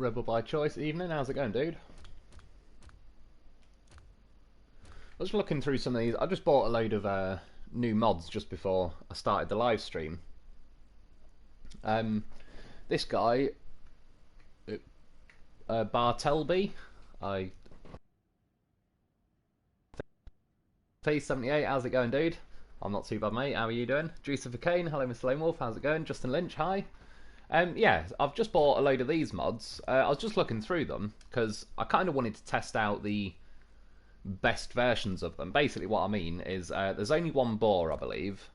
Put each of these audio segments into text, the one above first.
Rebel by choice. Evening, how's it going, dude? I was looking through some of these. I just bought a load of new mods just before I started the live stream. This guy, Bartelby, P78, how's it going, dude? I'm not too bad, mate. How are you doing? Juicer for Kane, hello, Mr. Lone Wolf, how's it going? Justin Lynch, hi. Yeah, I've just bought a load of these mods. I was just looking through them because I kind of wanted to test out the best versions of them. Basically, what I mean is there's only one boar, I believe.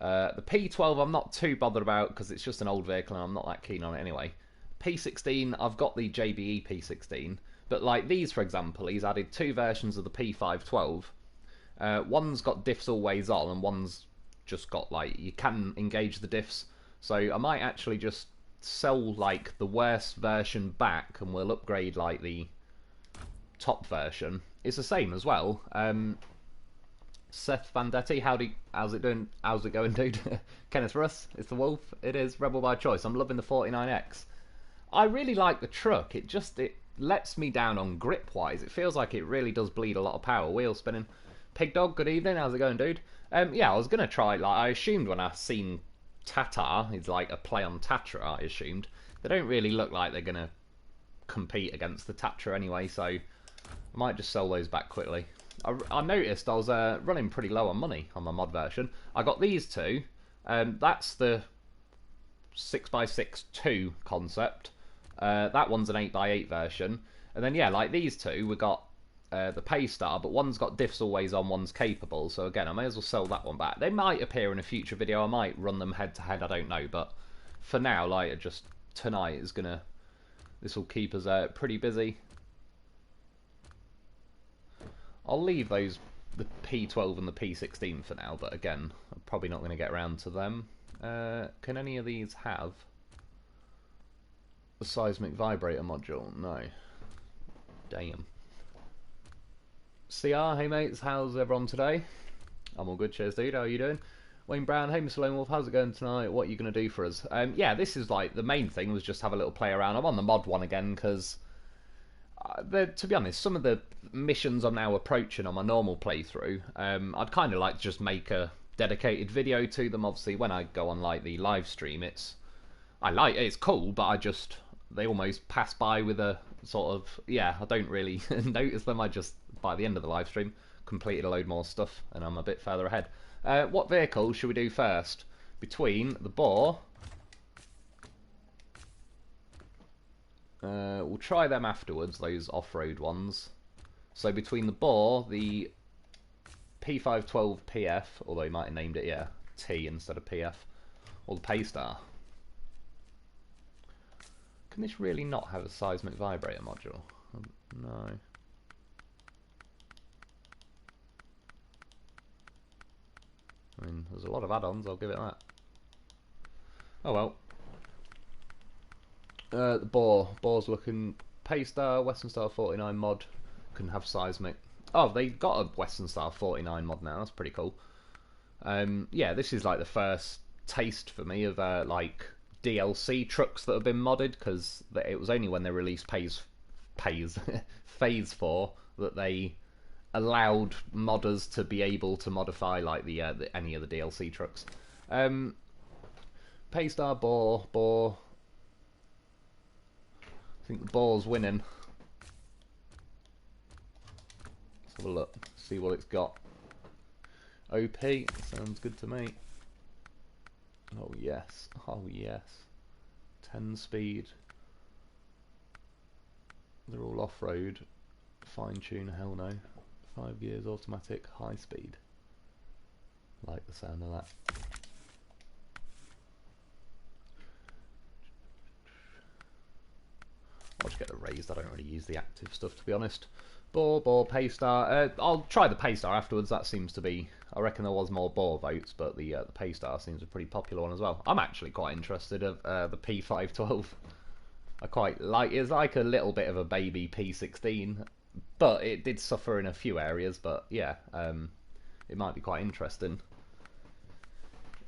The P12 I'm not too bothered about because it's just an old vehicle and I'm not that keen on it anyway. P16, I've got the JBE P16, but like these, for example, he's added two versions of the P512. One's got diffs always on and one's just got like, you can engage the diffs. So I might actually just sell like the worst version back and we'll upgrade like the top version. It's the same as well. Seth Vandetti, how's it doing? How's it going, dude? Kenneth Russ, it's the Wolf. It is Rebel by choice. I'm loving the 49X. I really like the truck. It lets me down on grip wise. It feels like it really does bleed a lot of power. Wheel spinning. Pig Dog, good evening. How's it going, dude? Yeah, I was gonna try. Like I assumed when I seen Tatar, it's like a play on Tatra. I assumed they don't really look like they're gonna compete against the Tatra anyway. So I might just sell those back quickly. I noticed I was running pretty low on money on my mod version. I got these two. That's the 6x6 2 concept. That one's an 8x8 version. And then, yeah, like these two, we got the Paystar, but one's got diffs always on, one's capable. So again, I may as well sell that one back. They might appear in a future video. I might run them head to head, I don't know. But for now, like, just tonight is going to... This will keep us pretty busy. I'll leave the P12 and the P16 for now, but again, I'm probably not going to get around to them. Can any of these have the seismic vibrator module? No. Damn. CR, hey mates, how's everyone today? I'm all good, cheers dude, how are you doing? Wayne Brown, hey Mr. Lone Wolf, how's it going tonight? What are you going to do for us? Yeah, this is like, the main thing was just have a little play around. I'm on the mod one again, because... to be honest, some of the missions I'm now approaching on my normal playthrough, I'd kind of like to just make a dedicated video to them. Obviously, when I go on like the live stream, it's cool, but they almost pass by with a sort of, yeah, I don't really notice them. I just, by the end of the live stream, completed a load more stuff, and I'm a bit further ahead. What vehicle should we do first? Between the boar... we'll try them afterwards, those off-road ones. So between the boar, the P512 PF, although he might have named it, yeah, T instead of PF, or the Paystar. Can this really not have a seismic vibrator module? No. I mean, there's a lot of add-ons, I'll give it that. Oh well. The boar's looking Paystar, Western Star 49 mod, can have seismic. Oh, they got a Western Star 49 mod now, that's pretty cool. Yeah, this is like the first taste for me of like DLC trucks that have been modded, because it was only when they released Phase 4 that they allowed modders to be able to modify like any of the DLC trucks. Paystar, boar. I think the boar's winning. Let's have a look, see what it's got. OP, sounds good to me. Oh yes, oh yes. 10 speed. They're all off-road. Fine tune, hell no. 5 gears automatic, high speed. Like the sound of that. I'll just get the raised, I don't really use the active stuff to be honest. Boar, Paystar. I'll try the Paystar afterwards, that seems to be... I reckon there was more boar votes, but the Paystar seems a pretty popular one as well. I'm actually quite interested of the P512. I quite like... It's like a little bit of a baby P16, but it did suffer in a few areas, but yeah, it might be quite interesting.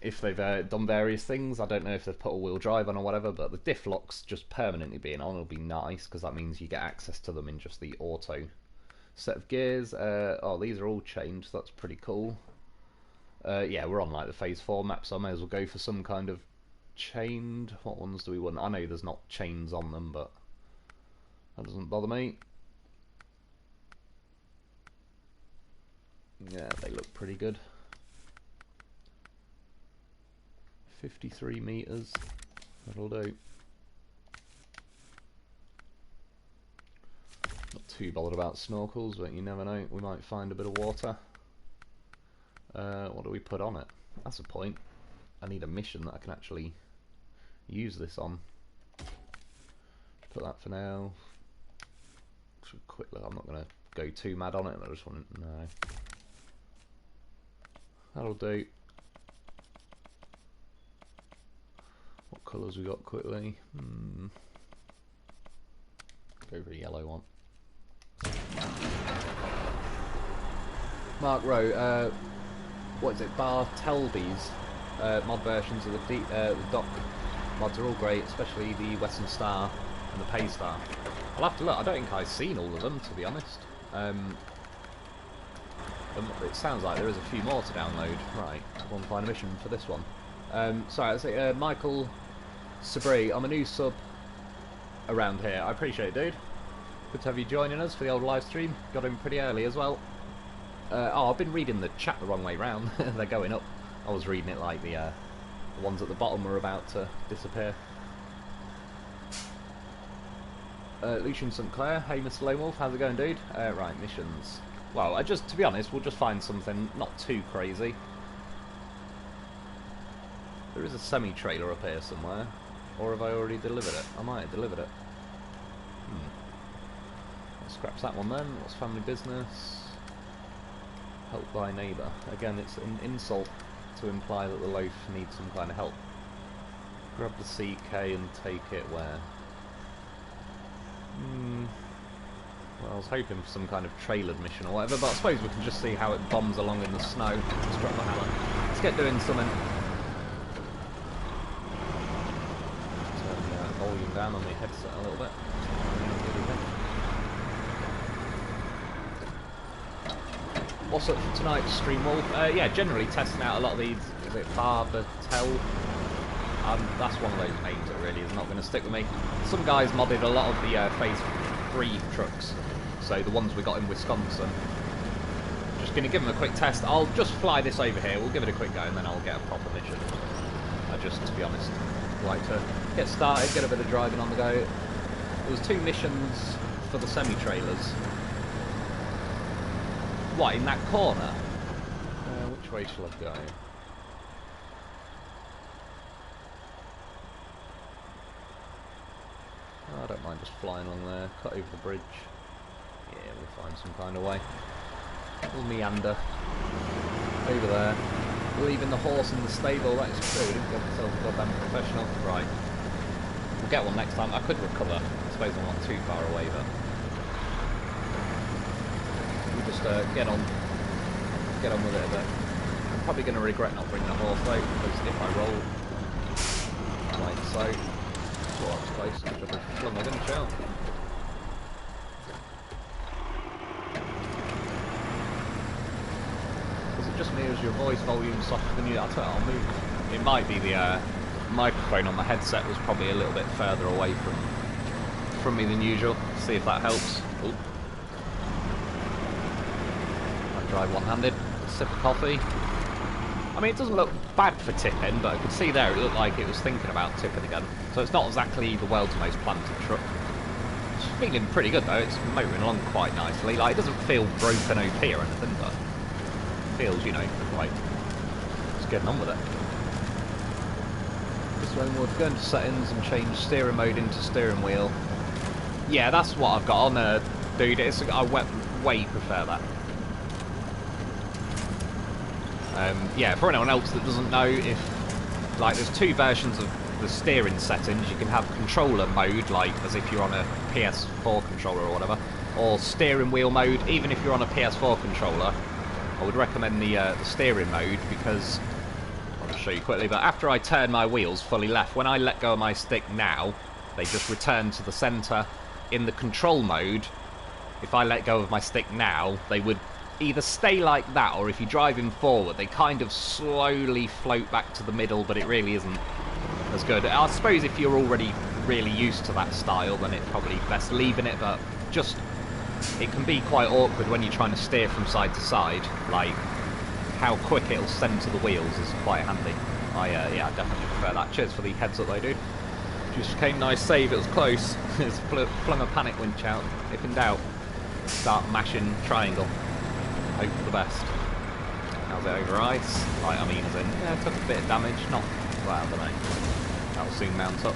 if they've done various things. I don't know if they've put all-wheel drive on or whatever, but the diff locks just permanently being on will be nice, because that means you get access to them in just the auto set of gears. Oh, these are all changed, so that's pretty cool. Yeah, we're on like the phase 4 map, so I may as well go for some kind of chained. What ones do we want? I know there's not chains on them, but that doesn't bother me. Yeah, they look pretty good. 53 meters, that'll do. Not too bothered about snorkels, but you never know, we might find a bit of water. What do we put on it? That's a point. I need a mission that I can actually use this on. Put that for now. Quick look, I'm not going to go too mad on it, I just want to know. That'll do. What colours we got quickly? Go for the yellow one. Mark Rowe, what is it? Bartelby's mod versions of the dock mods are all great, especially the Western Star and the Pay Star. I'll have to look. I don't think I've seen all of them, to be honest. It sounds like there is a few more to download. Right, I'll go and find a mission for this one. Sorry, I say Michael Sabri. I'm a new sub around here. I appreciate it, dude. Good to have you joining us for the old live stream. Got in pretty early as well. Oh, I've been reading the chat the wrong way round. They're going up. I was reading it like the ones at the bottom were about to disappear. Lucian St. Clair, hey Mr. Lone Wolf, how's it going, dude? Right, missions. Well, to be honest, we'll just find something not too crazy. There is a semi-trailer up here somewhere. Or have I already delivered it? I might have delivered it. Scraps that one then. What's family business? Help thy neighbour. Again, it's an insult to imply that the loaf needs some kind of help. Grab the CK and take it where? Well, I was hoping for some kind of trailered mission or whatever, but I suppose we can just see how it bombs along in the snow. Let's drop the hammer. Let's get doing something. Turn the volume down on the headset a little bit. What's up for tonight's stream, Wolf? Yeah, generally testing out a lot of these. Is it Barbatel? That's one of those names that really is not going to stick with me. Some guys modded a lot of the Phase 3 trucks, so the ones we got in Wisconsin. Just going to give them a quick test. I'll just fly this over here, we'll give it a quick go, and then I'll get a proper mission. I just, to be honest, like to get started, get a bit of driving on the go. There was 2 missions for the semi-trailers. What, in that corner? Which way shall I go? Oh, I don't mind just flying along there, cut over the bridge. Yeah, we'll find some kind of way. We'll meander. Over there. Leaving the horse in the stable, that is true. Didn't get myself a goddamn professional. Right. We'll get one next time. I could recover. I suppose I'm not too far away, but we'll just get on with it a bit. I'm probably going to regret not bringing a horse though, because if I roll like so, well, I was close, I should have flung my gun out. Is it just me or is your voice volume softer than you? I'll move. It might be the microphone on my headset was probably a little bit further away from me than usual. See if that helps. Ooh. I drive one-handed. Sip of coffee. I mean, it doesn't look bad for tipping, but I could see there it looked like it was thinking about tipping again. So it's not exactly the world's most planted truck. It's feeling pretty good though. It's motoring along quite nicely. Like, it doesn't feel broken OP or anything, but it feels, you know, like it's getting on with it. Just when we'll go into settings and change steering mode into steering wheel. Yeah, that's what I've got on there, dude. I way prefer that. Yeah, for anyone else that doesn't know, if like there's 2 versions of the steering settings. You can have controller mode, like as if you're on a PS4 controller or whatever, or steering wheel mode. Even if you're on a PS4 controller, I would recommend the steering mode, because I'll just show you quickly, but after I turn my wheels fully left, when I let go of my stick now, they just return to the centre. In the control mode, if I let go of my stick now, they would either stay like that, or if you're driving forward, they kind of slowly float back to the middle, but it really isn't as good. I suppose if you're already really used to that style, then it's probably best leaving it, but just, it can be quite awkward when you're trying to steer from side to side, like how quick it'll centre the wheels is quite handy. Yeah, I definitely prefer that. Cheers for the heads up though, dude. Just came, nice save, it was close. It's flung a panic winch out. If in doubt, start mashing triangle. Hope for the best. How's it over ice? Like, I mean, as in, yeah, took a bit of damage, not, well, I don't know. That'll soon mount up.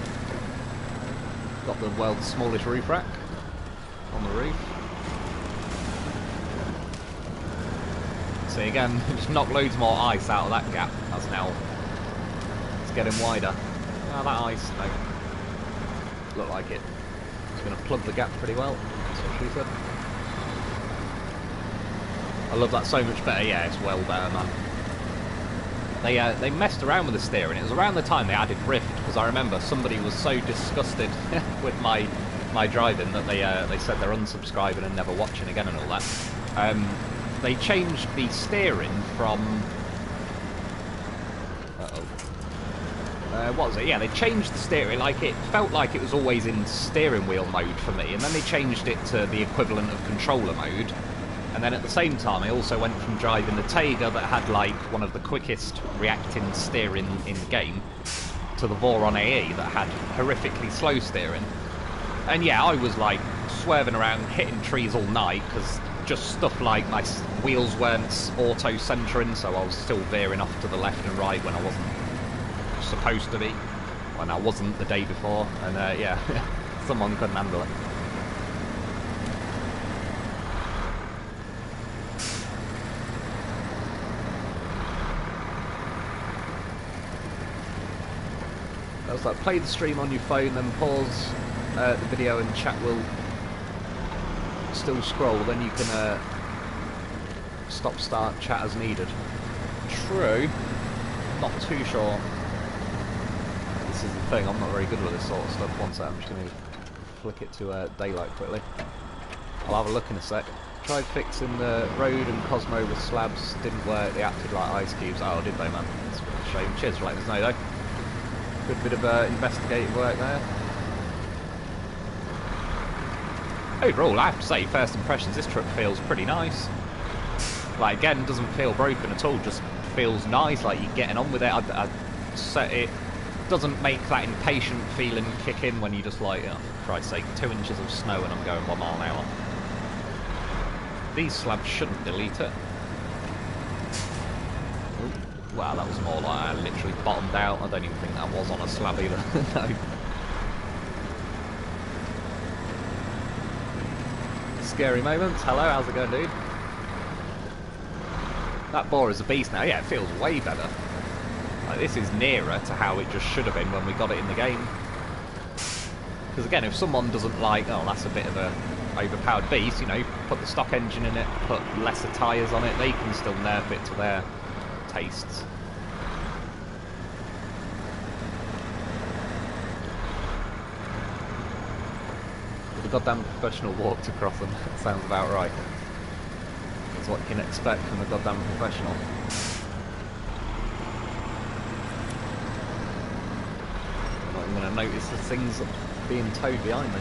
Got the world's smallest roof rack on the roof. See, again, just knock loads more ice out of that gap. That's now, it's getting wider. Oh, that ice, no. Looked like it. It's going to plug the gap pretty well. That's what she said. I love that so much better. Yeah, it's well better, man. They messed around with the steering. It was around the time they added drift, because I remember somebody was so disgusted with my driving that they said they're unsubscribing and never watching again and all that. They changed the steering from... what was it? Yeah, they changed the steering. Like, it felt like it was always in steering wheel mode for me, and then they changed it to the equivalent of controller mode. And then at the same time, I also went from driving the Tayga that had like one of the quickest reacting steering in the game to the Voron AE that had horrifically slow steering. And yeah, I was like swerving around, hitting trees all night because just stuff like my wheels weren't auto-centering, so I was still veering off to the left and right when I wasn't supposed to be, when I wasn't the day before. And yeah, someone couldn't handle it. I was like, play the stream on your phone, then pause the video and chat will still scroll, then you can stop start chat as needed. True. Not too sure. This is the thing, I'm not very good with this sort of stuff. One sec, I'm just going to flick it to daylight quickly. I'll have a look in a sec. Tried fixing the road and Cosmo with slabs, didn't work, they acted like ice cubes. Oh, did they, man? That's a shame. Cheers for letting us know, though. Good bit of investigative work there. Overall, I have to say, first impressions, this truck feels pretty nice. Like, again, doesn't feel broken at all, just feels nice, like you're getting on with it. It doesn't make that impatient feeling kick in when you just like, oh, for Christ's sake, 2 inches of snow and I'm going 1 mile an hour. These slabs shouldn't delete it. Ooh, wow, that was more like I literally bottomed out. I don't even think that was on a slab either. No. Scary moments. Hello, how's it going, dude? That bore is a beast now. Yeah, it feels way better. Like, this is nearer to how it just should have been when we got it in the game. Because again, if someone doesn't like, oh, that's a bit of a overpowered beast, you know, put the stock engine in it, put lesser tyres on it, they can still nerf it to their tastes. The goddamn professional walked across them. That sounds about right. That's what you can expect from a goddamn professional. I'm not even going to notice the things being towed behind me.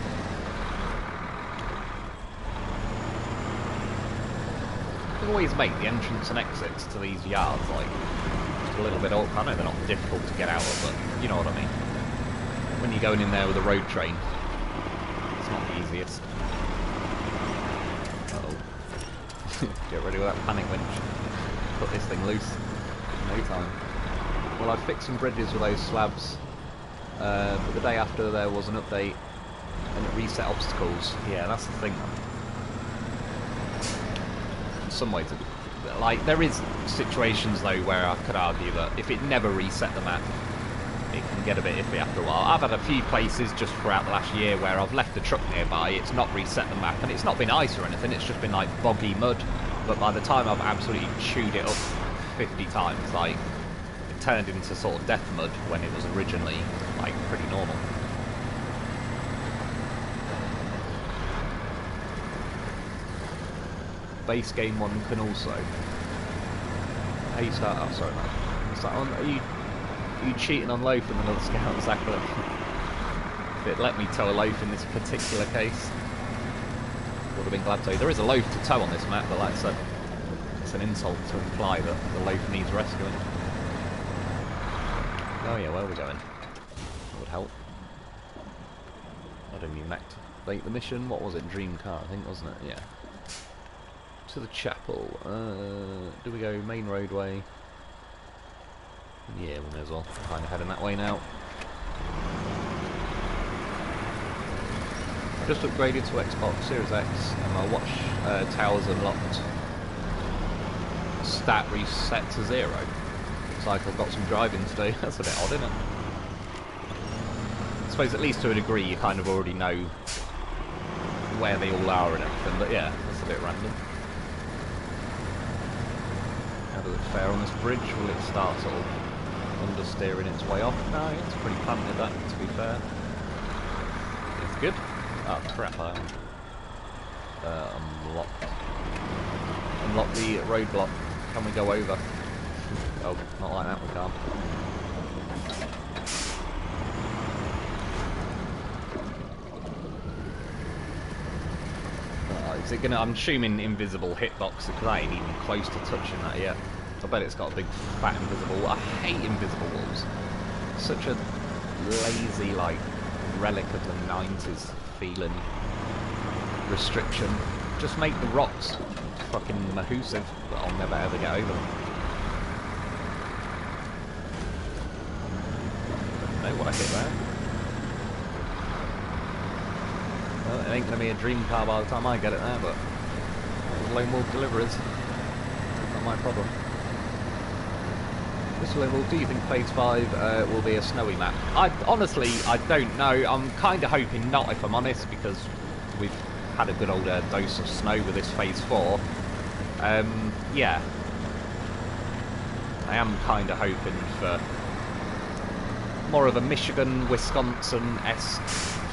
They always make the entrance and exits to these yards like just a little bit awkward. I know they're not difficult to get out of, but you know what I mean. When you're going in there with a road train, it's not the easiest. Get ready with that panic winch. Put this thing loose in no time. Well, I fixed some bridges with those slabs, but the day after there was an update and it reset obstacles. Yeah, that's the thing. In some ways, like, there is situations though where I could argue that if it never reset the map, it can get a bit iffy after a while. I've had a few places just throughout the last year where I've left the truck nearby, it's not reset the map, and it's not been ice or anything, it's just been like boggy mud, but by the time I've absolutely chewed it up 50 times, like, turned into sort of death mud when it was originally like pretty normal. Base game one can also. How you start? Oh, sorry, man. What's that on? Are you cheating on loaf with another scout? Exactly. If it let me tow a loaf in this particular case, would have been glad to. There is a loaf to tow on this map, but like I said, it's an insult to imply that the loaf needs rescuing. Oh yeah, where are we going? That would help. I didn't even activate the mission. What was it? Dream car, I think, wasn't it? Yeah. To the chapel. Do we go main roadway? Yeah, we may as well. Kind of heading that way now. Just upgraded to Xbox Series X, and my watch tower's unlocked. Stat reset to 0. Looks like I've got some driving to do. That's a bit odd, isn't it? I suppose at least to a degree you kind of already know where they all are and everything, but yeah, that's a bit random. How does it fare on this bridge? Will it start sort of understeering its way off? No, it's pretty planted, that, to be fair. It's good. Oh crap, I unlock the roadblock. Can we go over? Oh, not like that, we can't. Is it gonna, I'm assuming invisible hitbox, because I ain't even close to touching that yet. I bet it's got a big fat invisible. I hate invisible walls. Such a lazy, like, relic of the 90s feeling restriction. Just make the rocks fucking mahoosive, but I'll never ever get over them. I don't know what I hit there. Well, it ain't going to be a dream car by the time I get it there, but Lone Wolf deliveries. Not my problem. Mr. Lone Wolf, do you think Phase 5 will be a snowy map? Honestly, I don't know. I'm kind of hoping not, if I'm honest, because we've had a good old dose of snow with this Phase 4. Yeah. I am kind of hoping for more of a Michigan, Wisconsin-esque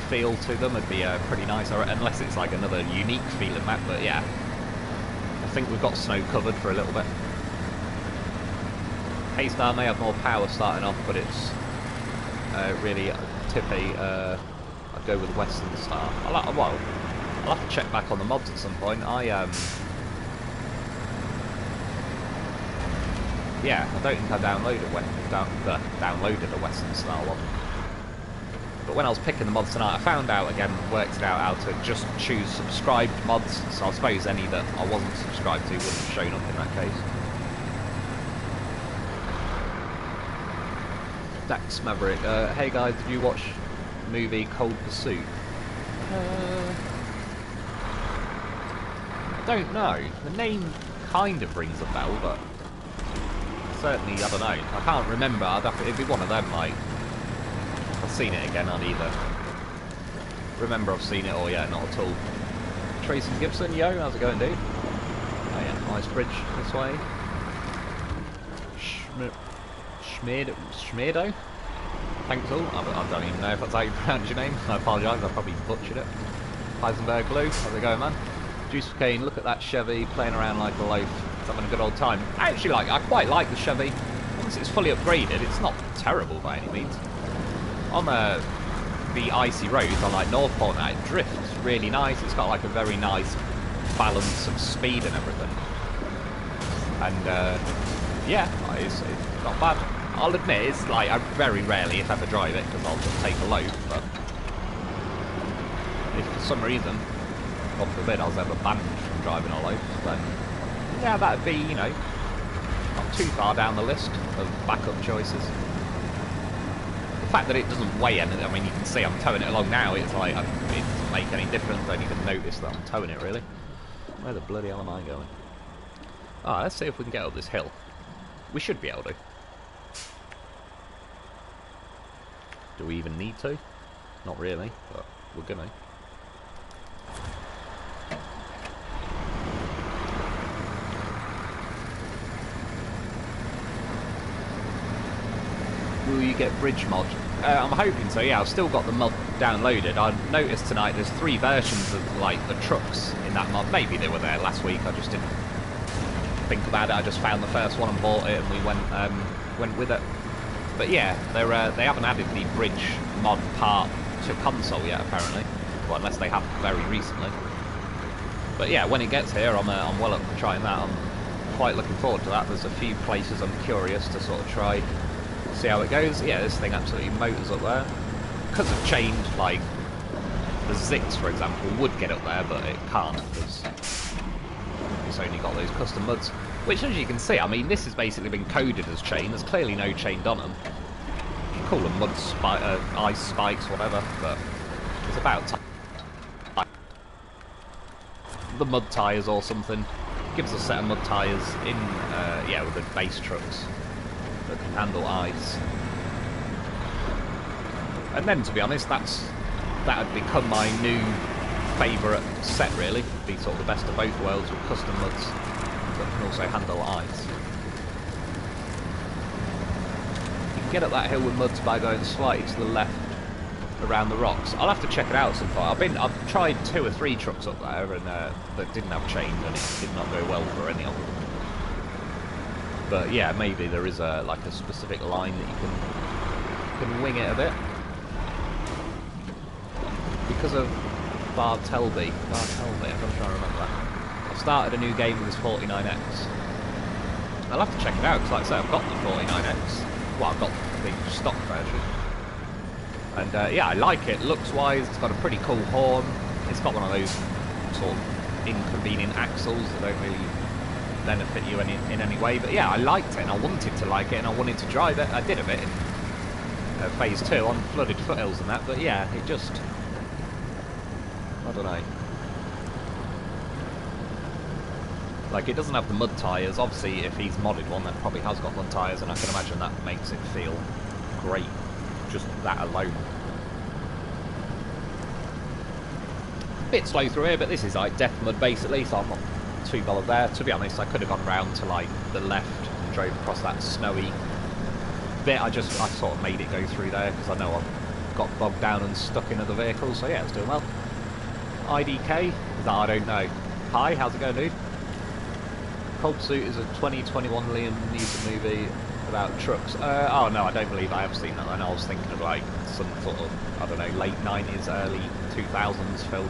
feel to them. It'd be pretty nice, unless it's like another unique feeling map, but yeah. I think we've got snow covered for a little bit. K-Star may have more power starting off, but it's really tippy. I'd go with Western Star. I'll have to check back on the mods at some point. Yeah, I don't think I downloaded a Western Star one. But when I was picking the mods tonight, I found out again, worked it out how to just choose subscribed mods. So I suppose any that I wasn't subscribed to wouldn't have shown up in that case. Dax Maverick, hey guys, did you watch the movie Cold Pursuit? Don't know. The name kind of rings a bell, but certainly, I don't know. I can't remember. It'd be one of them, like, if I've seen it again, I'd either remember I've seen it or yeah, not at all. Tracy Gibson, yo, how's it going, dude? Oh yeah, nice bridge this way. Schmeardo? Thanks all. I don't even know if that's how you pronounce your name. I apologise, I probably butchered it. Heisenberg Blue, how's it going, man? Juice for Kane, look at that Chevy playing around like a loaf. It's having a good old time. I quite like the Chevy. Once it's fully upgraded, it's not terrible by any means. On the icy roads on like Northport now, it drifts really nice. It's got like a very nice balance of speed and everything. And yeah, it's not bad. I'll admit, it's like I very rarely, if ever, drive it because I'll just take a load. But if for some reason, God forbid, I was ever banned from driving a load, then yeah, that'd be, you know, not too far down the list of backup choices. The fact that it doesn't weigh anything, I mean, you can see I'm towing it along now, it's like, it doesn't make any difference, I don't even notice that I'm towing it, really. Where the bloody hell am I going? Ah, let's see if we can get up this hill. We should be able to. Do we even need to? Not really, but we're gonna. will you get bridge mod? I'm hoping so, yeah. I've still got the mod downloaded. I noticed tonight there's 3 versions of, like, the trucks in that mod. Maybe they were there last week, I just didn't think about it. I just found the first one and bought it, and we went with it. But yeah, they haven't added the bridge mod part to console yet, apparently. Well, unless they have very recently. But yeah, when it gets here, I'm well up for trying that. I'm quite looking forward to that. There's a few places I'm curious to sort of try, see how it goes. Yeah, this thing absolutely motors up there. Because of change, like the Zix, for example, would get up there, but it can't because it's only got those custom muds. Which, as you can see, I mean, this has basically been coded as chain. There's clearly no chain on them. You can call them ice spikes, whatever, but it's about time. The mud tyres or something. Gives us a set of mud tyres in, yeah, with the base trucks that can handle ice. And then, to be honest, that had become my new favourite set, really. It'd be sort of the best of both worlds with custom muds that can also handle ice. You can get up that hill with muds by going slightly to the left around the rocks. I'll have to check it out some far. I've tried 2 or 3 trucks up there and that didn't have chains, and it did not go well for any of them. But yeah, maybe there is like a specific line that you can wing it a bit. Because of Bartelby, I'm trying to remember that. I've started a new game with this 49X. I'll have to check it out, because like I say, I've got the 49X. Well, I've got the stock version. And yeah, I like it. Looks-wise, it's got a pretty cool horn. It's got one of those sort of inconvenient axles that don't really benefit you in any way. But yeah, I liked it, and I wanted to like it, and I wanted to drive it. I did a bit in Phase 2 on flooded foothills and that, but yeah, it just... I don't know. Like, it doesn't have the mud tyres. Obviously, if he's modded one, that probably has got mud tyres, and I can imagine that makes it feel great. Just that alone. Bit slow through here, but this is like death mud basically, so I'm not too bothered there. To be honest, I could have gone round to like the left and drove across that snowy bit. I sort of made it go through there because I know I've got bogged down and stuck in other vehicles, so yeah, it's doing well. IDK? No, I don't know. Hi, how's it going, dude? Cold Suit is a 2021 Liam Neeson movie about trucks. Oh no, I don't believe I have seen that. And I was thinking of like some sort of, I don't know, late 90s, early 2000s film.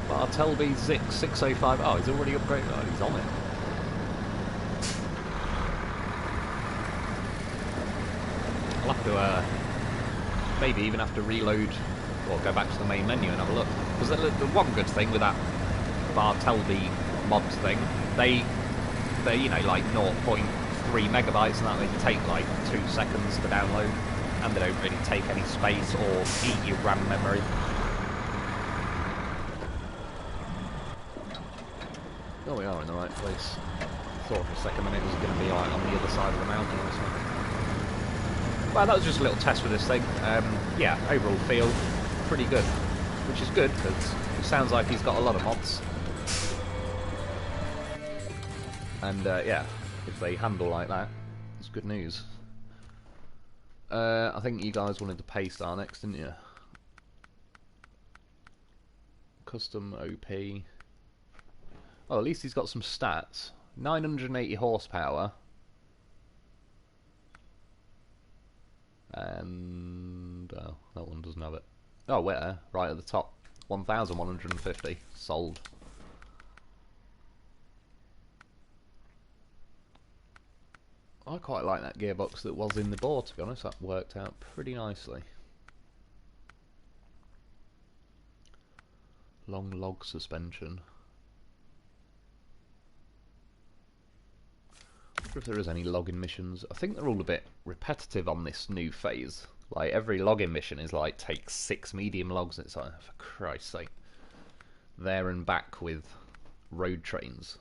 Bartelby Zix 605. Oh, he's already upgraded. Oh, he's on it. I'll have to maybe even have to reload or go back to the main menu and have a look. Because the one good thing with that Bartelby mods thing, they're you know, like 0.3 megabytes and that, they take like 2 seconds to download, and they don't really take any space or eat your RAM memory. Oh, we are in the right place. I thought for a second it was going to be like on the other side of the mountain or something. Well, that was just a little test with this thing. Yeah, overall feel pretty good, which is good because it sounds like he's got a lot of mods. And yeah, if they handle like that, it's good news. I think you guys wanted to pay star next, didn't you? Custom OP. Oh, at least he's got some stats. 980 horsepower. And oh, that one doesn't have it. Oh, where? Right at the top. 1,150. Sold. I quite like that gearbox that was in the board, to be honest. That worked out pretty nicely. Long log suspension. I wonder if there is any login missions. I think they're all a bit repetitive on this new phase. Like, every login mission is like, take 6 medium logs. It's like, for Christ's sake. There and back with road trains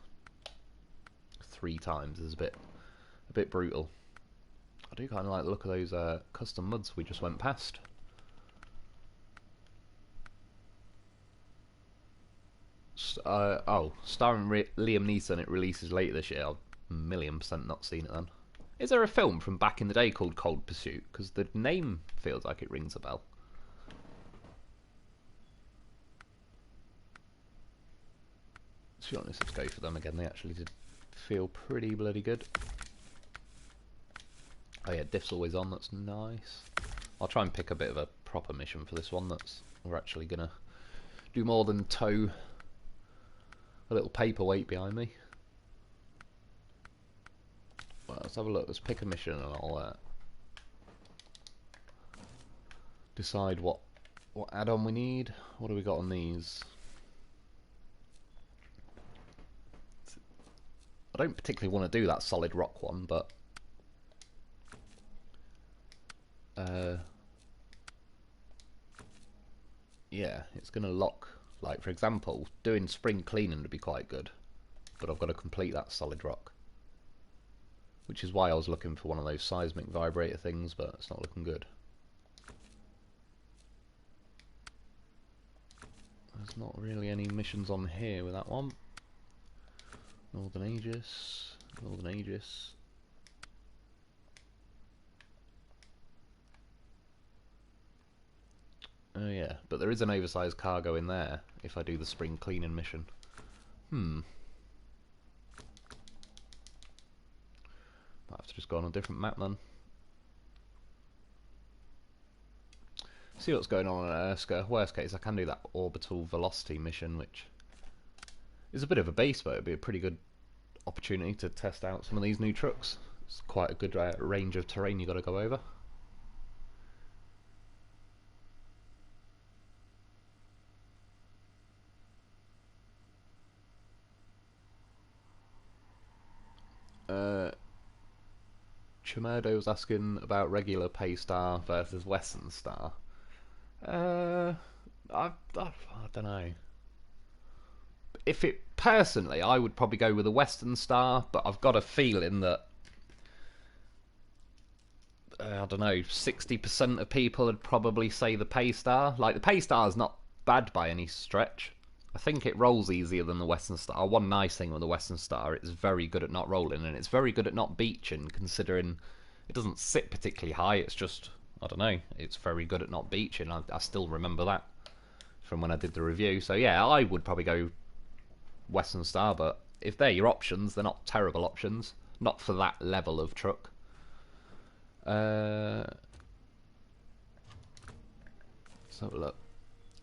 3 times is a bit brutal. I do kind of like the look of those custom muds we just went past. Starring Liam Neeson. It releases later this year. I've 1,000,000% not seen it then. Is there a film from back in the day called Cold Pursuit? Because the name feels like it rings a bell. To be honest, let's go for them again. They actually did feel pretty bloody good. Oh yeah, diff's always on. That's nice. I'll try and pick a bit of a proper mission for this one. We're actually gonna do more than tow a little paperweight behind me. Well, let's have a look. Let's pick a mission and I'll decide what add-on we need. What do we got on these? I don't particularly want to do that solid rock one, but yeah, it's going to lock. Like, for example, doing spring cleaning would be quite good, but I've got to complete that solid rock, which is why I was looking for one of those seismic vibrator things, but it's not looking good. There's not really any missions on here with that one. Northern Aegis, Northern Aegis. Oh yeah, but there is an oversized cargo in there if I do the spring cleaning mission. Might have to just go on a different map then. See what's going on at Erskine. Worst case, I can do that orbital velocity mission, which is a bit of a base, but it'd be a pretty good opportunity to test out some of these new trucks. It's quite a good range of terrain you got to go over. Chimerdo was asking about regular pay star versus Western Star. I don't know. If it personally, I would probably go with a Western Star, but I've got a feeling that I don't know, 60% of people would probably say the pay star. Like, the pay star is not bad by any stretch. I think it rolls easier than the Western Star. One nice thing with the Western Star, it's very good at not rolling, and it's very good at not beaching, considering it doesn't sit particularly high. It's just, I don't know, it's very good at not beaching. I still remember that from when I did the review. So yeah, I would probably go Western Star, but if they're your options, they're not terrible options. Not for that level of truck. Let's have a look.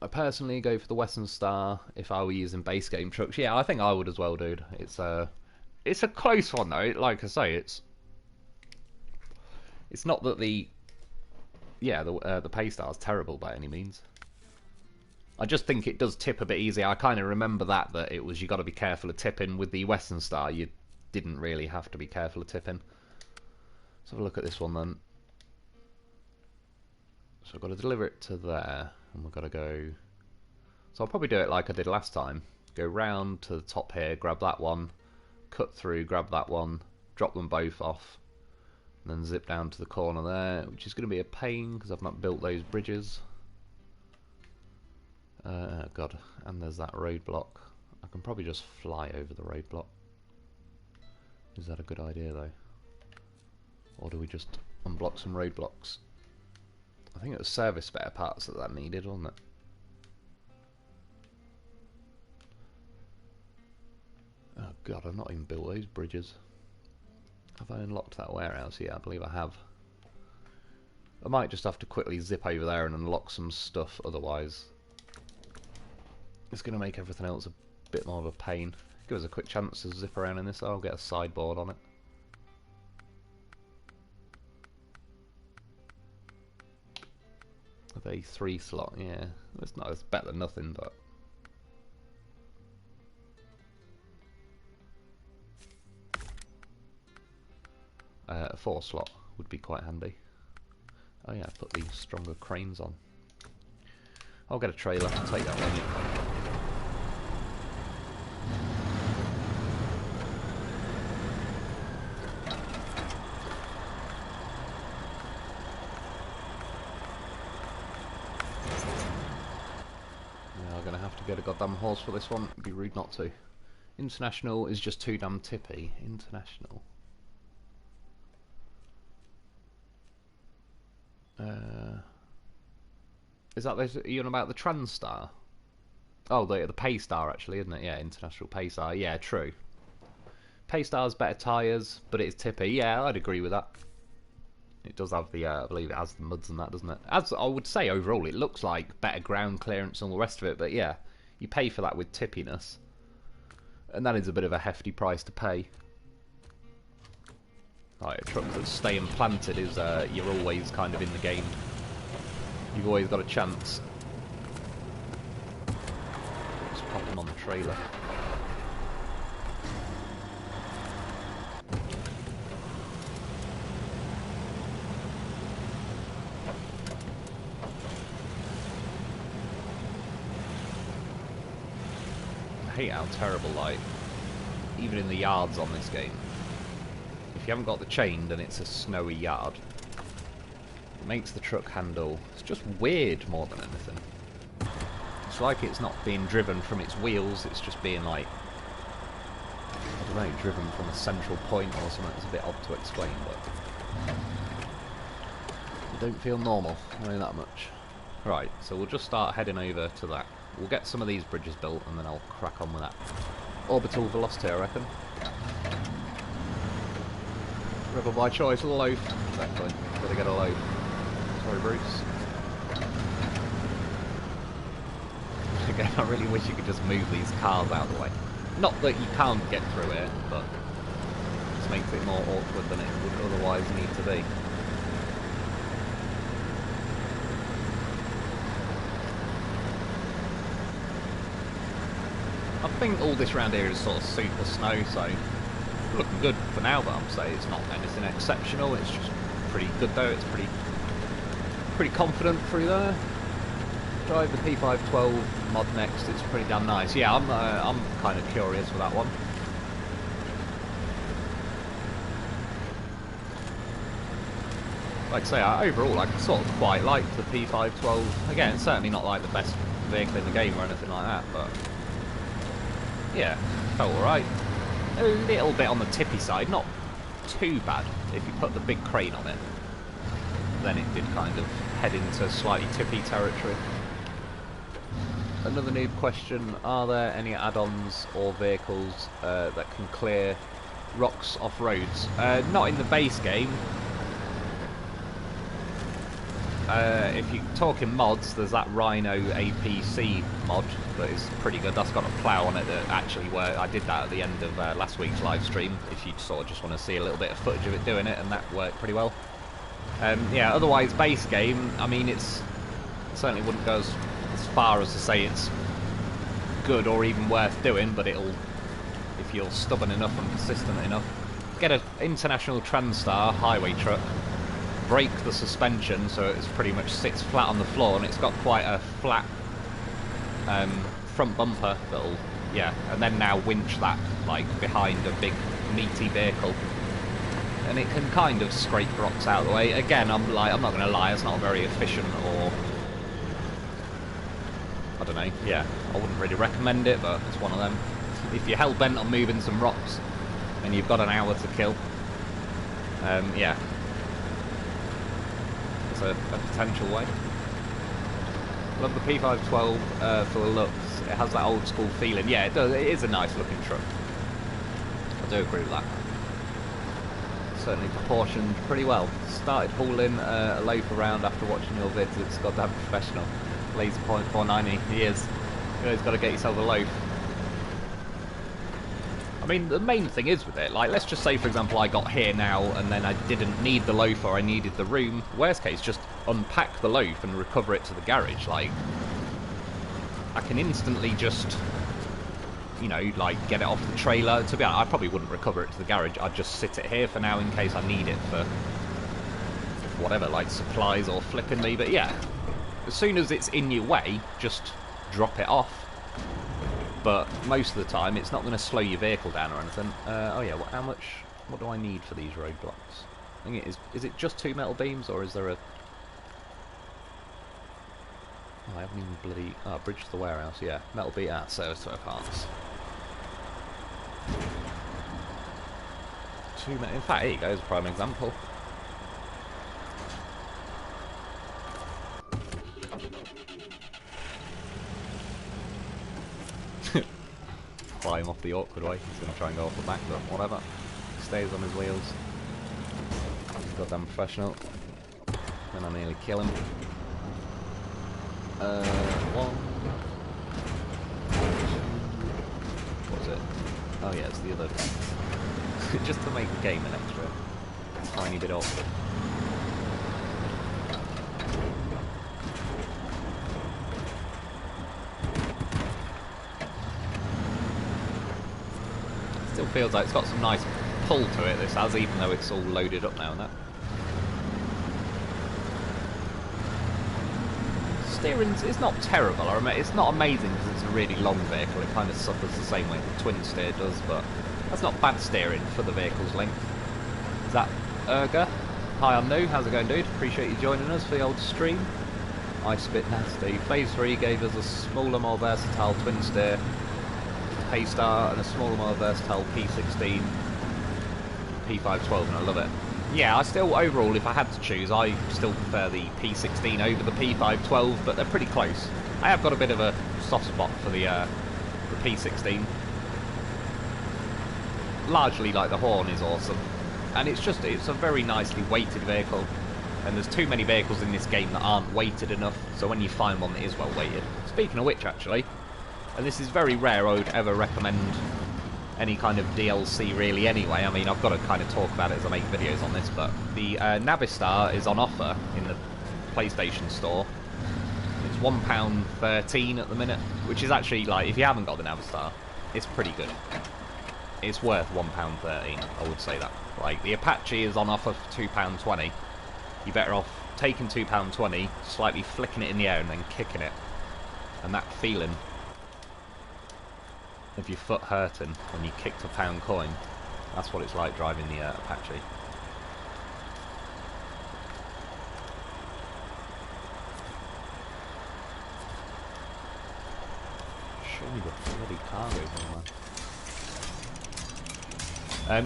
I personally go for the Western Star if I were using base game trucks. Yeah, I think I would as well, dude. It's a close one though. Like I say, it's not that the pay star is terrible by any means. I just think it does tip a bit easier. I kind of remember that it was, you got to be careful of tipping. With the Western Star, you didn't really have to be careful of tipping. Let's have a look at this one then. So I've got to deliver it to there, and we've got to go. So I'll probably do it like I did last time. Go round to the top here, grab that one, cut through, grab that one, drop them both off, and then zip down to the corner there, which is going to be a pain because I've not built those bridges. God, and there's that roadblock. I can probably just fly over the roadblock. Is that a good idea though? Or do we just unblock some roadblocks? I think it was service spare parts that needed, wasn't it? Oh god, I've not even built those bridges. Have I unlocked that warehouse? Yeah, I believe I have. I might just have to quickly zip over there and unlock some stuff, otherwise it's going to make everything else a bit more of a pain. Give us a quick chance to zip around in this. I'll get a sideboard on it. A 3 slot, yeah. It's better than nothing, but a 4 slot would be quite handy. Oh yeah, put the stronger cranes on. I'll get a trailer to take that one in. get a goddamn horse for this one. It'd be rude not to. International is just too damn tippy. International. Is that this? Are you on about the TransStar? Oh, the Paystar actually, isn't it? Yeah, International Paystar. Yeah, true. Paystar's better tyres, but it's tippy. Yeah, I'd agree with that. It does have the, I believe it has the muds and that, doesn't it? As I would say, overall, it looks like better ground clearance and all the rest of it, but yeah, you pay for that with tippiness. And that is a bit of a hefty price to pay. Right, a truck that's staying planted is, you're always kind of in the game. You've always got a chance. Just pop them on the trailer. I hate how terrible, like, even in the yards on this game, if you haven't got the chain, then it's a snowy yard. It makes the truck handle, it's just weird more than anything. It's like it's not being driven from its wheels, it's just being like, I don't know, driven from a central point or something. It's a bit odd to explain, but it don't feel normal, I know that much. Right, so we'll just start heading over to that. We'll get some of these bridges built and then I'll crack on with that. Orbital velocity, I reckon. Rebel by choice, a loaf. Exactly. Gotta get a loaf. Sorry, Bruce. Again, I really wish you could just move these cars out of the way. Not that you can't get through it, but it just makes it more awkward than it would otherwise need to be. I think all this round here is sort of super snow, so looking good for now, but I'm saying it's not anything exceptional. It's just pretty good though. It's pretty confident through there. Drive the P512 mod next. It's pretty damn nice. Yeah, I'm kind of curious for that one. Like I say, overall, I sort of quite like the P512. Again, it's certainly not like the best vehicle in the game or anything like that, but yeah, felt alright. A little bit on the tippy side, not too bad. If you put the big crane on it, then it did kind of head into slightly tippy territory. Another noob question, are there any add-ons or vehicles that can clear rocks off roads? Not in the base game. If you're talking mods, there's that Rhino APC mod that is pretty good. That's got a plough on it that actually worked. I did that at the end of last week's live stream, if you sort of just want to see a little bit of footage of it doing it, and that worked pretty well. Yeah, otherwise, base game, I mean, it certainly wouldn't go as far as to say it's good or even worth doing, but it'll, if you're stubborn enough and persistent enough, get an International TransStar highway truck, break the suspension so it pretty much sits flat on the floor, and it's got quite a flat front bumper that'll, yeah, and then now winch that like behind a big meaty vehicle, and it can kind of scrape rocks out of the way. Again, I'm not going to lie, it's not very efficient, or I don't know, yeah, I wouldn't really recommend it, but it's one of them. If you're hell-bent on moving some rocks and you've got an hour to kill, yeah, a potential way. Love the P512 for the looks. It has that old school feeling. Yeah, it does. It is a nice looking truck. I do agree with that. Certainly proportioned pretty well. Started hauling a loaf around after watching your vids. It's goddamn professional. Laser point 490. He is. You know, he's got to get yourself a loaf. I mean, the main thing is with it, like, let's just say, for example, I got here now and then I didn't need the loaf or I needed the room. Worst case, just unpack the loaf and recover it to the garage. Like, I can instantly just, you know, like, get it off the trailer. To be honest, I probably wouldn't recover it to the garage. I'd just sit it here for now in case I need it for whatever, like supplies or flipping me. But yeah, as soon as it's in your way, just drop it off. But most of the time, it's not going to slow your vehicle down or anything. Oh yeah, what do I need for these roadblocks? I think it is it just 2 metal beams, or is there a... Oh, I haven't even bloody... Oh, bridge to the warehouse, yeah. Metal beat out, service to our parts. 2 minutes. In fact, here you go, as a prime example. Fly him off the awkward way. He's going to try and go off the back, but whatever. Stays on his wheels. He's goddamn professional. Then I nearly kill him. One. What was it? Oh yeah, it's the other. Just to make the game an extra tiny bit awkward. Still feels like it's got some nice pull to it, this has, even though it's all loaded up now and that. Steering's, it's not terrible, I remember, it's not amazing because it's a really long vehicle, it kind of suffers the same way the twin steer does, but that's not bad steering for the vehicle's length. Is that Erga? Hi, I'm new, how's it going, dude? Appreciate you joining us for the old stream. Ice bit nasty. Phase 3 gave us a smaller, more versatile twin steer Paystar and a smaller, more versatile P16 P512, and I love it. Yeah, I still, overall, if I had to choose, I still prefer the P16 over the P512, but they're pretty close. I have got a bit of a soft spot for the P16. Largely, like, the horn is awesome. And it's a very nicely weighted vehicle. And there's too many vehicles in this game that aren't weighted enough, so when you find one that is well weighted. Speaking of which, actually, and this is very rare I would ever recommend any kind of DLC really anyway. I mean, I've got to kind of talk about it as I make videos on this, but the Navistar is on offer in the PlayStation Store. It's £1.13 at the minute, which is actually, like, if you haven't got the Navistar, it's pretty good. It's worth £1.13, I would say that. Like, the Apache is on offer for £2.20. You're better off taking £2.20, slightly flicking it in the air and then kicking it. And that feeling of your foot hurting when you kicked a pound coin, that's what it's like driving the Apache. Show me the bloody cargo thing, man.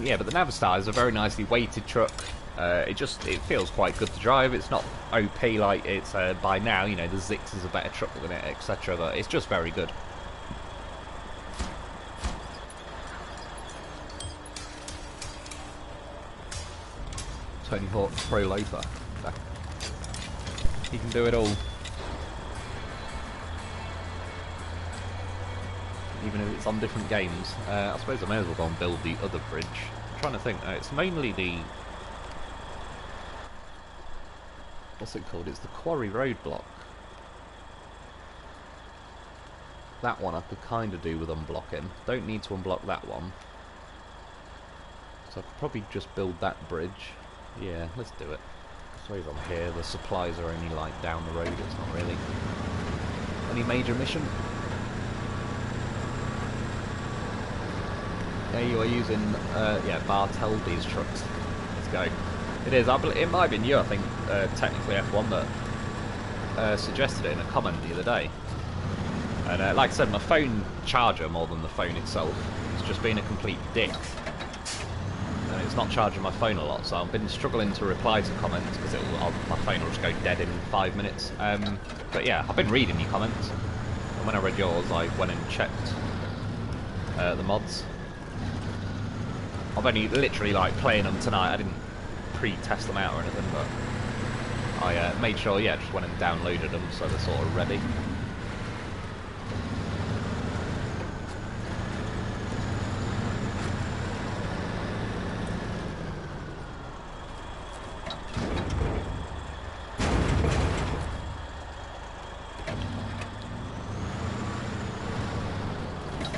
Yeah, but the Navistar is a very nicely weighted truck. It feels quite good to drive. It's not OP like it's by now, you know, the Zix is a better truck than it, etc. But it's just very good. Tony Hawk Pro Loafer. He can do it all. Even if it's on different games. I suppose I may as well go and build the other bridge. I'm trying to think. It's mainly the... What's it called? It's the Quarry Road block. That one I could kind of do with unblocking. Don't need to unblock that one. So I could probably just build that bridge. Yeah, let's do it. I suppose I'm here. The supplies are only like down the road. It's not really any major mission. Yeah, you are using yeah, Bartelby's trucks. Let's go. It is. It might have been you, I think, technically F1, that suggested it in a comment the other day. And like I said, my phone charger more than the phone itself is just being a complete dick. And it's not charging my phone a lot, so I've been struggling to reply to comments because my phone will just go dead in 5 minutes. But yeah, I've been reading your comments, and when I read yours, I went and checked the mods. I've only literally like playing them tonight. I didn't pre-test them out or anything, but I made sure, yeah, just went and downloaded them so they're sort of ready.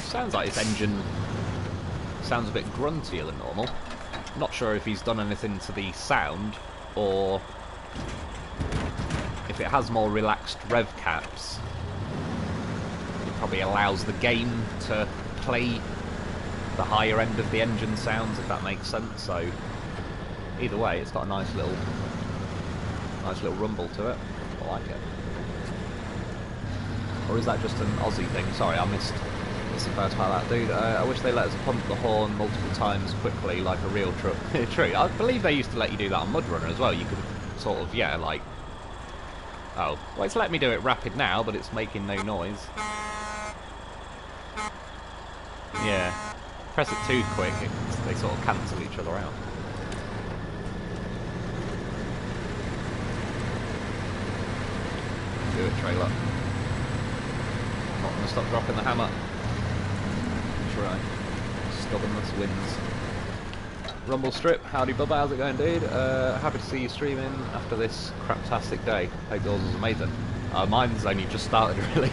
Sounds like his engine sounds a bit gruntier than normal. Not sure if he's done anything to the sound or if it has more relaxed rev caps. It probably allows the game to play the higher end of the engine sounds, if that makes sense. So either way, it's got a nice little rumble to it. I like it. Or is that just an Aussie thing? Sorry, I missed the first part of that. Dude, I wish they let us pump the horn multiple times quickly like a real truck. True, I believe they used to let you do that on MudRunner as well. You could sort of, yeah, like... Oh, well, it's letting me do it rapid now, but it's making no noise. Yeah. Press it too quick, they sort of cancel each other out. Do it, trailer. I'm not going to stop dropping the hammer. Try. Stubbornness wins. Rumble Strip, howdy Bubba, how's it going, dude? Happy to see you streaming after this craptastic day. Hope yours was amazing. Mine's only just started, really.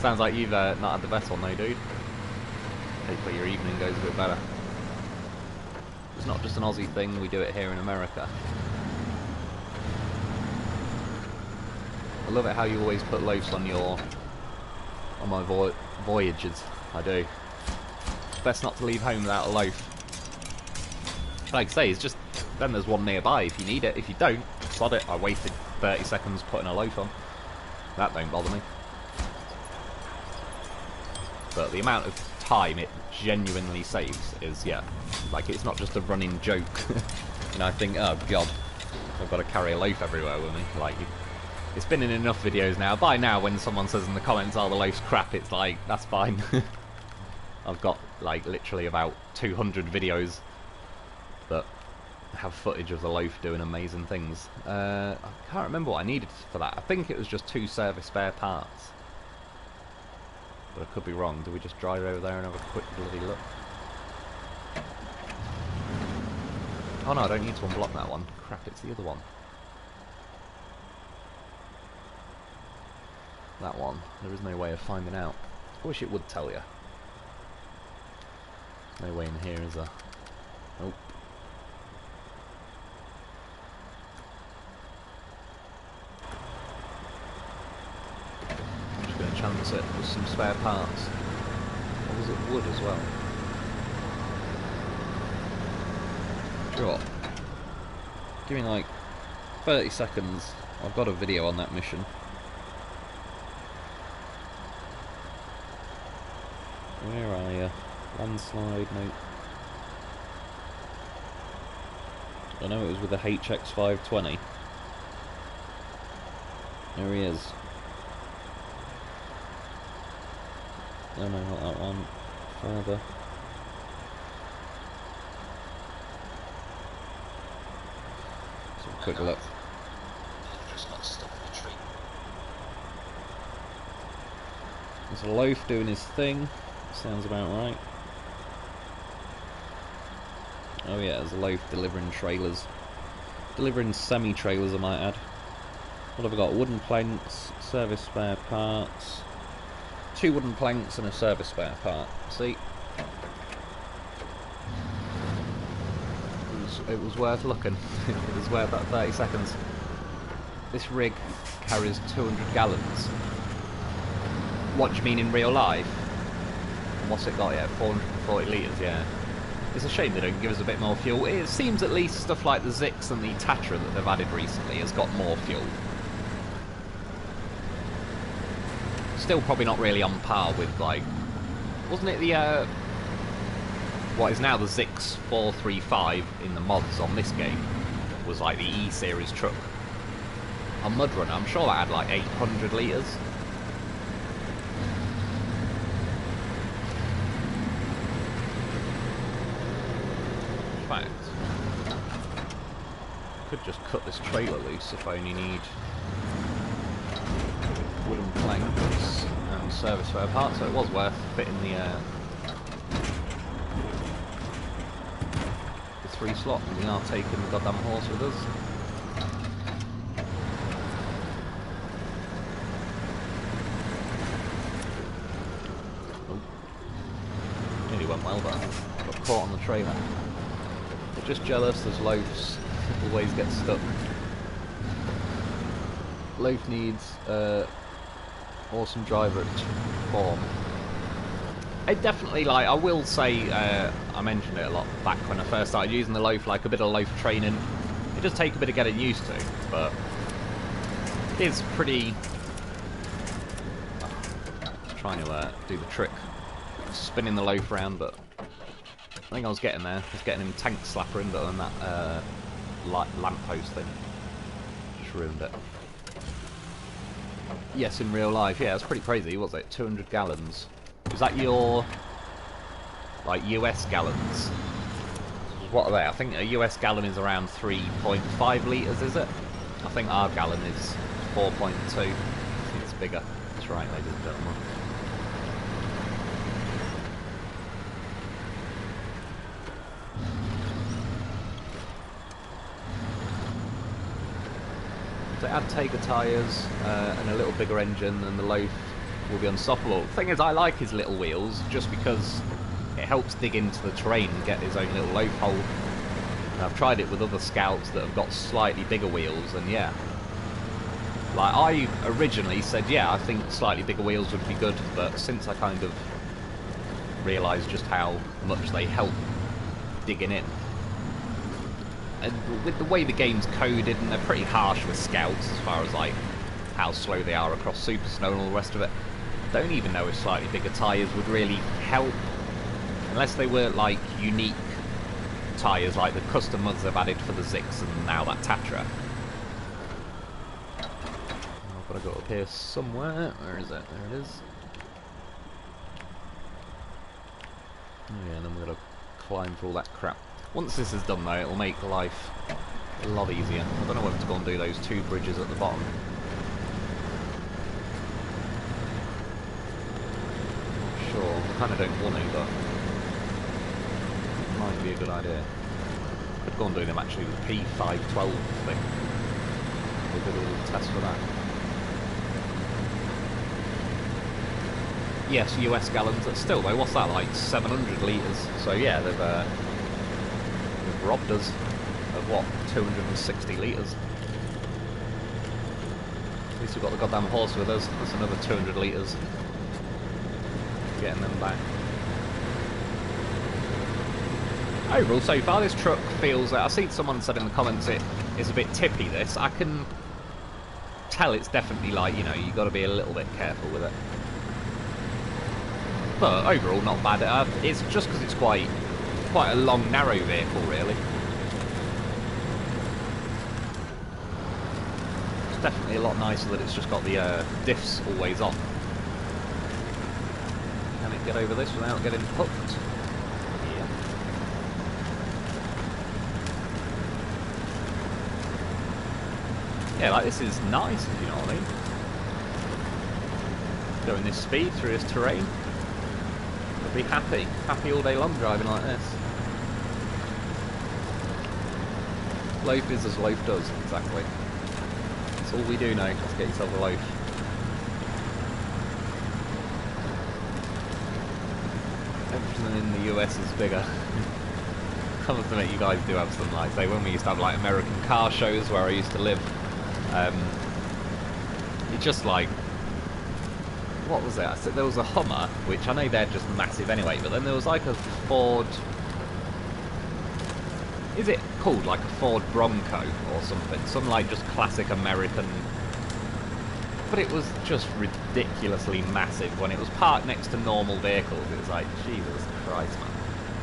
Sounds like you've not had the best one though, dude. Hopefully your evening goes a bit better. It's not just an Aussie thing, we do it here in America. I love it how you always put loafs on my voyages. I do. Best not to leave home without a loaf. Like I say, it's just, then there's one nearby if you need it. If you don't, sod it. I wasted 30 seconds putting a loaf on. That don't bother me. But the amount of time it genuinely saves is, yeah, like it's not just a running joke. You know, I think, oh god, I've got to carry a loaf everywhere with me. Like, it's been in enough videos now. By now, when someone says in the comments, oh, the loaf's crap, it's like, that's fine. I've got, like, literally about 200 videos that have footage of the loaf doing amazing things. I can't remember what I needed for that. I think it was just 2 service spare parts. But I could be wrong. Do we just drive over there and have a quick bloody look? Oh no, I don't need to unblock that one. Crap, it's the other one. That one. There is no way of finding out. I wish it would tell you. No way in here, is there? Nope. I'm just going to chance it with some spare parts. Or was it wood as well? Sure. Give me like 30 seconds. I've got a video on that mission. Where are you? Landslide, nope. I know it was with the HX520. There he is. No, no, not that one. Further. Let's have a quick look. Just got stuck in a tree. There's a loaf doing his thing. Sounds about right. Oh yeah, there's a loaf delivering trailers. Delivering semi-trailers, I might add. What have I got? Wooden planks, service spare parts. 2 wooden planks and a service spare part. See? It was worth looking. It was worth that 30 seconds. This rig carries 200 gallons. What do you mean in real life? What's it got? Yeah, 440 litres, yeah. It's a shame they don't give us a bit more fuel. It seems at least stuff like the Zix and the Tatra that they've added recently has got more fuel. Still probably not really on par with, like... Wasn't it the, what is now the Zix 435 in the mods on this game? Was like the E-Series truck. On MudRunner, I'm sure that had like 800 litres. Could just cut this trailer loose if I only need wooden planks and service spare parts, so it was worth fitting the 3 slot, and we are taking the goddamn horse with us. Oh. Nearly went well, but got caught on the trailer. But just jealous, there's loafs. Always get stuck. Loaf needs awesome driver form. It definitely, like, I will say, I mentioned it a lot back when I first started using the loaf, like a bit of loaf training. It does take a bit of getting used to, but it is pretty, trying to do the trick, spinning the loaf around, but I think I was getting there. I was getting him tank slappering, but on that lamppost thing just ruined it. Yes, in real life, yeah, it's pretty crazy. What was it? 200 gallons. Was that your like US gallons? What are they? I think a US gallon is around 3.5 litres, is it? I think our gallon is 4.2. I think it's bigger. That's right, ladies and gentlemen. So add Tiger tyres and a little bigger engine, and the loaf will be unstoppable. The thing is, I like his little wheels just because it helps dig into the terrain and get his own little loaf hole. And I've tried it with other scouts that have got slightly bigger wheels, and yeah. Like, I originally said, yeah, I think slightly bigger wheels would be good, but since I kind of realised just how much they help digging in, and with the way the game's coded, and they're pretty harsh with scouts as far as like how slow they are across Super Snow and all the rest of it, I don't even know if slightly bigger tyres would really help, unless they were like unique tyres like the custom mods they've added for the Zix and now that Tatra. I've got to go up here somewhere. Where is it? There it is. Yeah, and then we're going to climb through all that crap. Once this is done though, it'll make life a lot easier. I don't know whether to go and do those 2 bridges at the bottom. Not sure. I kind of don't want to, but it might be a good idea. I'd go and do them actually with P512 thing. We'll do a little test for that. Yes, US gallons. Still though, what's that, like 700 litres? So yeah, they've robbed us of what, 260 litres. At least we've got the goddamn horse with us. That's another 200 litres. Getting them back. Overall, so far this truck feels... I see someone said in the comments it is a bit tippy, this. I can tell it's definitely like, you know, you've got to be a little bit careful with it. But overall, not bad. It's just because it's quite a long, narrow vehicle, really. It's definitely a lot nicer that it's just got the diffs always on. Can it get over this without getting hooked? Yeah. Yeah, like this is nice, if you know what I mean. Going this speed through this terrain. I'd be happy all day long driving like this. Loaf is as loaf does, exactly. That's all we do now, just get yourself a loaf. Everything in the US is bigger. I must admit, you guys do have some, like, say, when we used to have, like, American car shows where I used to live, it's just like, what was it? I said there was a Hummer, which I know they're just massive anyway, but then there was like a Ford... Is it called like a Ford Bronco or something? Some like just classic American... But it was just ridiculously massive. When it was parked next to normal vehicles, it was like, Jesus Christ, man.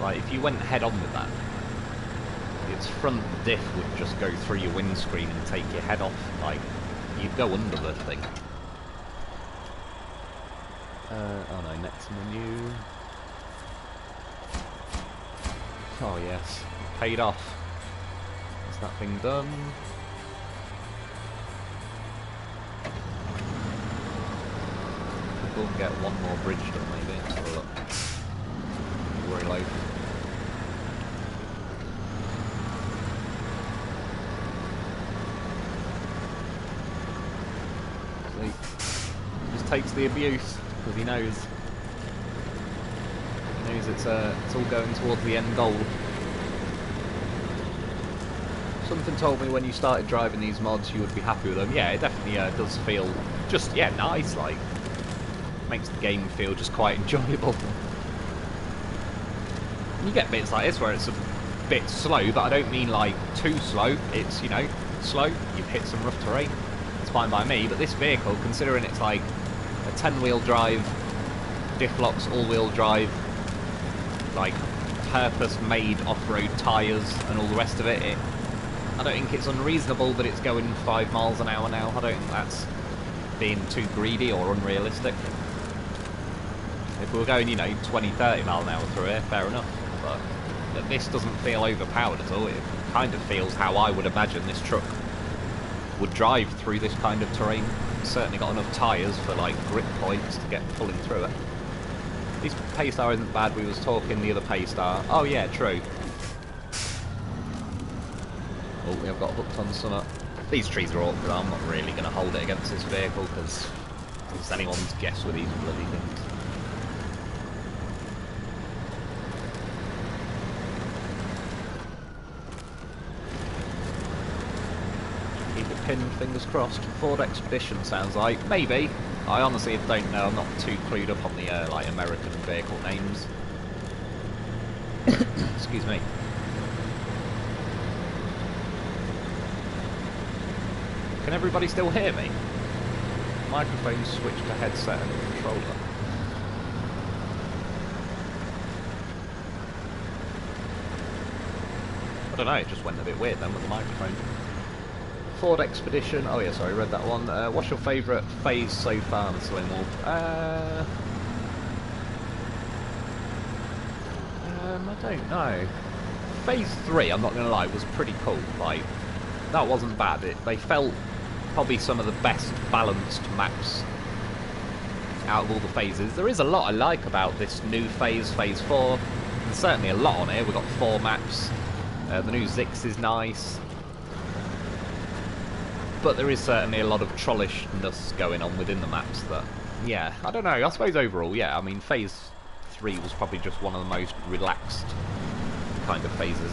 Like, if you went head on with that, its front diff would just go through your windscreen and take your head off. Like, you'd go under the thing. Oh no, next menu. Oh yes, paid off. Is that thing done? We'll get one more bridge done maybe. Let's have a look. Very low. See, just takes the abuse. Because he knows it's all going towards the end goal. Something told me when you started driving these mods you would be happy with them. Yeah, it definitely does feel just, yeah, nice, like, makes the game feel just quite enjoyable. You get bits like this where it's a bit slow, but I don't mean like too slow. It's, you know, slow, you've hit some rough terrain, it's fine by me, but this vehicle, considering it's like a 10-wheel drive diff locks, all-wheel drive, like purpose-made off-road tyres and all the rest of it. I don't think it's unreasonable that it's going 5 miles an hour now. I don't think that's being too greedy or unrealistic. If we were going, you know, 20, 30 mile an hour through here, fair enough. But this doesn't feel overpowered at all. It kind of feels how I would imagine this truck would drive through this kind of terrain. It's certainly got enough tyres for, like, grip points to get pulling through it. This Paystar isn't bad. We was talking the other Paystar. Oh, yeah, true. Oh, we have got hooked on some. These trees are awkward. I'm not really going to hold it against this vehicle because it's anyone's guess with these bloody things. Keep it pinned, fingers crossed. Ford Expedition sounds like. Maybe. I honestly don't know. I'm not too clued up on the like American vehicle names. Excuse me. Can everybody still hear me? Microphone switched to headset and controller. I don't know, it just went a bit weird then with the microphone. Ford Expedition, oh yeah, sorry, read that one. What's your favourite phase so far, Mr. LoneWolf? I don't know. Phase 3, I'm not going to lie, was pretty cool. Like, that wasn't bad. They felt probably some of the best balanced maps out of all the phases. There is a lot I like about this new phase, Phase 4. There's certainly a lot on here. We've got 4 maps. The new Zix is nice. But there is certainly a lot of trollishness going on within the maps that, yeah, I don't know. I suppose overall, yeah, I mean, Phase 3 was probably just one of the most relaxed kind of phases.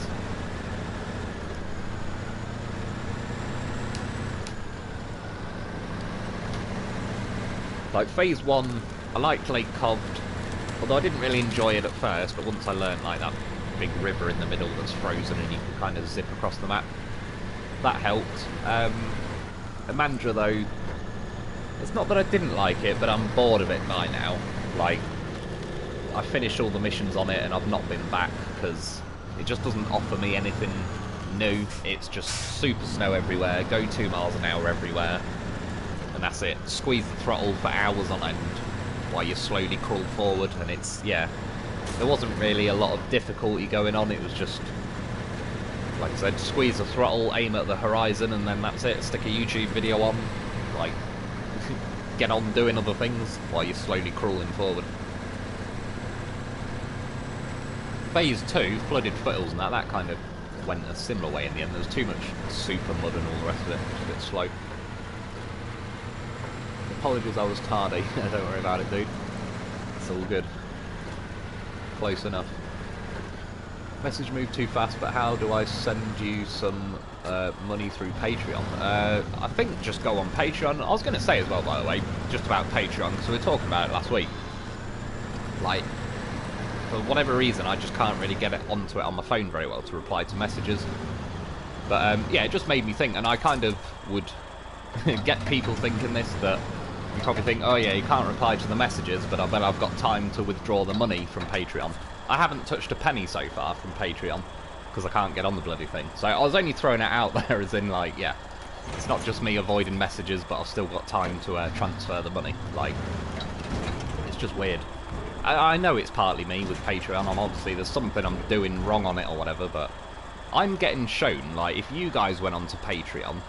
Like, Phase 1, I liked Lake Coved, although I didn't really enjoy it at first, but once I learned, like, that big river in the middle that's frozen and you can kind of zip across the map, that helped. Amandra, though, it's not that I didn't like it, but I'm bored of it by now. Like, I finished all the missions on it and I've not been back, because it just doesn't offer me anything new. It's just super snow everywhere, go 2 miles an hour everywhere, and that's it. Squeeze the throttle for hours on end while you slowly crawl forward, and it's, yeah, there wasn't really a lot of difficulty going on. It was just, like I said, squeeze the throttle, aim at the horizon, and then that's it. Stick a YouTube video on, like, get on doing other things while you're slowly crawling forward. Phase 2, flooded foothills and that kind of went a similar way in the end. There was too much super mud and all the rest of it. It was a bit slow. Apologies, I was tardy. Don't worry about it, dude. It's all good. Close enough. Message moved too fast, but how do I send you some money through Patreon? I think just go on Patreon. I was going to say as well, by the way, just about Patreon, because we were talking about it last week. Like, for whatever reason, I just can't really get it onto it on my phone very well to reply to messages. But yeah, it just made me think, and I kind of would get people thinking this, that you probably think, oh yeah, you can't reply to the messages, but I bet I've got time to withdraw the money from Patreon. I haven't touched a penny so far from Patreon, because I can't get on the bloody thing. So I was only throwing it out there as in, like, yeah, it's not just me avoiding messages, but I've still got time to transfer the money. Like, it's just weird. I know it's partly me with Patreon. I'm obviously, there's something I'm doing wrong on it or whatever, but I'm getting shown, like, if you guys went onto Patreon,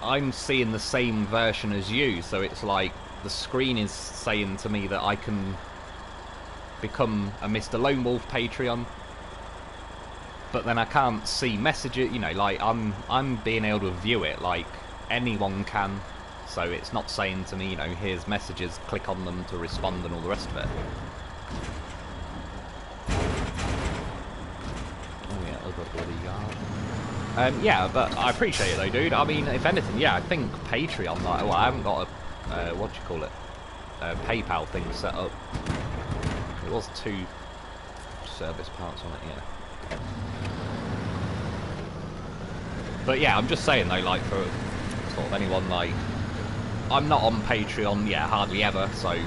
I'm seeing the same version as you, so it's like the screen is saying to me that I can become a Mr. Lone Wolf Patreon, but then I can't see messages, you know, like I'm being able to view it like anyone can, so it's not saying to me, you know, here's messages, click on them to respond and all the rest of it. Oh yeah, other bloody yard. Yeah, but I appreciate it though, dude. I mean, if anything, yeah, I think Patreon, like, well, I haven't got a, what do you call it, a PayPal thing set up. It was 2 service parts on it, yeah. But yeah, I'm just saying though, like, for sort of anyone, like, I'm not on Patreon, yeah, hardly ever, so I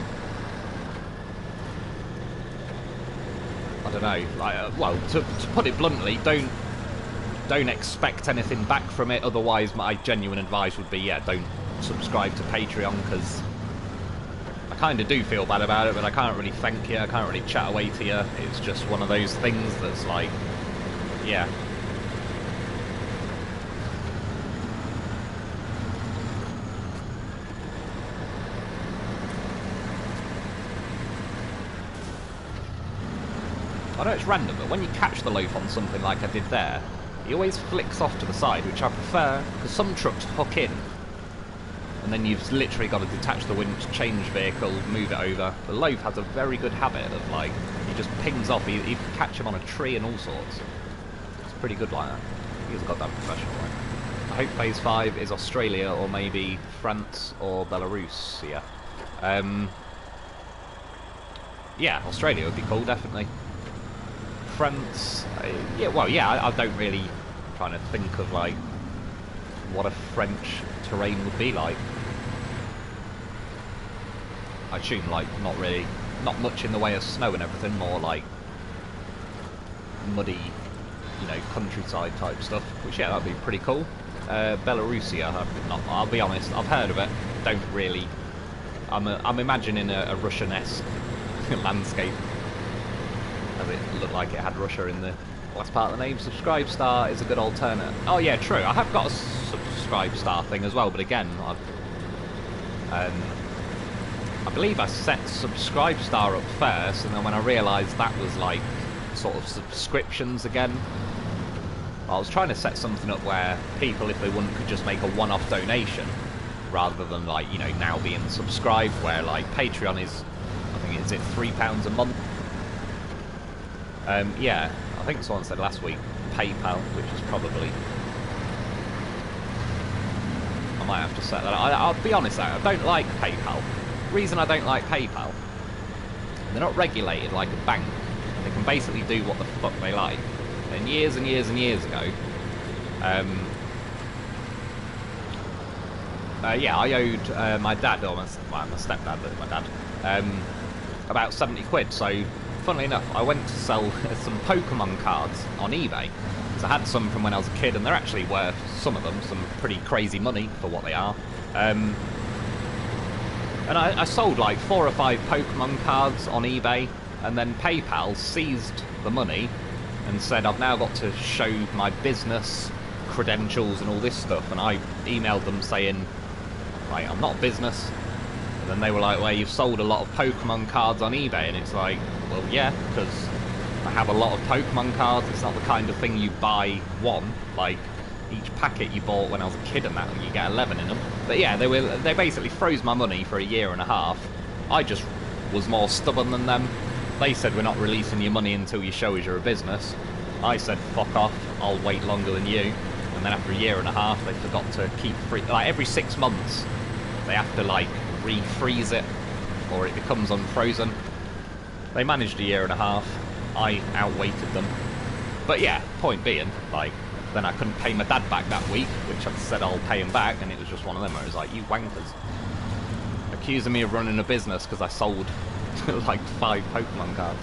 don't know. Like, well, to put it bluntly, don't expect anything back from it. Otherwise, my genuine advice would be, yeah, don't subscribe to Patreon, because I kind of do feel bad about it, but I can't really thank you. I can't really chat away to you. It's just one of those things that's like, yeah. I know it's random, but when you catch the loaf on something like I did there, he always flicks off to the side, which I prefer, because some trucks hook in, and then you've literally got to detach the winch, change vehicle, move it over. The loaf has a very good habit of, like, he just pings off. You can catch him on a tree and all sorts. It's pretty good like that. He's a goddamn professional, right? I hope Phase 5 is Australia, or maybe France or Belarus, yeah. Yeah, Australia would be cool, definitely. France, yeah, well, yeah, I don't really trying to think of, like, what a French terrain would be like. I assume, like, not much in the way of snow and everything, more like muddy, you know, countryside type stuff, which, yeah, that'd be pretty cool. Belarusia, I'll be honest, I've heard of it, don't really, I'm imagining a Russian-esque landscape, as it looked like it had Russia in the last part of the name. Subscribe star is a good alternate. Oh yeah, true. I have got a subscribe star thing as well, but again, I believe I set subscribe star up first, and then when I realised that was like sort of subscriptions again, I was trying to set something up where people, if they wouldn't, could just make a one-off donation, rather than, like, you know, now being subscribed, where like Patreon is, I think, is it £3 a month? Yeah, I think someone said last week PayPal, which is probably, I might have to set that up. I'll be honest though, I don't like PayPal. The reason I don't like PayPal, they're not regulated like a bank. They can basically do what the fuck they like. And years and years and years ago, yeah, I owed my dad, or my stepdad, but my dad, about 70 quid, so funnily enough, I went to sell some Pokemon cards on eBay. So I had some from when I was a kid, and they're actually worth, some of them, some pretty crazy money for what they are. And I sold like 4 or 5 Pokemon cards on eBay, and then PayPal seized the money and said, I've now got to show my business credentials and all this stuff. And I emailed them saying, like, I'm not a business. And then they were like, well, you've sold a lot of Pokemon cards on eBay. And it's like, well, yeah, because I have a lot of Pokemon cards. It's not the kind of thing you buy one. Like, each packet you bought when I was a kid and that, and you get 11 in them. But yeah, they basically froze my money for a year and a half. I just was more stubborn than them. They said, we're not releasing your money until you show us you're a business. I said, fuck off, I'll wait longer than you. And then after a year and a half, they forgot to keep free. Like, every 6 months, they have to, like, refreeze it, or it becomes unfrozen. They managed a year and a half. I outweighted them. But yeah, point being, like, then I couldn't pay my dad back that week, which I said I'll pay him back, and it was just one of them where it was like, you wankers. Accusing me of running a business because I sold like 5 Pokemon cards.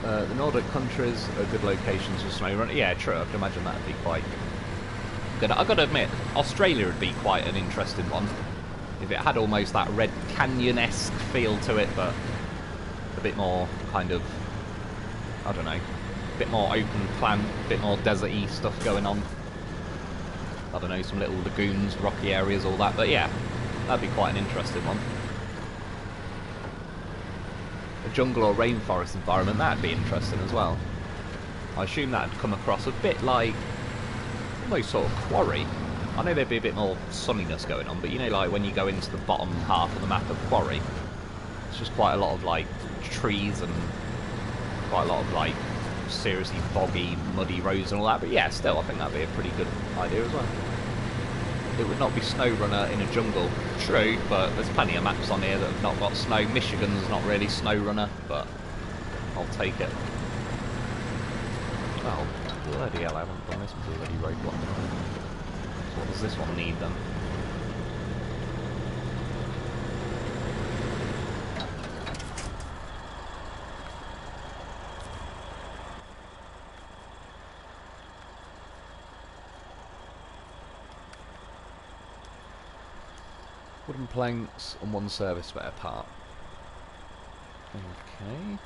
The Nordic countries are good locations for SnowRunner. Yeah, true, I can imagine that would be quite good. I've got to admit, Australia would be quite an interesting one. If it had almost that Red Canyon-esque feel to it, but a bit more kind of, I don't know, a bit more open plan, a bit more desert-y stuff going on. I don't know, some little lagoons, rocky areas, all that. But yeah, that'd be quite an interesting one. A jungle or rainforest environment, that'd be interesting as well. I assume that'd come across a bit like almost sort of Quarry. I know there'd be a bit more sunniness going on, but you know, like when you go into the bottom half of the map of Quarry, it's just quite a lot of like trees and quite a lot of like seriously boggy, muddy roads and all that. But yeah, still, I think that'd be a pretty good idea as well. It would not be SnowRunner in a jungle. True, but there's plenty of maps on here that have not got snow. Michigan's not really SnowRunner, but I'll take it. Oh, bloody hell, I haven't done this bloody roadblock. So what does this one need then? Wooden planks and one service spare part. Okay.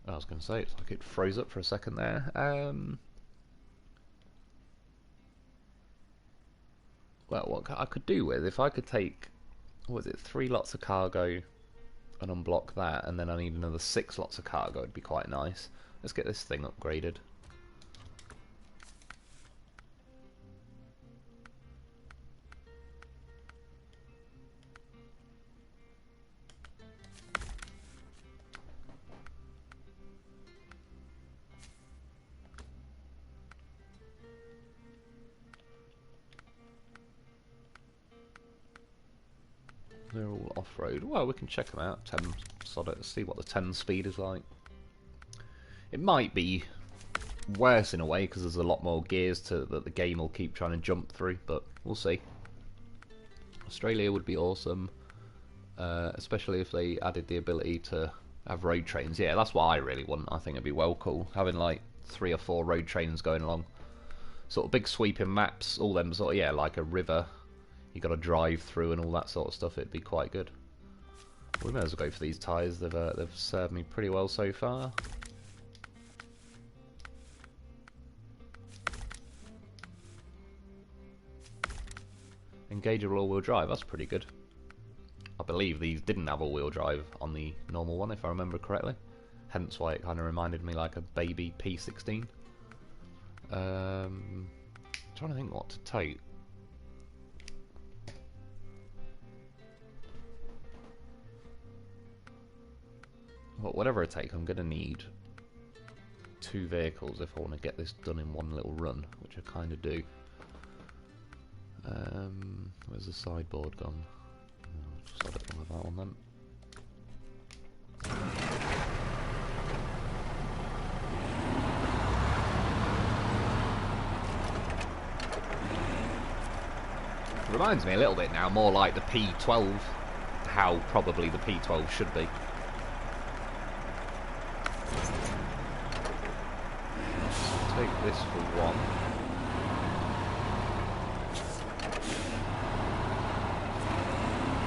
I was going to say, it's like it froze up for a second there. Well, what I could do with, if I could take, what was it, 3 lots of cargo and unblock that, and then I need another 6 lots of cargo, it'd be quite nice. Let's get this thing upgraded. They're all off-road. Well, we can check them out. 10 sod it, see what the 10 speed is like. It might be worse in a way because there's a lot more gears that the game will keep trying to jump through, but we'll see. Australia would be awesome, especially if they added the ability to have road trains. Yeah, that's what I really want. I think it'd be well cool having like 3 or 4 road trains going along, sort of big sweeping maps. All them sort of, yeah, like a river. You got to drive through and all that sort of stuff. It'd be quite good. We may as well go for these tyres. They've served me pretty well so far. Engageable all-wheel drive. That's pretty good. I believe these didn't have all-wheel drive on the normal one, if I remember correctly. Hence why it kind of reminded me like a baby P16. Trying to think what to take. Well, whatever I take, I'm going to need 2 vehicles if I want to get this done in one little run, which I kind of do. Where's the sideboard gone? Oh, just add it with that one then. Reminds me a little bit now, more like the P12, how probably the P12 should be. Take this for 1.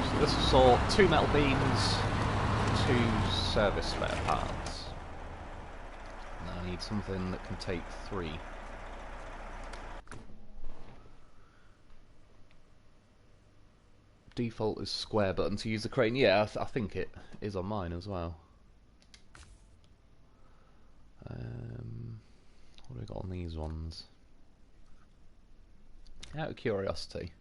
So this will sort 2 metal beams, 2 service spare parts. Now I need something that can take 3. Default is square button to use the crane. Yeah, I think it is on mine as well. What have we got on these ones? Out of curiosity,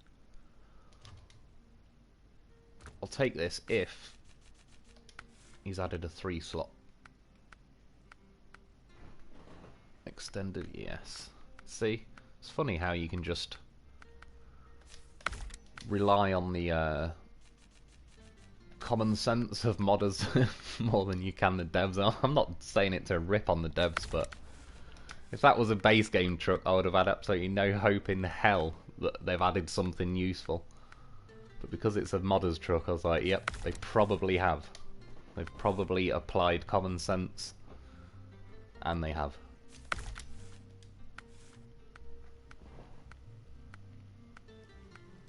I'll take this if he's added a 3 slot. Extended, yes. See? It's funny how you can just rely on the common sense of modders more than you can the devs. I'm not saying it to rip on the devs, but if that was a base game truck, I would have had absolutely no hope in hell that they've added something useful. But because it's a modder's truck, I was like, yep, they probably have. They've probably applied common sense, and they have.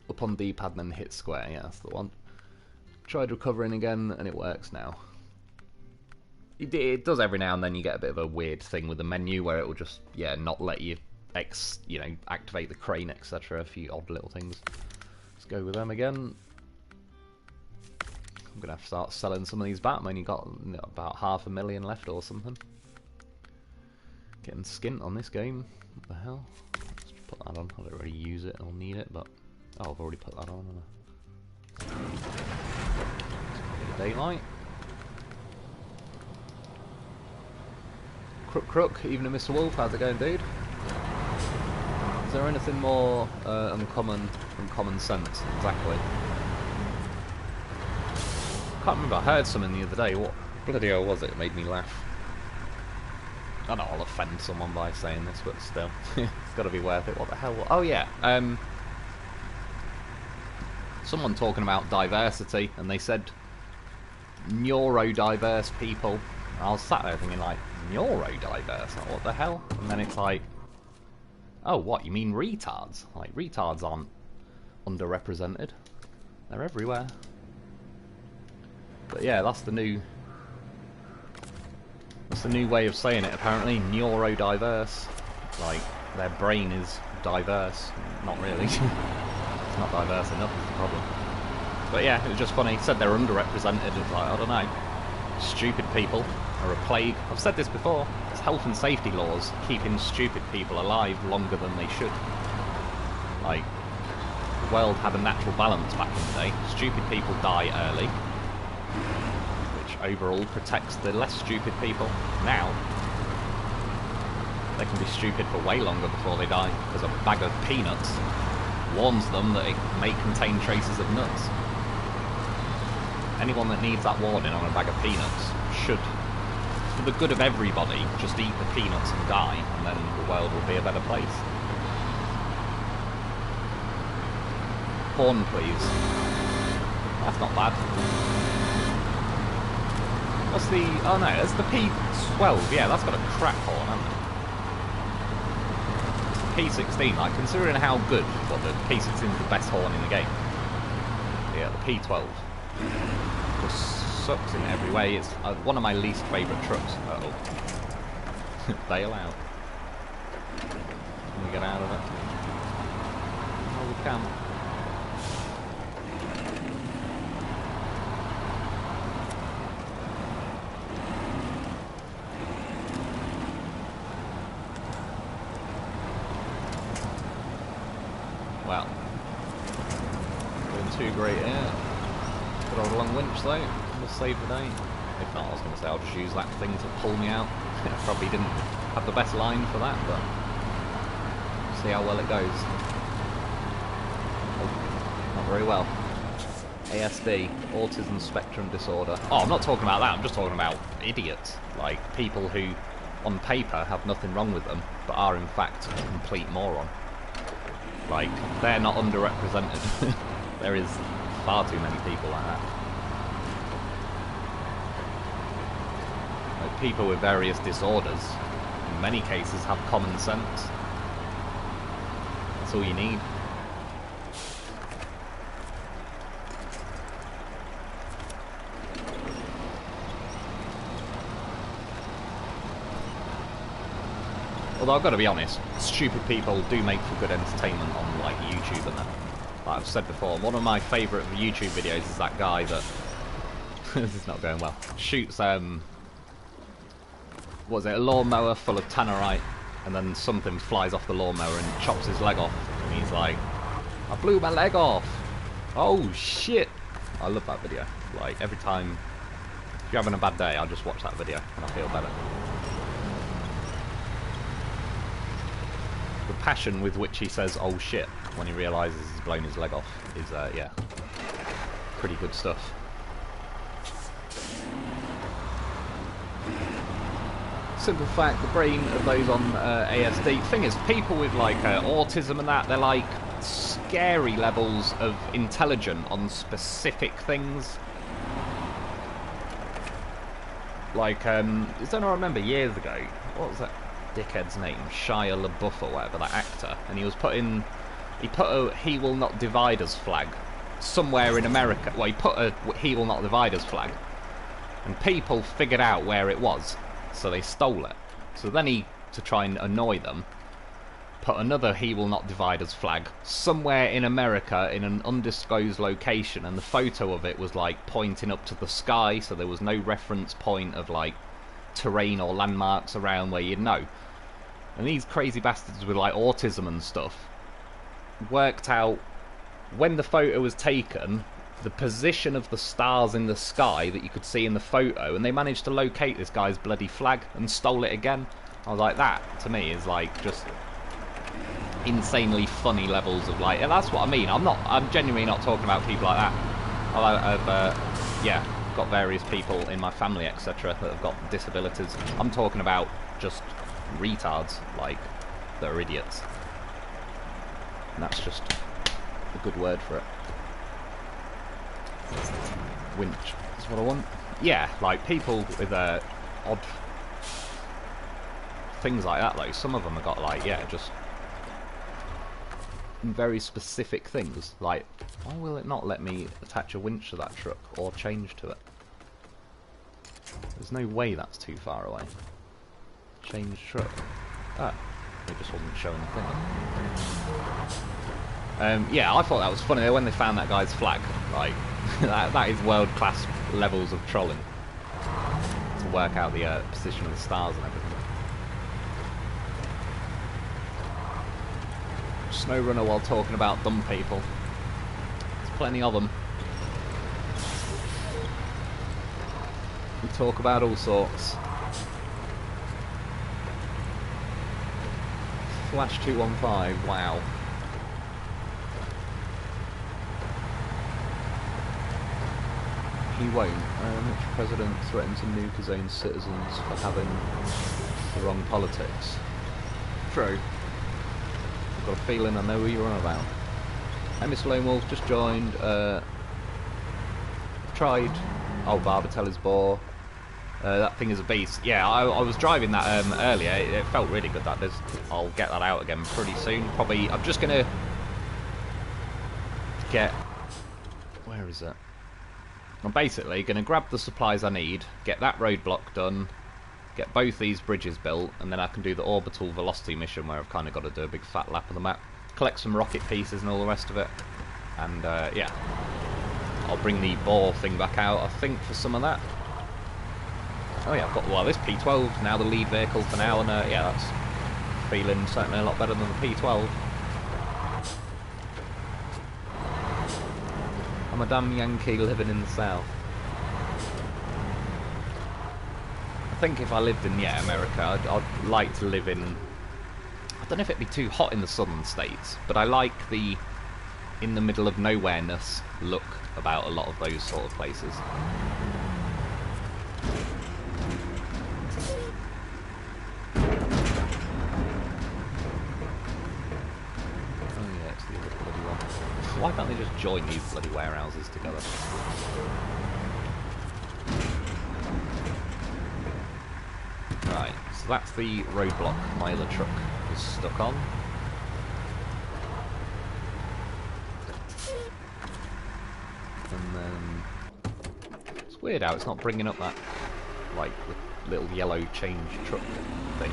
Up on D-pad and then hit square, yeah, that's the one. Tried recovering again, and it works now. It does every now and then. You get a bit of a weird thing with the menu where it will just, yeah, not let you, activate the crane, etc. A few odd little things. Let's go with them again. I'm gonna have to start selling some of these back. I've only got about 500,000 left or something. Getting skint on this game. What the hell? Let's put that on. I don't really use it. I'll need it, but oh, I've already put that on. Daylight. Crook, even a Mr. Wolf, how's it going, dude? there anything more uncommon than common sense? Exactly. I can't remember, I heard something the other day. What bloody hell was it? It made me laugh. I know I'll offend someone by saying this, but still. It's got to be worth it. What the hell? Oh yeah, someone talking about diversity, and they said neurodiverse people. I was sat there thinking, like, neurodiverse? Like, what the hell? And then it's like, oh, what, you mean retards? Like, retards aren't underrepresented. They're everywhere. But yeah, that's the new way of saying it, apparently. Neurodiverse. Like, their brain is diverse. Not really. It's not diverse enough, is the problem. But yeah, it was just funny. He said they're underrepresented. It's like, I don't know. Stupid people are a plague. I've said this before. It's health and safety laws keeping stupid people alive longer than they should. Like, the world had a natural balance back in the day. Stupid people die early, which overall protects the less stupid people. Now, they can be stupid for way longer before they die, because a bag of peanuts warns them that it may contain traces of nuts. Anyone that needs that warning on a bag of peanuts should, for the good of everybody, just eat the peanuts and die, and then the world will be a better place. Horn, please. That's not bad. What's the... oh no, it's the P12. Yeah, that's got a crap horn, hasn't it? P16, like, considering how good, well, the P16 is the best horn in the game. Yeah, the P12 just sucks in every way. It's one of my least favourite trucks. Uh-oh. Bail out. Can we get out of it? Oh, we can. Well, doing too great here. Good old long winch though, we'll save the day. If not, I was going to say I'll just use that thing to pull me out. I probably didn't have the best line for that, but see how well it goes. Oh, not very well. ASD, autism spectrum disorder. Oh, I'm not talking about that, I'm just talking about idiots. Like, people who, on paper, have nothing wrong with them, but are in fact a complete moron. Like, they're not underrepresented. There is far too many people like that. Like, people with various disorders, in many cases, have common sense. That's all you need. Although I've got to be honest, stupid people do make for good entertainment on, like, YouTube and that. Like I've said before, one of my favourite YouTube videos is that guy that... this is not going well. Shoots, what was it, a lawnmower full of tannerite, and then something flies off the lawnmower and chops his leg off. And he's like, I blew my leg off! Oh, shit! I love that video. Like, every time... if you're having a bad day, I'll just watch that video, and I feel better. The passion with which he says, oh shit, when he realises he's blown his leg off is, yeah, pretty good stuff. Simple fact, the brain of those on ASD, thing is, people with, like, autism and that, they're, like, scary levels of intelligent on specific things. Like, I don't know, I remember years ago, what was that dickhead's name, Shia LaBeouf or whatever, that actor, and he put a "He Will Not Divide Us" flag somewhere in America. Well, he put a "He Will Not Divide Us" flag, and people figured out where it was, so they stole it. So then he, to try and annoy them, put another "He Will Not Divide Us" flag somewhere in America in an undisclosed location, and the photo of it was, like, pointing up to the sky, so there was no reference point of, like, terrain or landmarks around where you'd know. And these crazy bastards with, like, autism and stuff worked out, when the photo was taken, the position of the stars in the sky that you could see in the photo, and they managed to locate this guy's bloody flag and stole it again. I was like, that, to me, is, like, just insanely funny levels of like, and that's what I mean. I'm genuinely not talking about people like that. I've yeah, got various people in my family, etc., that have got disabilities. I'm talking about just retards, like, that are idiots. And that's just a good word for it. Winch is what I want. Yeah, like people with odd things like that. Like some of them have got like, yeah, just very specific things. Like, why will it not let me attach a winch to that truck or change to it? There's no way that's too far away. Change truck. Ah, it just wasn't showing the thing. Yeah, I thought that was funny when they found that guy's flag. Like, that is world-class levels of trolling to work out the position of the stars and everything. SnowRunner while talking about dumb people. There's plenty of them. We talk about all sorts. Flash 215, wow. He won't. Which president threatened to nuke his own citizens for having the wrong politics? True. I've got a feeling I know who you're on about. Hey, SnowRunner just joined. Tried. Oh, Barbatella's bore. That thing is a beast. Yeah, I was driving that earlier. It felt really good. That I'll get that out again pretty soon. Probably. I'm just gonna get. Where is it? I'm basically gonna grab the supplies I need, get that roadblock done, get both these bridges built, and then I can do the orbital velocity mission where I've kind of got to do a big fat lap of the map, collect some rocket pieces and all the rest of it, and yeah, I'll bring the bore thing back out, I think, for some of that. Oh yeah, I've got, well, this P12 now the lead vehicle for now, and yeah, that's feeling certainly a lot better than the P12. I'm a damn Yankee living in the south. I think if I lived in, yeah, America, I'd like to live in... I don't know if it'd be too hot in the southern states, but I like the in the middle of nowhere-ness look about a lot of those sort of places. Why can't they just join these bloody warehouses together? Right, so that's the roadblock my other truck is stuck on. And then... It's weird how it's not bringing up that, like, the little yellow change truck thing.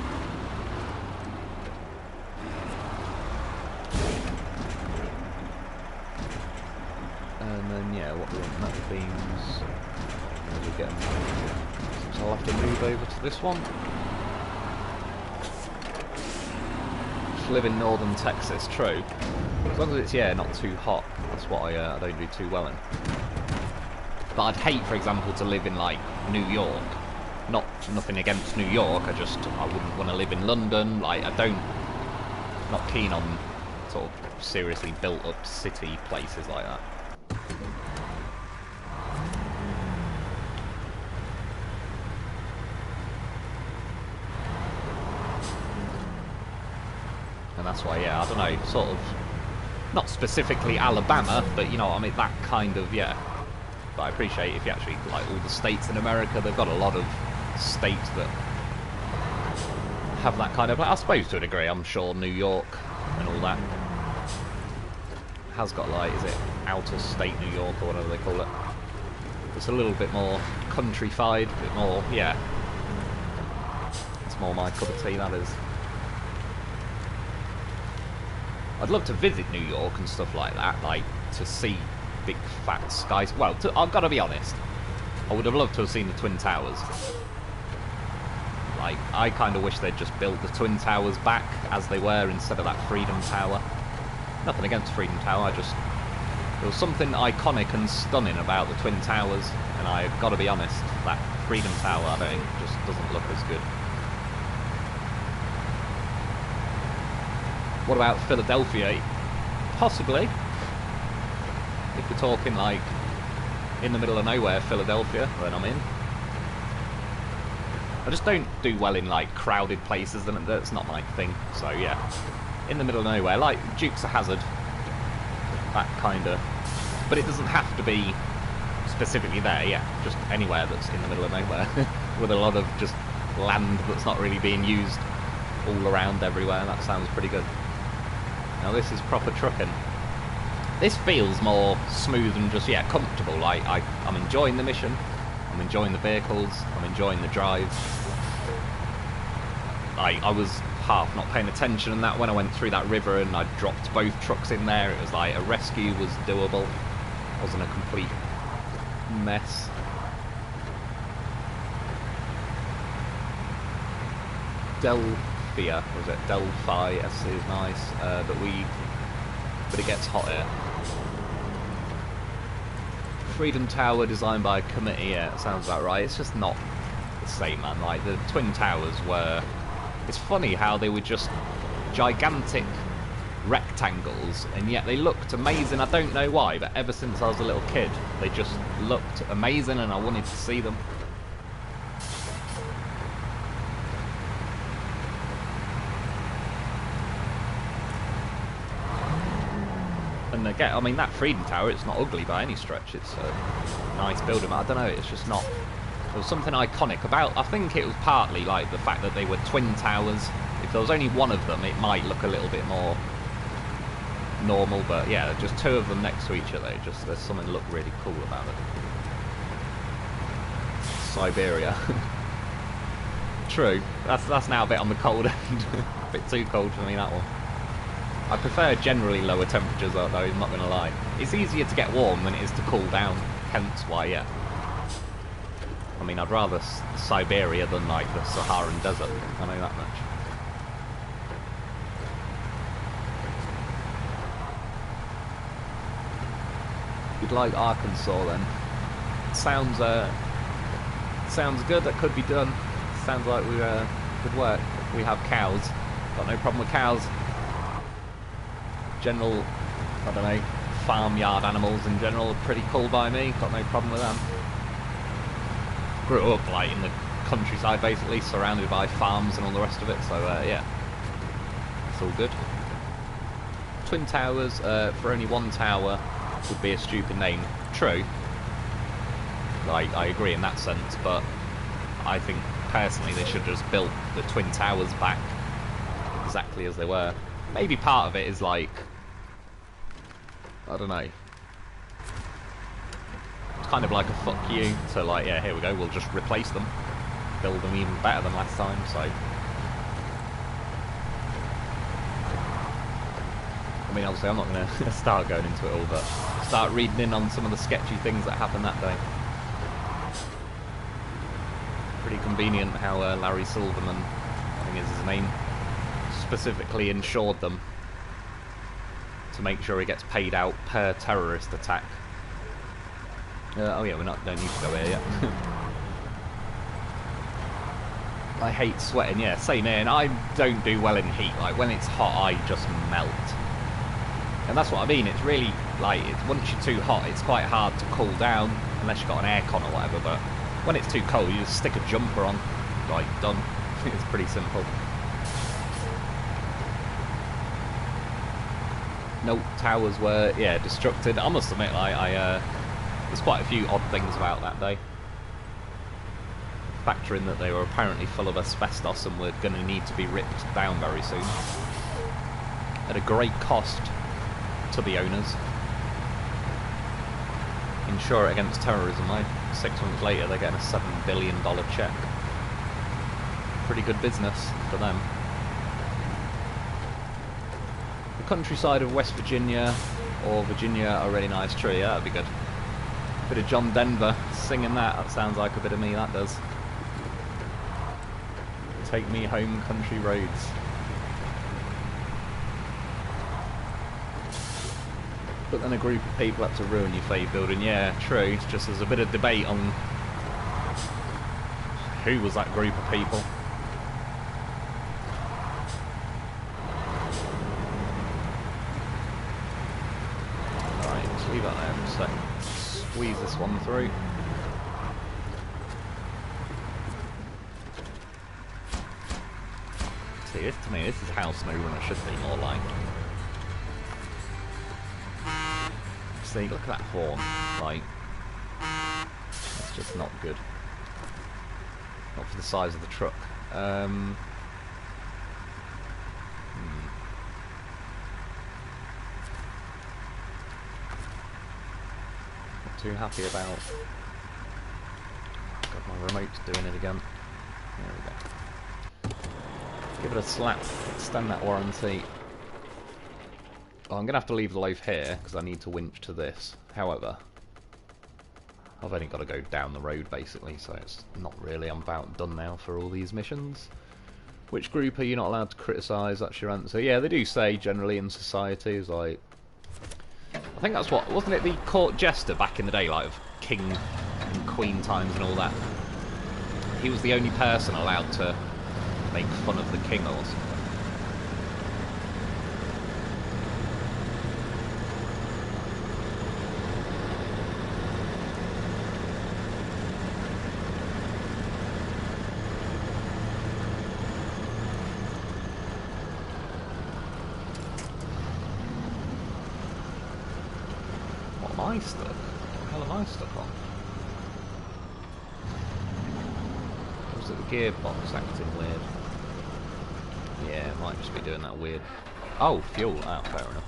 And then, yeah, what do we want? Metal beams. Where do we get them? So I'll have to move over to this one. Just live in northern Texas, true. As long as it's, yeah, not too hot. That's what I don't do too well in. But I'd hate, for example, to live in, like, New York. Nothing against New York, I wouldn't want to live in London. Like, not keen on sort of seriously built up city places like that. And that's why, yeah, I don't know, sort of, not specifically Alabama, but you know what I mean, that kind of, yeah. But I appreciate if you actually, like, all the states in America, they've got a lot of states that have that kind of, I suppose to a degree, I'm sure New York and all that has got, like, is it outer state New York or whatever they call it. It's a little bit more countrified, a bit more, yeah. It's more my cup of tea, that is. I'd love to visit New York and stuff like that, like, to see big fat skies. Well, I've got to be honest, I would have loved to have seen the Twin Towers. Like, I kind of wish they'd just built the Twin Towers back as they were instead of that Freedom Tower. Nothing against Freedom Tower, there was something iconic and stunning about the Twin Towers, and I've got to be honest, that Freedom Tower, I think, just doesn't look as good. What about Philadelphia? Possibly. If we're talking like in the middle of nowhere, Philadelphia, then I'm in. I just don't do well in like crowded places, and that's not my thing. So yeah, in the middle of nowhere, like Dukes of Hazzard, that kind of. But it doesn't have to be specifically there. Yeah, just anywhere that's in the middle of nowhere, with a lot of just land that's not really being used all around everywhere. That sounds pretty good. Now this is proper trucking. This feels more smooth and just, yeah, comfortable. Like I'm enjoying the mission. I'm enjoying the vehicles. I'm enjoying the drive. I was half not paying attention and that when I went through that river and I dropped both trucks in there. It was like a rescue was doable. It wasn't a complete mess. Delphia, was it? Delphi, SC is nice. But it gets hot here. Freedom Tower designed by a committee, yeah, it sounds about right. It's just not the same, man. Like, the Twin Towers were... It's funny how they were just gigantic rectangles, and yet they looked amazing. I don't know why, but ever since I was a little kid, they just looked amazing and I wanted to see them. And again, I mean, that Freedom Tower, it's not ugly by any stretch. It's a nice building, but I don't know, it's just not... There was something iconic about... I think it was partly like the fact that they were twin towers. If there was only one of them, it might look a little bit more normal, but yeah, just two of them next to each other, just there's something look really cool about it. Siberia. True, that's now a bit on the cold end. A bit too cold for me, that one. I prefer generally lower temperatures though, I'm not going to lie. It's easier to get warm than it is to cool down, hence why, yeah. I mean, I'd rather Siberia than like the Saharan desert, I know that much. You'd like Arkansas then? Sounds good, that could be done. Sounds like we could work. We have cows. Got no problem with cows. General, I don't know, farmyard animals in general are pretty cool by me. Got no problem with them. Grew up like in the countryside basically, surrounded by farms and all the rest of it, so yeah, it's all good. Twin Towers, for only one tower would be a stupid name. True, like I agree in that sense, but I think personally they should have just built the Twin Towers back exactly as they were. Maybe part of it is like, I don't know, it's kind of like a fuck you to like, yeah, here we go, we'll just replace them, build them even better than last time, so. I mean, obviously I'm not going to start going into it all, but start reading in on some of the sketchy things that happened that day. Pretty convenient how Larry Silverman, I think is his name, specifically insured them to make sure he gets paid out per terrorist attack. Oh yeah, don't need to go here yet. I hate sweating, yeah, same here, and I don't do well in heat. Like, when it's hot, I just melt. And that's what I mean, it's really, like, once you're too hot, it's quite hard to cool down, unless you've got an aircon or whatever, but when it's too cold, you just stick a jumper on, like, done. It's pretty simple. No, towers were, yeah, destructed. I must admit, there's quite a few odd things about that day. Factor in that they were apparently full of asbestos and were going to need to be ripped down very soon. At a great cost to the owners. Insure it against terrorism, though. 6 months later, they're getting a $7 billion check. Pretty good business for them. The countryside of West Virginia or Virginia are really nice. True, yeah, that'd be good. Bit of John Denver singing that. That sounds like a bit of me, that does. Take me home, country roads. But then a group of people had to ruin your faith building. Yeah, true. It's just there's a bit of debate on who was that group of people. squeeze this one through. See, this, to me, this is how SnowRunner should be more like. See, look at that horn. Like, it's just not good. Not for the size of the truck. Not too happy about. God, my remote's doing it again. There we go. Give it a slap, extend that warranty. Oh, I'm going to have to leave the loaf here because I need to winch to this. However, I've only got to go down the road basically, so it's not really, I'm about done now for all these missions. Which group are you not allowed to criticise? That's your answer. Yeah, they do say generally in society is like, I think that's what, wasn't it the court jester back in the day, like of king and queen times and all that? He was the only person allowed to make fun of the king or something. What am I stuck? What the hell am I stuck on? Or was it the gearbox acting weird? Yeah, it might just be doing that weird. Oh, fuel. Oh, fair enough.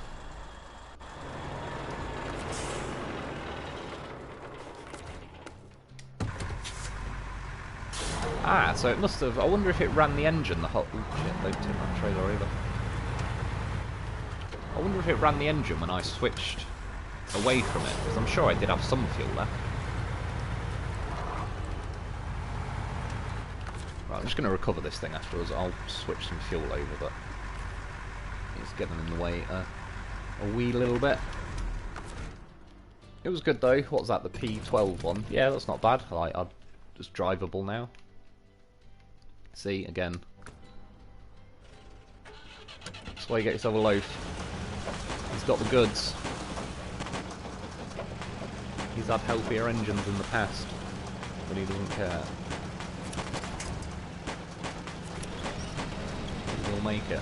Ah, so it must have. I wonder if it ran the engine the whole. Oh shit, don't tip that trailer over. I wonder if it ran the engine when I switched away from it, because I'm sure I did have some fuel left. Right, I'm just going to recover this thing afterwards. I'll switch some fuel over, but it's getting in the way a wee little bit. It was good though. What's that? The P12 one? Yeah, that's not bad. Like, I'm just drivable now. See, again. That's why you get yourself a loaf. He's got the goods. He's had healthier engines in the past, but he doesn't care. He will make it.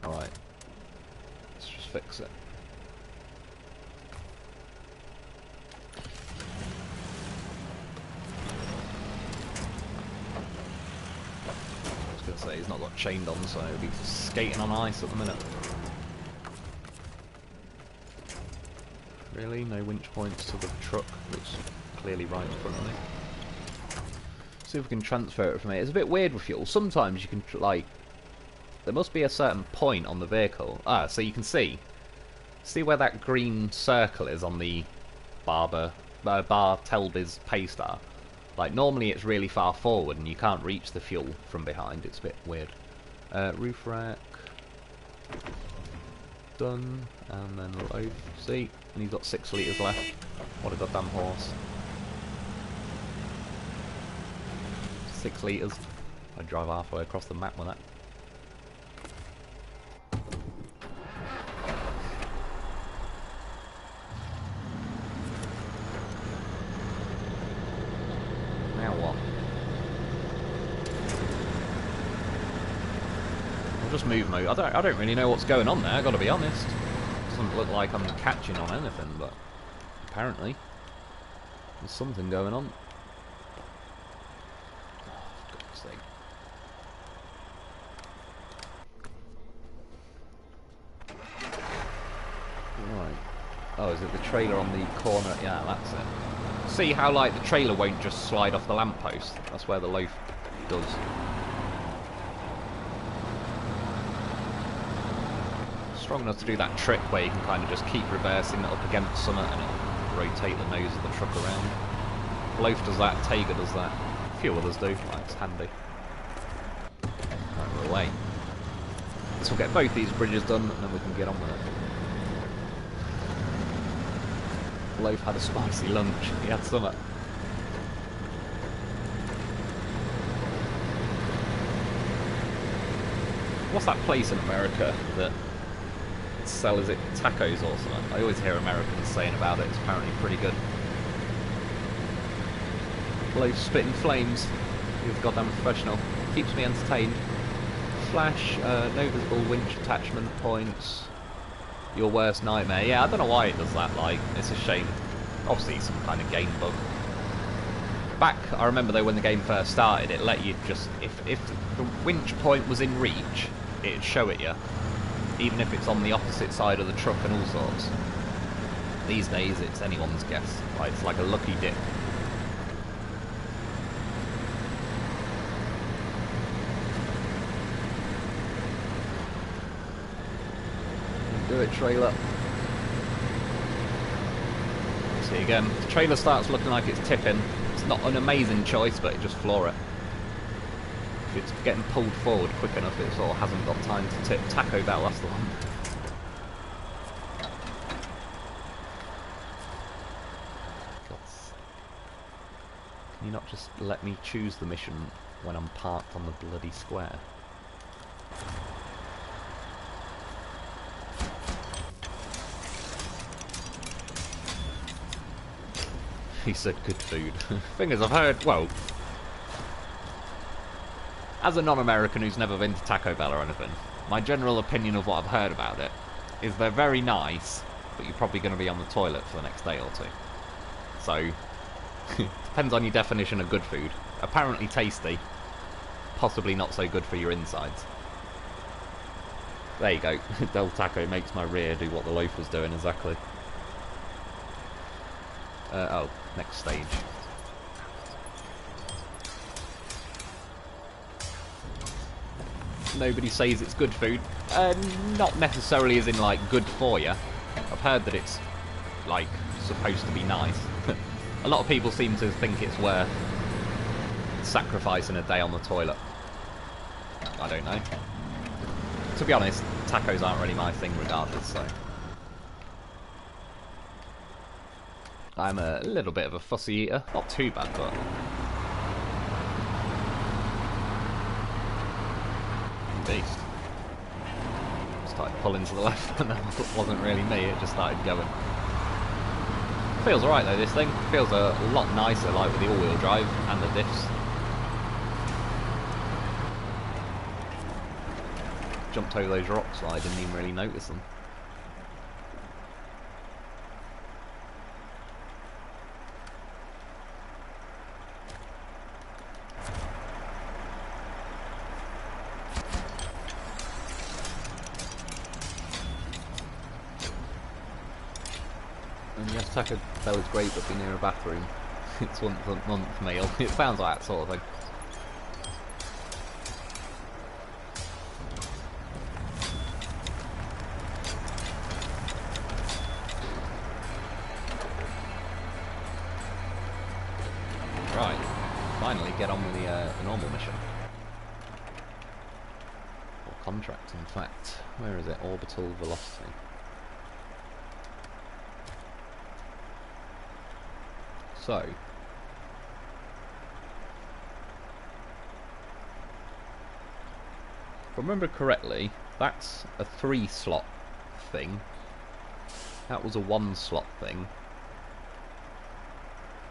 Alright. Let's just fix it. Say he's not got chained on, so he'll be skating on ice at the minute. Really? No winch points to the truck that's clearly right in front of me. See if we can transfer it from it. It's a bit weird with fuel. Sometimes you can, like, there must be a certain point on the vehicle. Ah, so you can see where that green circle is on the Bar Telby's Paystar. Like, normally it's really far forward and you can't reach the fuel from behind. It's a bit weird. Roof rack. Done. And then load. See? And he's got 6 litres left. What a goddamn horse. 6 litres. I drive halfway across the map with that. Now what? I'll just move mode. I don't really know what's going on there, I gotta be honest. Doesn't look like I'm catching on anything, but apparently there's something going on. Oh, for God's sake. Right. Oh, is it the trailer on the corner? Yeah, that's it. See how, like, the trailer won't just slide off the lamppost? That's where the loaf does. Strong enough to do that trick where you can kind of just keep reversing it up against something and it'll rotate the nose of the truck around. Loaf does that, Taiga does that. A few others do. That's handy. Right, we're away. So we'll get both these bridges done and then we can get on with it. Loaf had a spicy lunch. He had summer. What's that place in America that sells it tacos or something? I always hear Americans saying about it. It's apparently pretty good. Blows spitting flames. He's goddamn professional. Keeps me entertained. Flash, no visible winch attachment points. Your worst nightmare. Yeah, I don't know why it does that, like, it's a shame. Obviously some kind of game bug. Back, I remember though when the game first started, it let you just, if the winch point was in reach, it'd show it you. Even if it's on the opposite side of the truck and all sorts. These days it's anyone's guess. Like, it's like a lucky dip. Do it, trailer. See again, the trailer starts looking like it's tipping. It's not an amazing choice, but just floor it. If it's getting pulled forward quick enough, it sort of hasn't got time to tip. Taco Bell, that's the one. Can you not just let me choose the mission when I'm parked on the bloody square? He said good food. Thing is, I've heard, well, as a non-American who's never been to Taco Bell or anything, my general opinion of what I've heard about it is they're very nice, but you're probably going to be on the toilet for the next day or two. So, depends on your definition of good food. Apparently tasty, possibly not so good for your insides. There you go. Del Taco makes my rear do what the loaf was doing exactly. Oh, next stage. Nobody says it's good food. Not necessarily as in, like, good for you. I've heard that it's, like, supposed to be nice. A lot of people seem to think it's worth sacrificing a day on the toilet. I don't know. To be honest, tacos aren't really my thing regardless, so... I'm a little bit of a fussy eater. Not too bad, but... Beast. Started pulling to the left, and that wasn't really me, it just started going. Feels alright though, this thing. Feels a lot nicer, like with the all-wheel drive and the diffs. Jumped over those rocks, so I didn't even really notice them. And yes, Taco Bell is great, but be near a bathroom. It's once a month meal. It sounds like that sort of thing. Right, finally get on with the normal mission. Or contract, in fact. Where is it? Orbital velocity. So, if I remember correctly, that's a 3-slot thing. That was a 1-slot thing.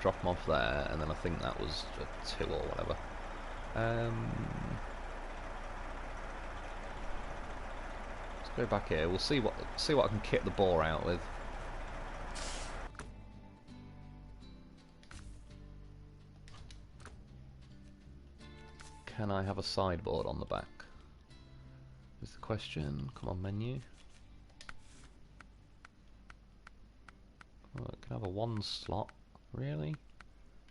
Drop them off there, and then I think that was a 2 or whatever. Let's go back here. We'll see what I can kit the bore out with. Can I have a sideboard on the back? Is the question. Come on, menu. Oh, it can have a 1 slot. Really?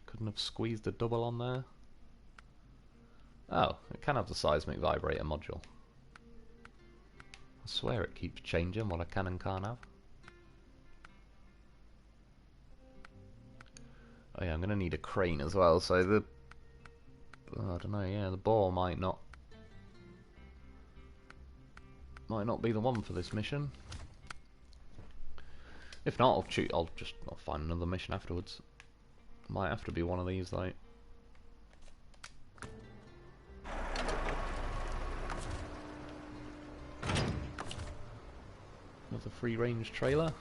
Couldn't have squeezed a double on there? Oh, it can have the seismic vibrator module. I swear it keeps changing what I can and can't have. Oh yeah, I'm going to need a crane as well, so the... I don't know, yeah, the bore might not be the one for this mission. If not, I'll find another mission afterwards. Might have to be one of these, though. There's a free-range trailer.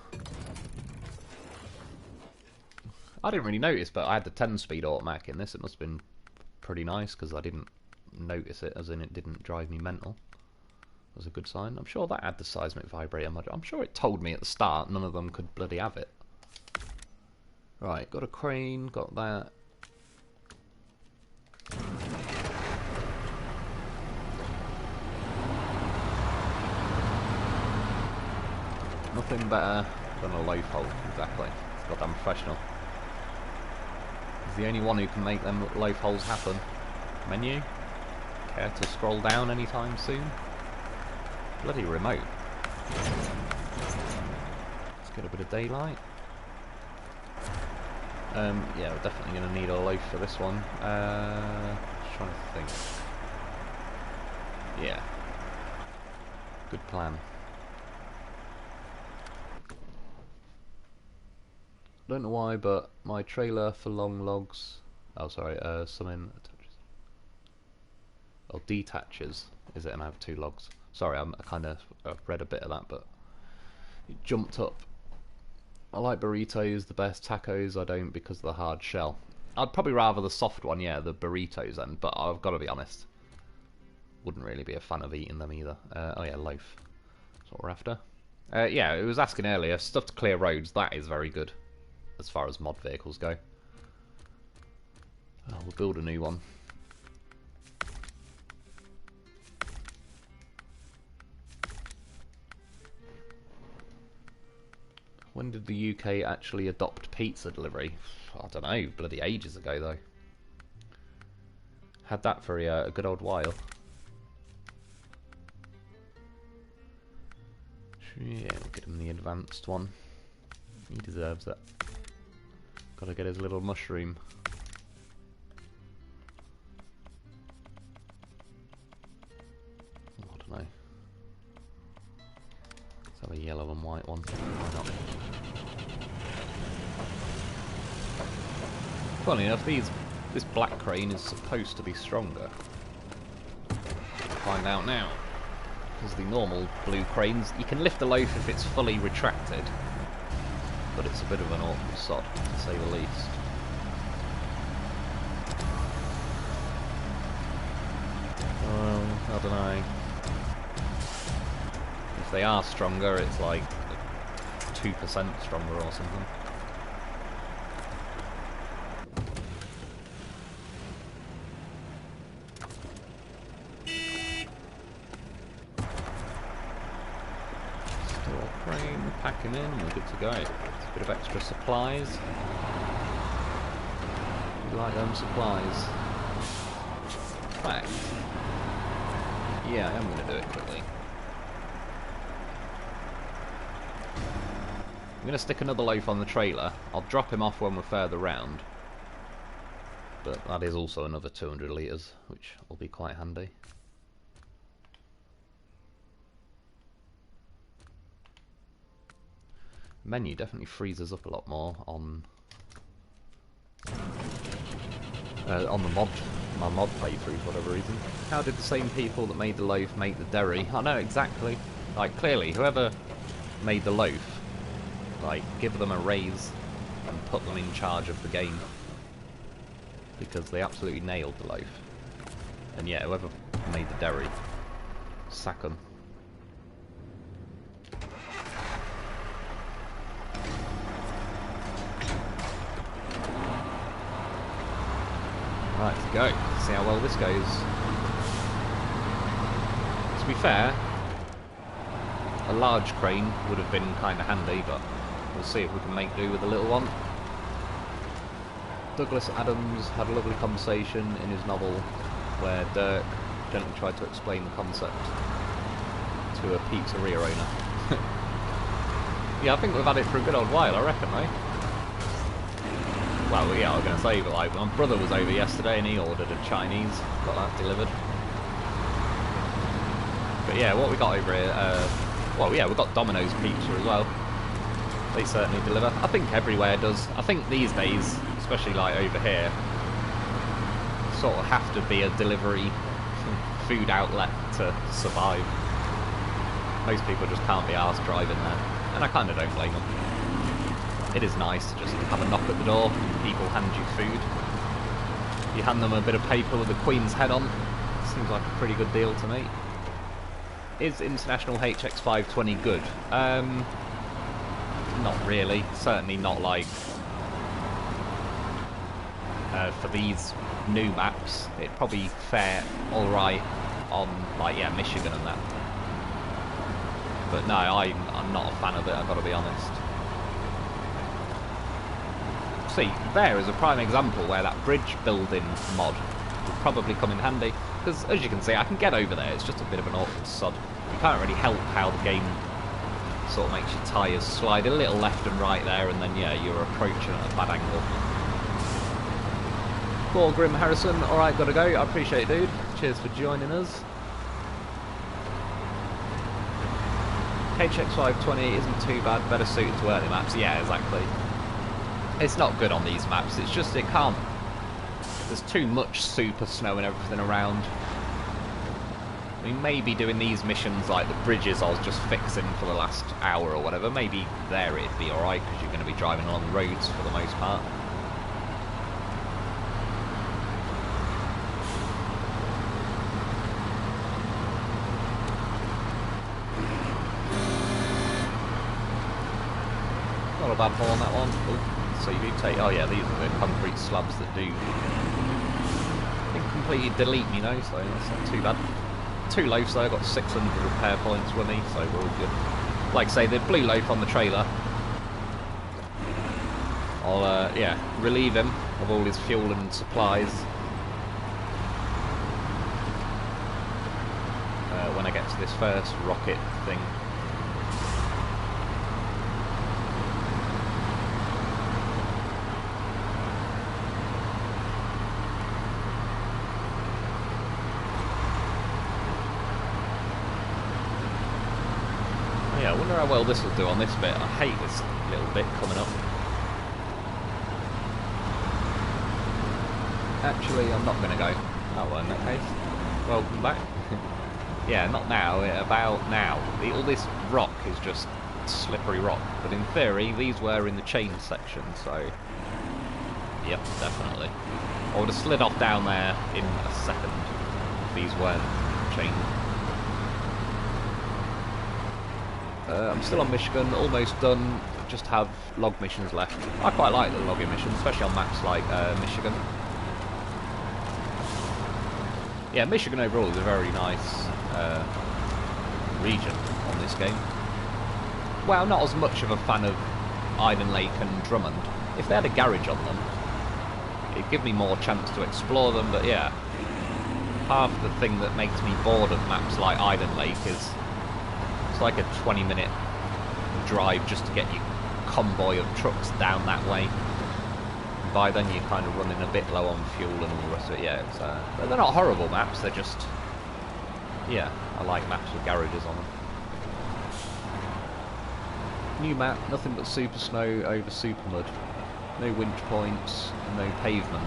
I didn't really notice, but I had the 10-speed automatic in this. It must have been pretty nice because I didn't notice it, as in it didn't drive me mental. That was a good sign. I'm sure that had the seismic vibrator module. I'm sure it told me at the start none of them could bloody have it. Right, got a crane, got that. Nothing better than a loaf hole, exactly. It's goddamn professional. He's the only one who can make them loaf holes happen. Menu? Care to scroll down anytime soon? Bloody remote. Let's get a bit of daylight. Yeah, we're definitely going to need a loaf for this one. Just trying to think. Yeah. Good plan. Don't know why, but my trailer for long logs... Oh, sorry, something attaches. Oh, detaches, is it? And I have 2 logs. Sorry, I kind of read a bit of that, but it jumped up. I like burritos the best, tacos I don't because of the hard shell. I'd probably rather the soft one, yeah, the burritos then, but I've got to be honest. Wouldn't really be a fan of eating them either. Oh yeah, loaf. That's what we're after. Yeah, it was asking earlier, stuff to clear roads, that is very good. As far as mod vehicles go. Oh, we'll build a new one. When did the UK actually adopt pizza delivery? I don't know, bloody ages ago though. Had that for a good old while. Yeah, we'll get him the advanced one. He deserves it. Gotta get his little mushroom. Oh, I don't know. Let's have a yellow and white one. Why not? Funny enough, this black crane is supposed to be stronger. Find out now. Because the normal blue cranes, you can lift the loaf if it's fully retracted. But it's a bit of an awkward sod, to say the least. I don't know. If they are stronger, it's like 2% stronger or something. Store crane, pack him in, and we're good to go. Bit of extra supplies. We like them supplies. In fact, yeah, I am going to do it quickly. I'm going to stick another loaf on the trailer. I'll drop him off when we're further round. But that is also another 200 litres, which will be quite handy. Menu definitely freezes up a lot more on the mod, my mod playthrough for whatever reason. How did the same people that made the loaf make the dairy? I know exactly. Like clearly, whoever made the loaf, like give them a raise and put them in charge of the game because they absolutely nailed the loaf. And yeah, whoever made the dairy, sack them. Right, to go. See how well this goes. To be fair, a large crane would have been kind of handy, but we'll see if we can make do with a little one. Douglas Adams had a lovely conversation in his novel where Dirk gently tried to explain the concept to a pizzeria owner. Yeah, I think we've had it for a good old while, I reckon, eh? Well, yeah, I was going to say, but like, my brother was over yesterday and he ordered a Chinese, got that delivered. But yeah, what we got over here, well, yeah, we've got Domino's Pizza as well. They certainly deliver. I think everywhere does. I think these days, especially like over here, sort of have to be a delivery food outlet to survive. Most people just can't be arsed driving there, and I kind of don't blame them. It is nice to just have a knock at the door, people hand you food. You hand them a bit of paper with the Queen's head on. Seems like a pretty good deal to me. Is International HX520 good? Not really. Certainly not like for these new maps. It'd probably fare alright on, like, yeah, Michigan and that. But no, I'm not a fan of it, I've got to be honest. See, there is a prime example where that bridge building mod would probably come in handy, because as you can see I can get over there, it's just a bit of an awkward sod. You can't really help how the game sort of makes your tyres slide a little left and right there, and then yeah, you're approaching at a bad angle. Poor Grim Harrison, alright, gotta go, I appreciate it, dude. Cheers for joining us. HX520 isn't too bad, better suited to early maps, yeah, exactly. It's not good on these maps, it's just it can't... There's too much super snow and everything around. I mean, maybe doing these missions like the bridges I was just fixing for the last hour or whatever, maybe there it'd be alright because you're going to be driving along roads for the most part. Not a bad haul on that one. Ooh, so you do take... Oh yeah, these are the concrete slabs that do... I think completely delete me now, so that's not too bad. Two loafs though, I got 600 repair points with me, so we're all good. Like I say, the blue loaf on the trailer, I'll yeah, relieve him of all his fuel and supplies when I get to this first rocket thing. I wonder how well this will do on this bit. I hate this little bit coming up. Actually, I'm not going to go. Oh, well, in that case, welcome back. Yeah, not now, about now. All this rock is just slippery rock, but in theory, these were in the chain section, so... Yep, definitely. I would have slid off down there in a second if these weren't chained. I'm still on Michigan, almost done, just have log missions left. I quite like the logging missions, especially on maps like Michigan. Yeah, Michigan overall is a very nice region on this game. Well, not as much of a fan of Iden Lake and Drummond. If they had a garage on them, it'd give me more chance to explore them, but yeah. Half the thing that makes me bored of maps like Iden Lake is it's like a 20-minute drive just to get your convoy of trucks down that way. And by then you're kind of running a bit low on fuel and all the rest of it. Yeah, it's, but they're not horrible maps. They're just, yeah, I like maps with garages on them. New map, nothing but super snow over super mud. No winch points, no pavement.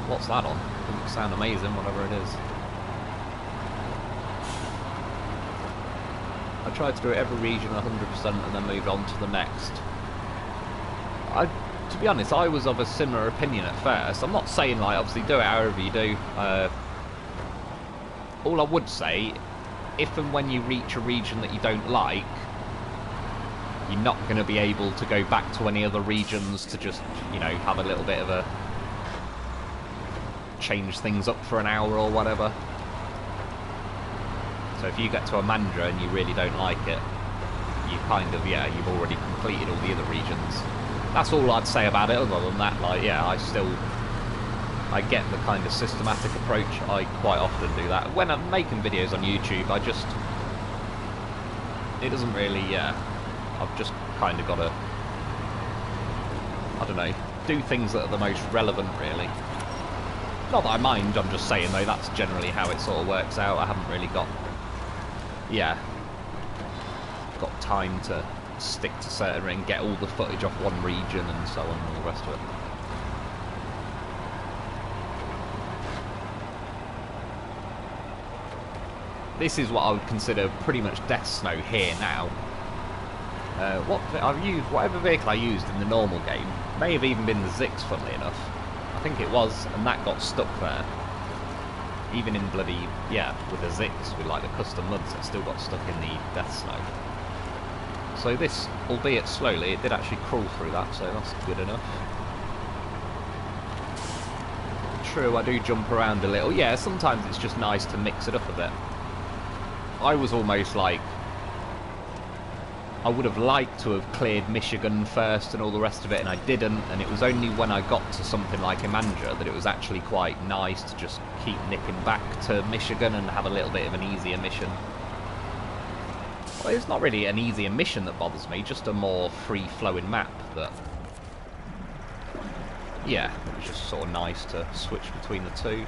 What's that on? Doesn't sound amazing, whatever it is. I tried to do every region 100% and then moved on to the next. To be honest, I was of a similar opinion at first. I'm not saying, like, obviously do it however you do. All I would say, if and when you reach a region that you don't like, you're not going to be able to go back to any other regions to just, you know, have a little bit of a... change things up for an hour or whatever. So if you get to a Mandra and you really don't like it, you kind of, yeah, you've already completed all the other regions. That's all I'd say about it. Other than that, like, yeah, I get the kind of systematic approach. I quite often do that. When I'm making videos on YouTube, it doesn't really, yeah, I've just kind of got to, I don't know, do things that are the most relevant, really. Not that I mind, I'm just saying, though, that's generally how it sort of works out. I haven't really got... yeah, got time to stick to certain and get all the footage off one region and so on and all the rest of it. this is what I would consider pretty much death snow here now. I've used whatever vehicle I used in the normal game. May have even been the Zix, funnily enough. I think it was, and that got stuck there. Even in bloody, yeah, with the Zix, with like the custom muds, it still got stuck in the death snow. So this, albeit slowly, it did actually crawl through that, so that's good enough. True, I do jump around a little. Yeah, sometimes it's just nice to mix it up a bit. I was almost like, I would have liked to have cleared Michigan first and all the rest of it, and I didn't, and it was only when I got to something like Imandra that it was actually quite nice to just keep nipping back to Michigan and have a little bit of an easier mission. Well, it's not really an easier mission that bothers me, just a more free-flowing map that... Yeah, it was just sort of nice to switch between the two.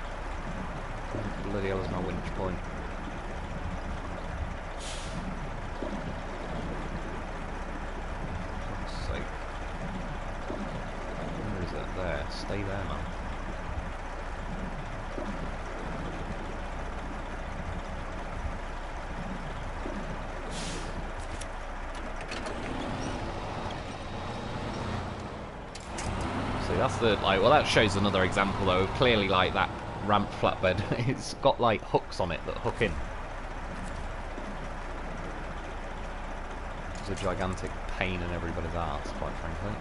Bloody hell is my winch point. There, stay there, man. See, that's the, like, well, that shows another example, though, of clearly, like, that ramp flatbed, it's got, like, hooks on it that hook in. It's a gigantic pain in everybody's arse, quite frankly.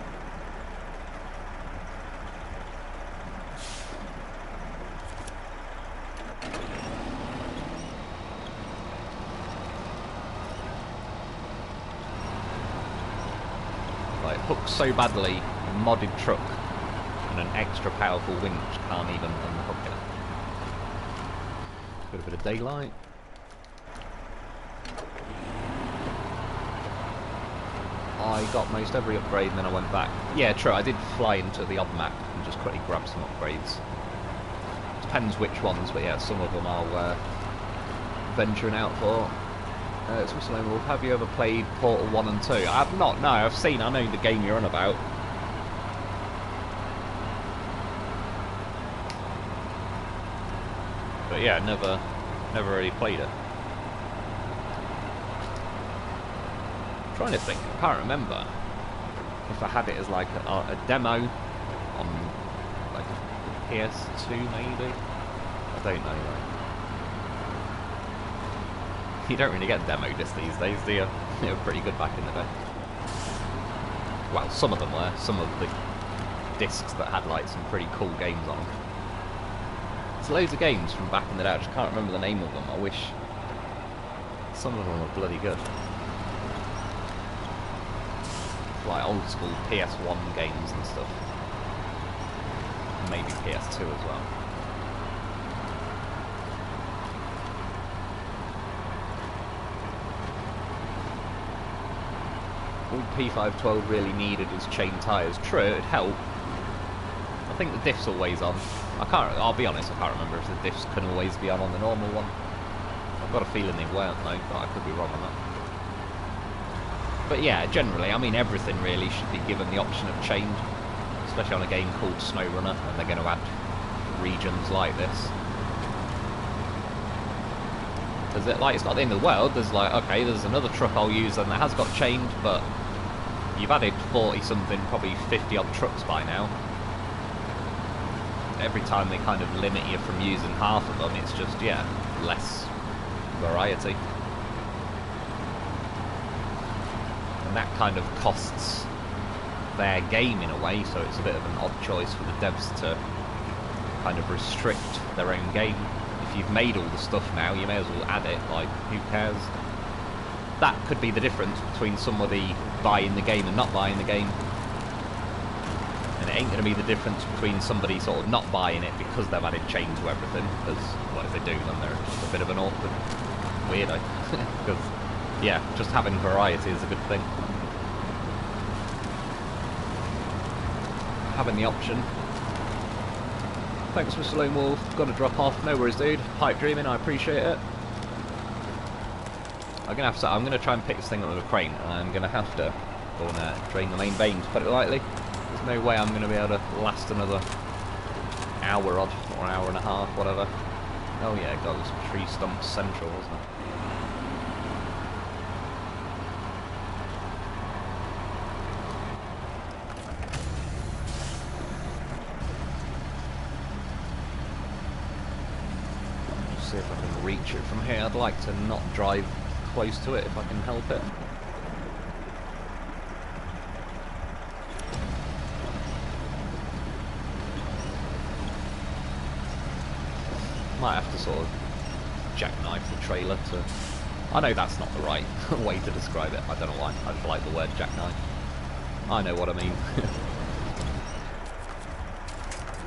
Hooked so badly, a modded truck and an extra powerful winch can't even unhook it. Got a bit of daylight. I got most every upgrade and then I went back. Yeah, true, I did fly into the odd map and just quickly grab some upgrades. Depends which ones, but yeah, some of them I'll venturing out for. It's SnowRunner. Have you ever played Portal 1 and 2? I have not, no, I know the game you're on about. But yeah, never really played it. I'm trying to think, I can't remember if I had it as like a demo on like a PS2 maybe? I don't know though. You don't really get demo discs these days, do you? They were pretty good back in the day. Well, some of them were. Some of the discs that had like some pretty cool games on them. There's loads of games from back in the day. I just can't remember the name of them. I wish some of them were bloody good. Like old school PS1 games and stuff. Maybe PS2 as well. All P512 really needed is chain tyres. True, it'd help. I think the diff's always on. I'll be honest, I can't remember if the diffs can always be on the normal one. I've got a feeling they weren't though, but I could be wrong on that. But yeah, generally, I mean everything really should be given the option of chained. Especially on a game called SnowRunner, and they're going to add regions like this. Because it's not the end of the world. There's like, okay, there's another truck I'll use and that has got chained, but you've added 40 something, probably 50 odd trucks by now. Every time they kind of limit you from using half of them, it's just, yeah, less variety. And that kind of costs their game in a way, so it's a bit of an odd choice for the devs to kind of restrict their own game. If you've made all the stuff now, you may as well add it, like, who cares? That could be the difference between somebody buying the game and not buying the game. And it ain't going to be the difference between somebody sort of not buying it because they've added chain to everything, because what if they do, then they're just a bit of an awkward weirdo. Because, yeah, just having variety is a good thing. Having the option. Thanks, SnowRunner. Got to drop off. No worries, dude. Pipe dreaming. I appreciate it. I'm gonna try and pick this thing up with a crane, and I'm gonna have to go and drain the main vein, to put it lightly. There's no way I'm gonna be able to last another hour odd, or an hour and a half, whatever. Oh yeah, God, it was Tree Stump Central, wasn't it? Let's see if I can reach it from here. I'd like to not drive close to it if I can help it. Might have to sort of jackknife the trailer to... I know that's not the right way to describe it. I don't know why. I just like the word jackknife. I know what I mean.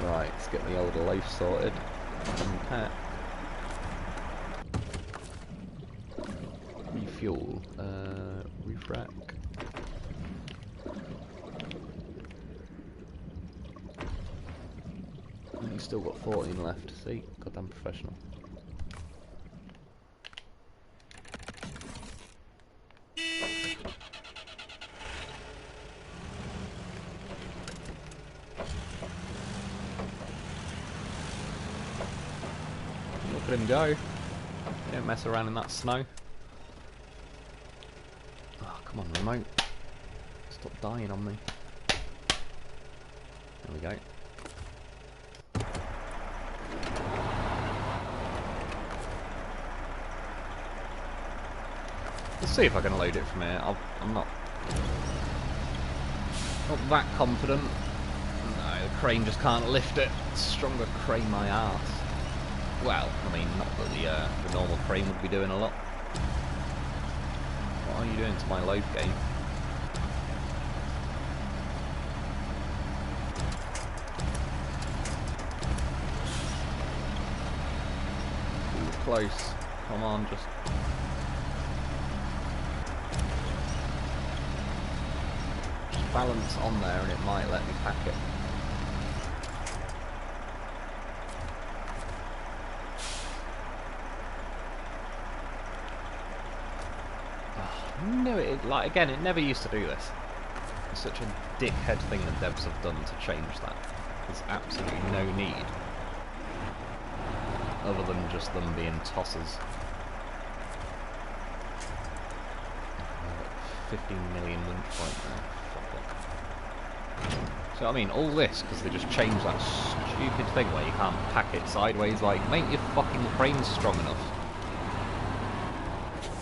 Right, let's get the old loaf sorted. Unpack. Refuel. Refrac. He's still got 14 left. See? Goddamn professional. Look at him go. Don't mess around in that snow. Oh, come on, remote. Stop dying on me. There we go. Let's see if I can load it from here. I'm not that confident. No, the crane just can't lift it. Stronger crane my arse. Well, I mean, not that the normal crane would be doing a lot. What are you doing to my load game? Too close. Come on, just... balance on there and it might let me pack it. Oh, no, like again, it never used to do this. It's such a dickhead thing the devs have done to change that. There's absolutely no need, other than just them being tossers. 15 million winch point there. So I mean, all this because they just changed that stupid thing where you can't pack it sideways. Like, make your fucking crane strong enough.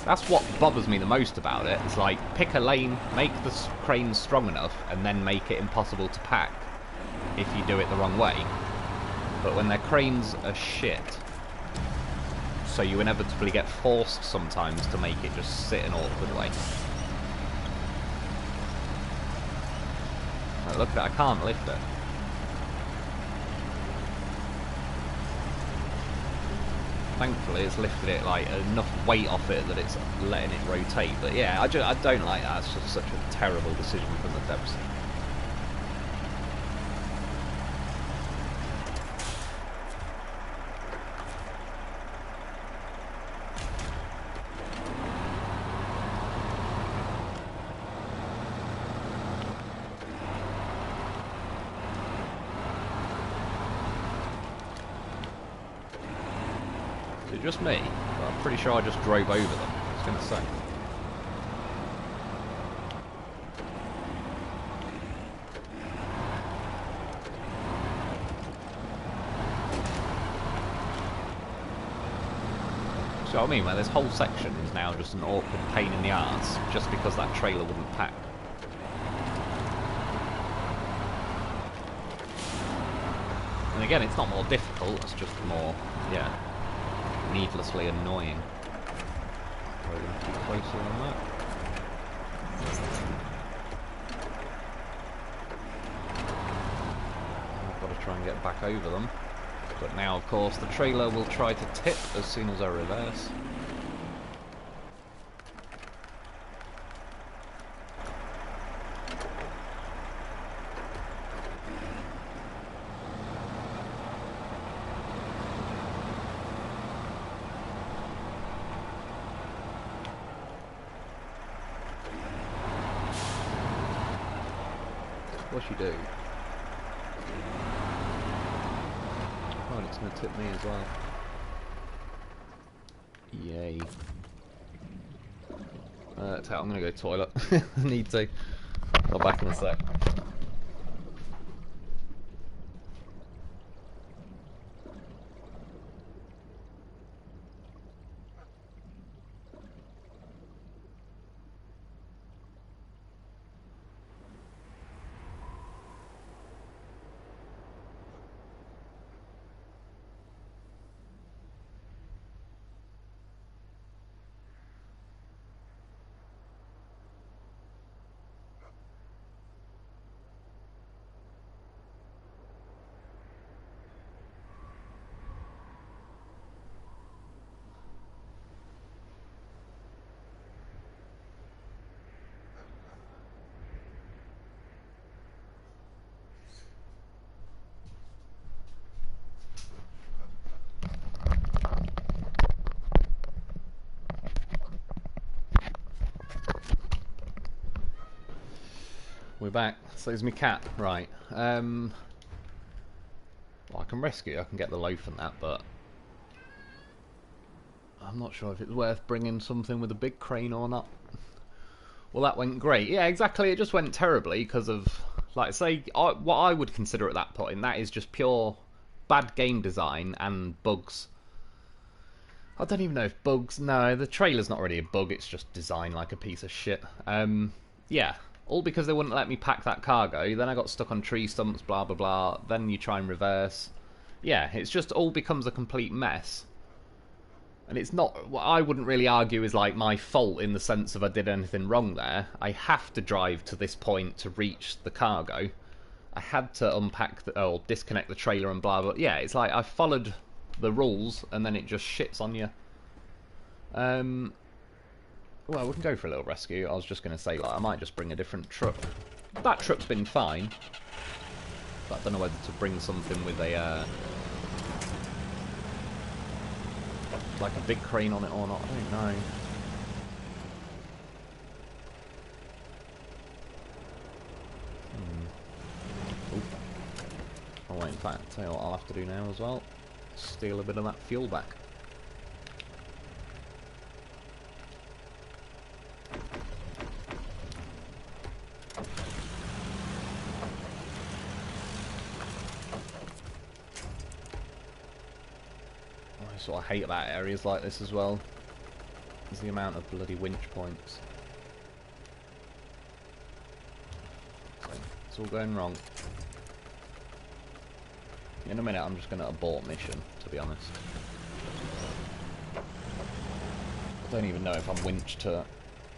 That's what bothers me the most about it. It's like, pick a lane, make the crane strong enough, and then make it impossible to pack if you do it the wrong way. But when their cranes are shit, so you inevitably get forced sometimes to make it just sit an awkward way. Look at it, I can't lift it. Thankfully it's lifted it like enough weight off it that it's letting it rotate. But yeah, I don't like that. It's just such a terrible decision from the devs. Just me, but I'm pretty sure I just drove over them. I was going to say. So I mean, where this whole section is now just an awkward pain in the arse, just because that trailer wouldn't pack. And again, it's not more difficult, it's just more, yeah, needlessly annoying. Probably going to keep closer on that. I've got to try and get back over them. But now, of course, the trailer will try to tip as soon as I reverse. What's she do? Oh, and it's going to tip me as well. me. I'm gonna go toilet. I need to. I'll back in a sec. We're back. So there's my cat. Right. Well, I can rescue. I can get the loaf and that, but I'm not sure if it's worth bringing something with a big crane or not. Well, that went great. Yeah, exactly. It just went terribly because of, like I say, what I would consider at that point, that is just pure bad game design and bugs. I don't even know if bugs... No, the trailer's not really a bug. It's just designed like a piece of shit. Yeah. All because they wouldn't let me pack that cargo. Then I got stuck on tree stumps, blah, blah, blah. Then you try and reverse. Yeah, it's just all becomes a complete mess. And it's not... What I wouldn't really argue is like my fault in the sense of I did anything wrong there. I have to drive to this point to reach the cargo. I had to unpack or disconnect the trailer and blah, blah. Yeah, it's like I followed the rules and then it just shits on you. Well, we can go for a little rescue. I was just going to say, like, I might just bring a different truck. That truck's been fine. But I don't know whether to bring something with a, like a big crane on it or not. I don't know. Oh, wait, in fact, tell you what I'll have to do now as well. Steal a bit of that fuel back. That's what I hate about areas like this as well, is the amount of bloody winch points. So, it's all going wrong. In a minute I'm just going to abort mission, to be honest. I don't even know if I'm winched to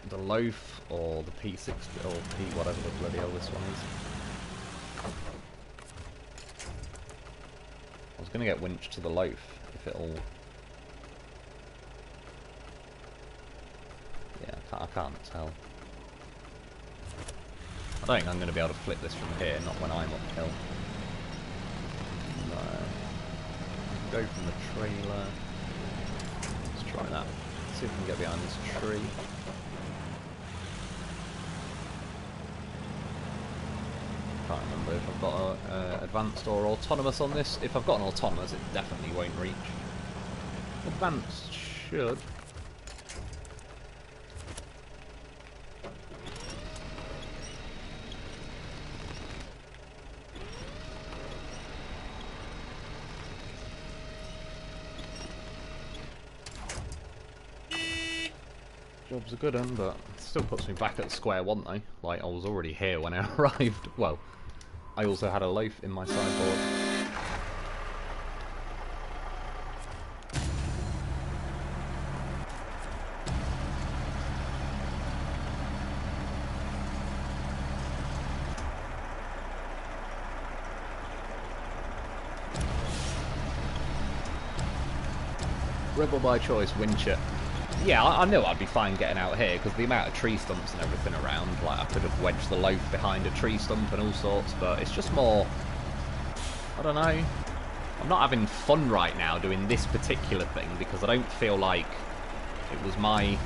the loaf or the P60 or P whatever the bloody hell this one is. I was going to get winched to the loaf if it'll... Yeah, I can't tell. I don't think I'm going to be able to flip this from here, not when I'm uphill. No. Go from the trailer. Let's try that. See if we can get behind this tree. Can't remember if I've got a advanced or autonomous on this. If I've got an autonomous, it definitely won't reach. Advanced should. Job's a good one, but it still puts me back at square one though. Like, I was already here when I arrived. Well, I also had a loaf in my sideboard. Rebel by choice, winch it. Yeah, I knew I'd be fine getting out here, because the amount of tree stumps and everything around, like, I could have wedged the loaf behind a tree stump and all sorts, but it's just more... I don't know. I'm not having fun right now doing this particular thing, because I don't feel like it was my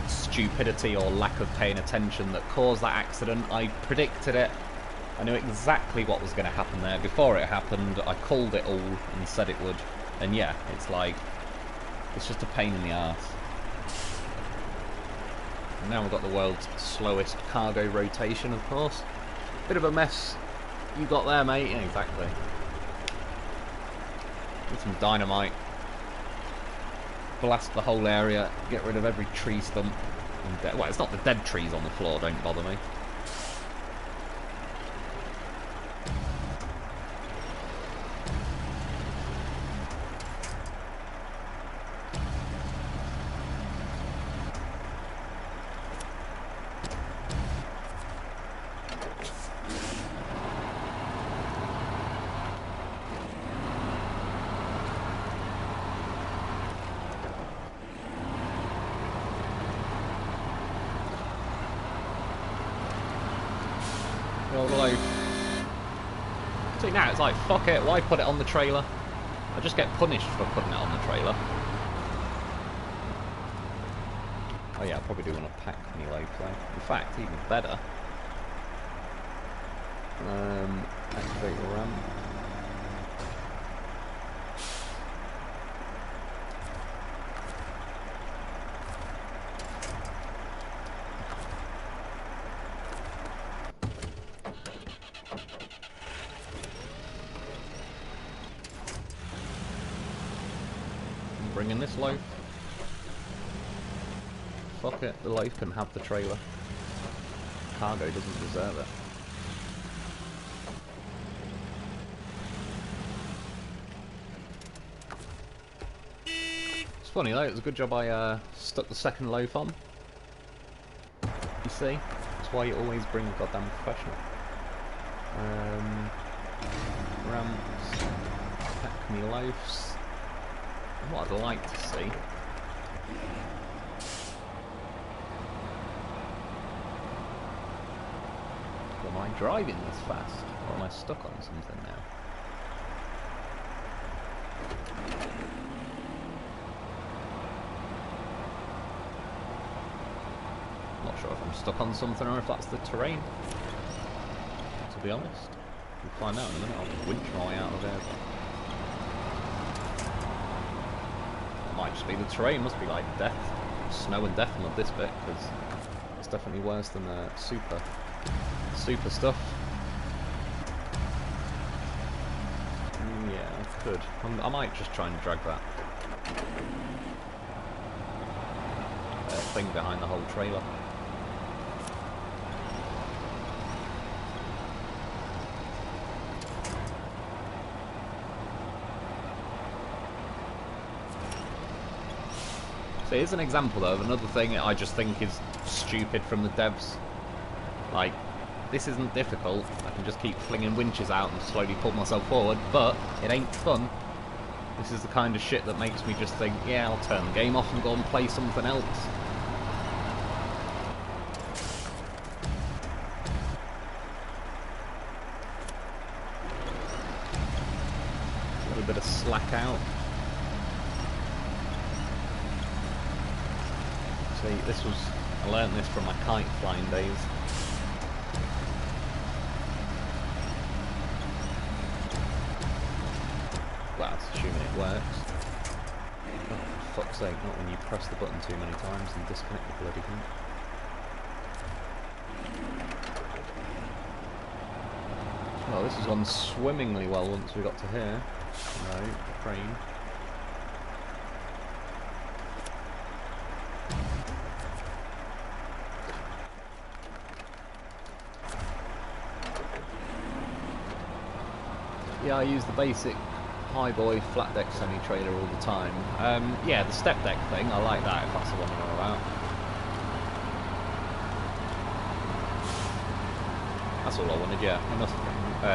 stupidity or lack of paying attention that caused that accident. I predicted it. I knew exactly what was going to happen there. Before it happened, I called it all and said it would. And yeah, it's like... It's just a pain in the arse. And now we've got the world's slowest cargo rotation, of course. Bit of a mess you got there, mate. Yeah, exactly. With some dynamite. Blast the whole area, get rid of every tree stump. Well, it's not the dead trees on the floor, don't bother me. Although, see now it's like, fuck it, why put it on the trailer? I just get punished for putting it on the trailer. Oh yeah, I probably do want to pack me low play. In fact, even better. Activate the ramp. Bring in this loaf. Fuck it, the loaf can have the trailer. Cargo doesn't deserve it. It's funny though, it was a good job I stuck the second loaf on. You see? That's why you always bring a goddamn professional. Ramps. Pack me loafs. What I'd like to see. Am I driving this fast? Or am I stuck on something now? Not sure if I'm stuck on something or if that's the terrain. To be honest. We'll find out in a minute. I'll winch my way out of there. Might just be the terrain, must be like death, snow and death mud this bit, because it's definitely worse than super stuff. Yeah, I could. I might just try and drag that thing behind the whole trailer. Here's an example though of another thing I just think is stupid from the devs. Like, this isn't difficult, I can just keep flinging winches out and slowly pull myself forward, but it ain't fun. This is the kind of shit that makes me just think, yeah, I'll turn the game off and go and play something else. A little bit of slack out. This was, I learned this from my kite flying days. Well, that's assuming it works. Oh, for fuck's sake, not when you press the button too many times and disconnect the bloody thing. Well, this has gone swimmingly well once we got to here. No, crane. Yeah, I use the basic highboy flat deck semi-trailer all the time. Yeah, the step deck thing, I like that if that's the one you're on about. That's all I wanted, yeah. Enough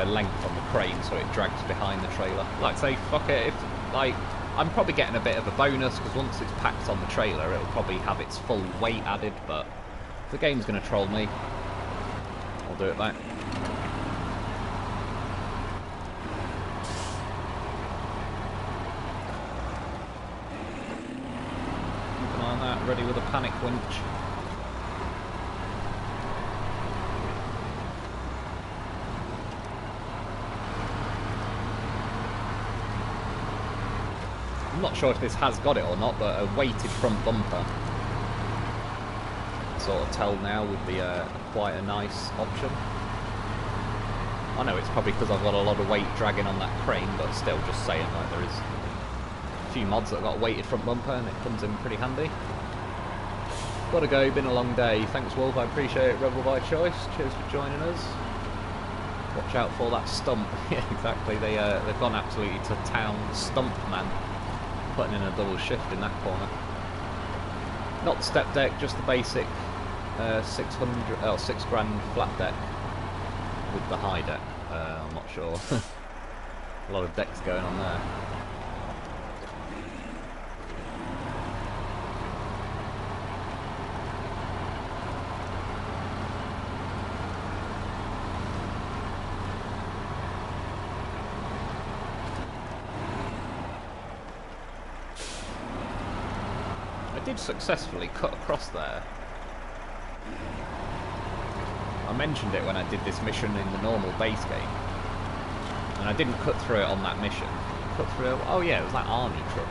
length on the crane so it drags behind the trailer. Like I say, fuck it, if, like, I'm probably getting a bit of a bonus because once it's packed on the trailer it'll probably have its full weight added, but if the game's going to troll me, I'll do it back. Ready with a panic winch. I'm not sure if this has got it or not, but a weighted front bumper sort of tell now would be quite a nice option. I know it's probably because I've got a lot of weight dragging on that crane, but still just saying, like, there is a few mods that have got a weighted front bumper and it comes in pretty handy. Gotta go, been a long day. Thanks Wolf, I appreciate it, Rebel by Choice. Cheers for joining us. Watch out for that stump. Yeah, exactly, they've gone absolutely to town stump, man. Putting in a double shift in that corner. Not the step deck, just the basic 6 grand flat deck with the high deck. I'm not sure. A lot of decks going on there. I did successfully cut across there. I mentioned it when I did this mission in the normal base game, and I didn't cut through it on that mission. Cut through it, oh yeah, it was that army truck.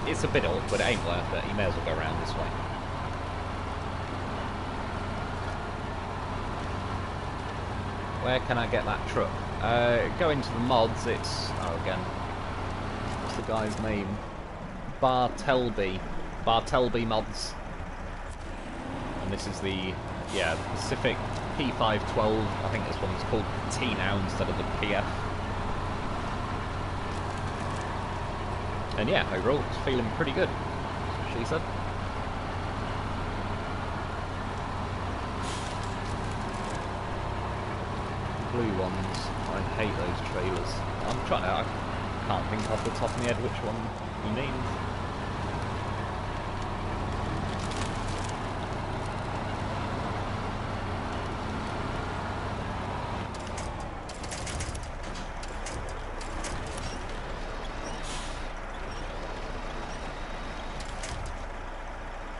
It's a bit old, but it ain't worth it. You may as well go around this way. Where can I get that truck? Go into the mods, it's, oh again, what's the guy's name? Bartelby mods. And this is the, yeah, Pacific P512, I think this one's called T now instead of the PF. And yeah, overall, it's feeling pretty good, that's what she said. Blue ones, I hate those trailers. I'm trying to, I can't think off the top of my head which one he means.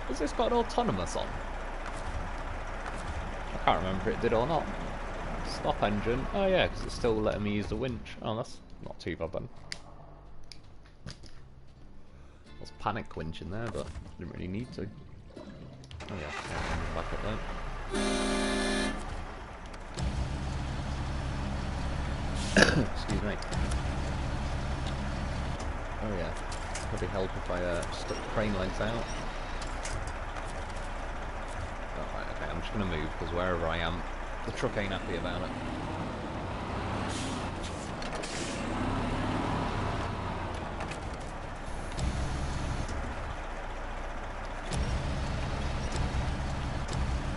Has this got autonomous on? I can't remember if it did or not. Stop engine. Oh yeah, because it's still letting me use the winch. Oh, that's not too bad then. I was panic winching there, but didn't really need to. Oh yeah, back up there. Excuse me. Oh yeah, probably help if I stuck crane legs out. Oh, right, okay, I'm just going to move because wherever I am, the truck ain't happy about it.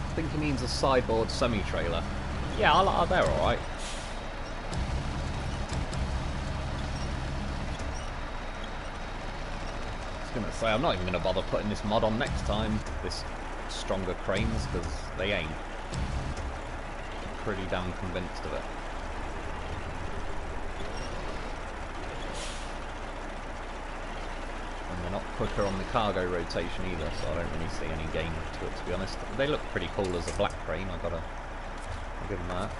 I think he means a sideboard semi-trailer. Yeah, they're alright. I was going to say, I'm not even going to bother putting this mod on next time, this stronger cranes, because they ain't. Pretty damn convinced of it. And they're not quicker on the cargo rotation either, so I don't really see any gain to it, to be honest. They look pretty cool as a black crane, I'll give them that.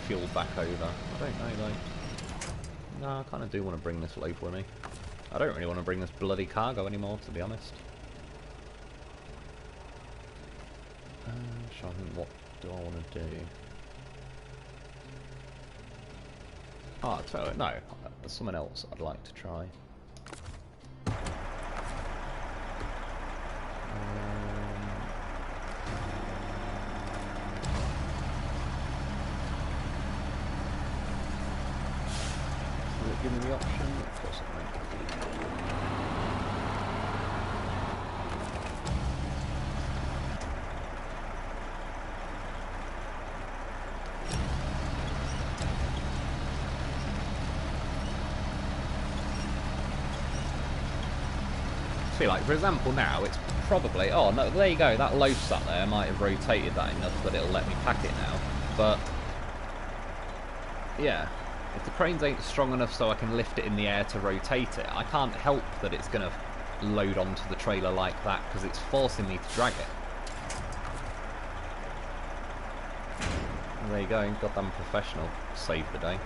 Fuel back over. I don't know though. No, I kind of do want to bring this load with me. I don't really want to bring this bloody cargo anymore, to be honest. So I think, what do I want to do? Oh, I'll tell you, no, there's something else I'd like to try. Give me the option, of course it might. See, like, for example now, it's probably, oh no, there you go, that loaf sat there might have rotated that enough that it'll let me pack it now, but yeah. If the cranes ain't strong enough so I can lift it in the air to rotate it, I can't help that it's going to load onto the trailer like that because it's forcing me to drag it. There you go, goddamn professional. Saved the day.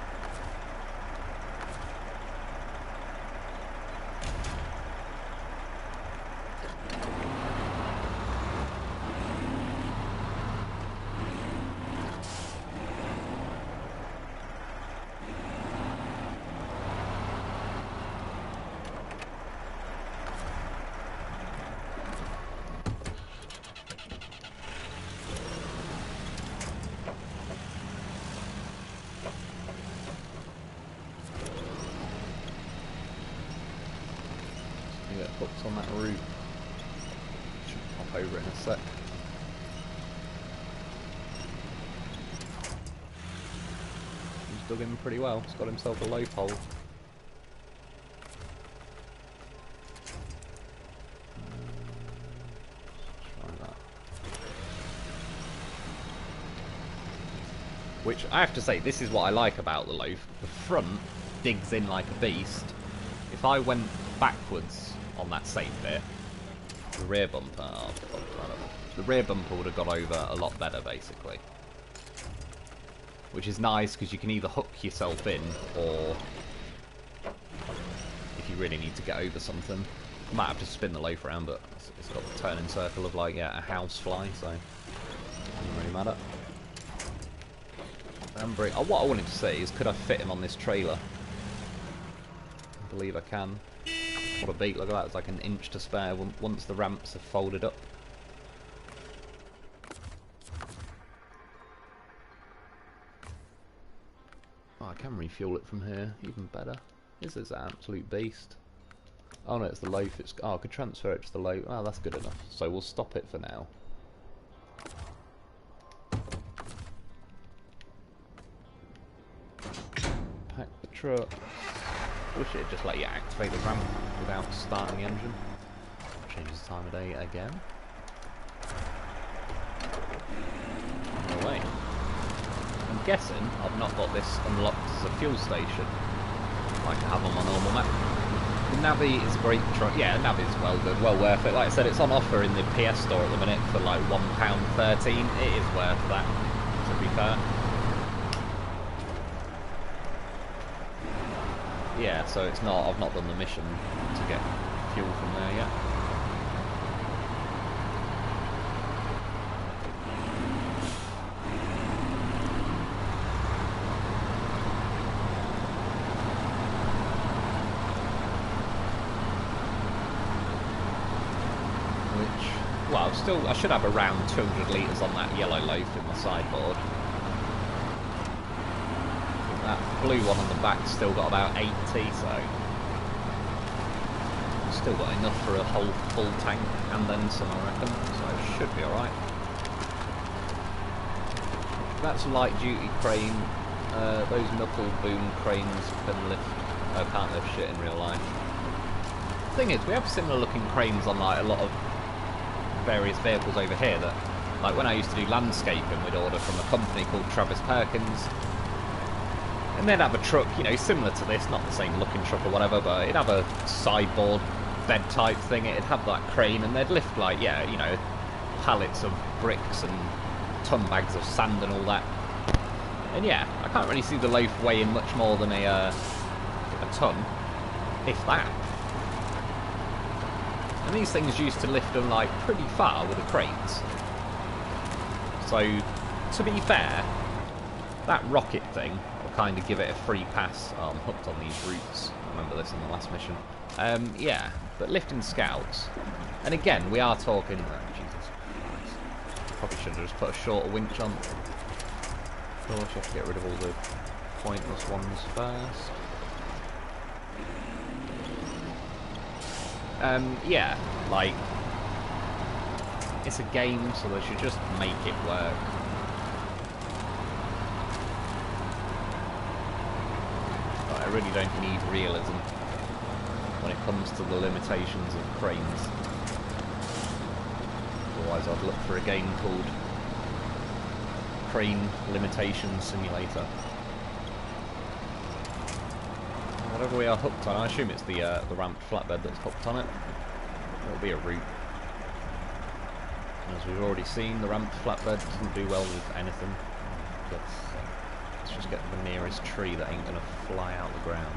Get hooked on that route. Should pop over in a sec. He's dug in pretty well. He's got himself a loaf hole. Try that. Which I have to say, this is what I like about the loaf. The front digs in like a beast. If I went backwards on that same bit, the rear bumper, the rear bumper would have got over a lot better, basically. Which is nice because you can either hook yourself in, or if you really need to get over something, you might have to spin the loaf around. But it's got the turning circle of like, yeah, a house fly, so it doesn't really matter. What I wanted to see is, could I fit him on this trailer? I believe I can. What a beat, look at that, it's like an inch to spare once the ramps are folded up. Oh, I can refuel it from here, even better. This is an absolute beast. Oh no, it's the loaf, oh, I could transfer it to the loaf. Oh, that's good enough. So we'll stop it for now. Pack the truck. Wish it would just let you activate the ramp without starting the engine. Changes the time of day again. No way. I'm guessing I've not got this unlocked as a fuel station like I have on my normal map. The Navi is great. Yeah, the Navi is well good, well worth it. Like I said, it's on offer in the PS store at the minute for like £1.13. It is worth that, to be fair. Yeah, so it's not. I've not done the mission to get fuel from there yet. Which, well, I should have around 200 litres on that yellow loaf in my sideboard. That blue one on the back's still got about 80, so still got enough for a whole full tank and then some, I reckon, so it should be alright. That's a light duty crane. Those knuckle boom cranes can't lift shit in real life. The thing is, we have similar looking cranes on like a lot of various vehicles over here that, like when I used to do landscaping, we'd order from a company called Travis Perkins. And they'd have a truck, you know, similar to this, not the same looking truck or whatever, but it'd have a sideboard bed type thing, it'd have that crane, and they'd lift like, yeah, you know, pallets of bricks and ton bags of sand and all that. And yeah, I can't really see the loaf weighing much more than a ton, if that. And these things used to lift them like pretty far with the cranes. So, to be fair, that rocket thing kind of give it a free pass. Oh, I'm hooked on these routes. I remember this in the last mission. Yeah, but lifting scouts. And again, we are talking... Oh, Jesus Christ. Probably should have just put a shorter winch on. Of course, you have to get rid of all the pointless ones first. Yeah, like... It's a game, so they should just make it work. I really don't need realism when it comes to the limitations of cranes. Otherwise I'd look for a game called Crane Limitation Simulator. Whatever we are hooked on, I assume it's the ramped flatbed that's hooked on it. It'll be a route. As we've already seen, the ramped flatbed doesn't do well with anything. Let's just get the nearest tree that ain't gonna fly out the ground.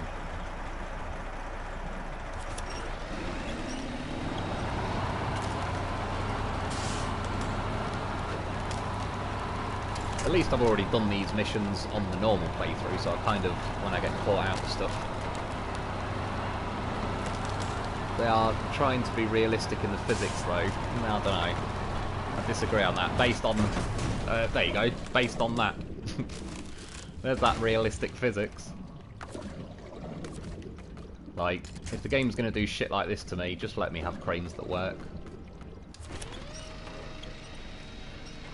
At least I've already done these missions on the normal playthrough, so I kind of, when I get caught out of stuff, they are trying to be realistic in the physics though. I don't know. I disagree on that. Based on, there you go, based on that. There's that realistic physics. Like, if the game's going to do shit like this to me, just let me have cranes that work.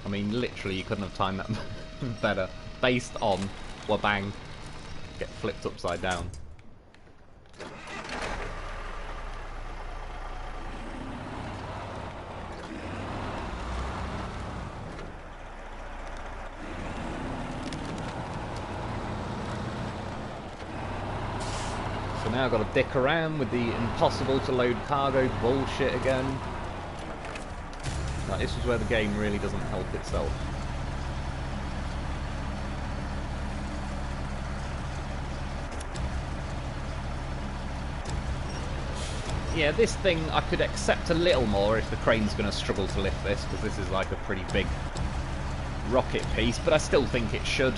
I mean, literally, you couldn't have timed that better. Based on, wabang, get flipped upside down. So now I've got to dick around with the impossible to load cargo bullshit again. Like, this is where the game really doesn't help itself. Yeah, this thing I could accept a little more if the crane's going to struggle to lift this, because this is like a pretty big rocket piece, but I still think it should.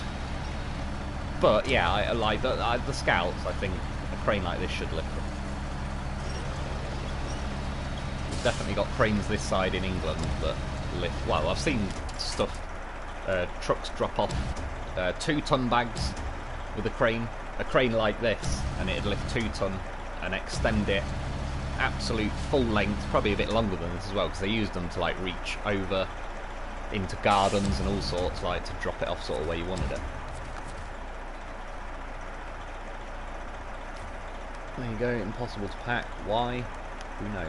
But yeah, I like the scouts. I think a crane like this should lift them. We've definitely got cranes this side in England that lift. Well, I've seen stuff, trucks drop off 2-ton bags with a crane like this, and it'd lift 2 ton and extend it absolute full length, probably a bit longer than this as well, because they used them to like reach over into gardens and all sorts, like to drop it off sort of where you wanted it. There you go, impossible to pack. Why? Who knows?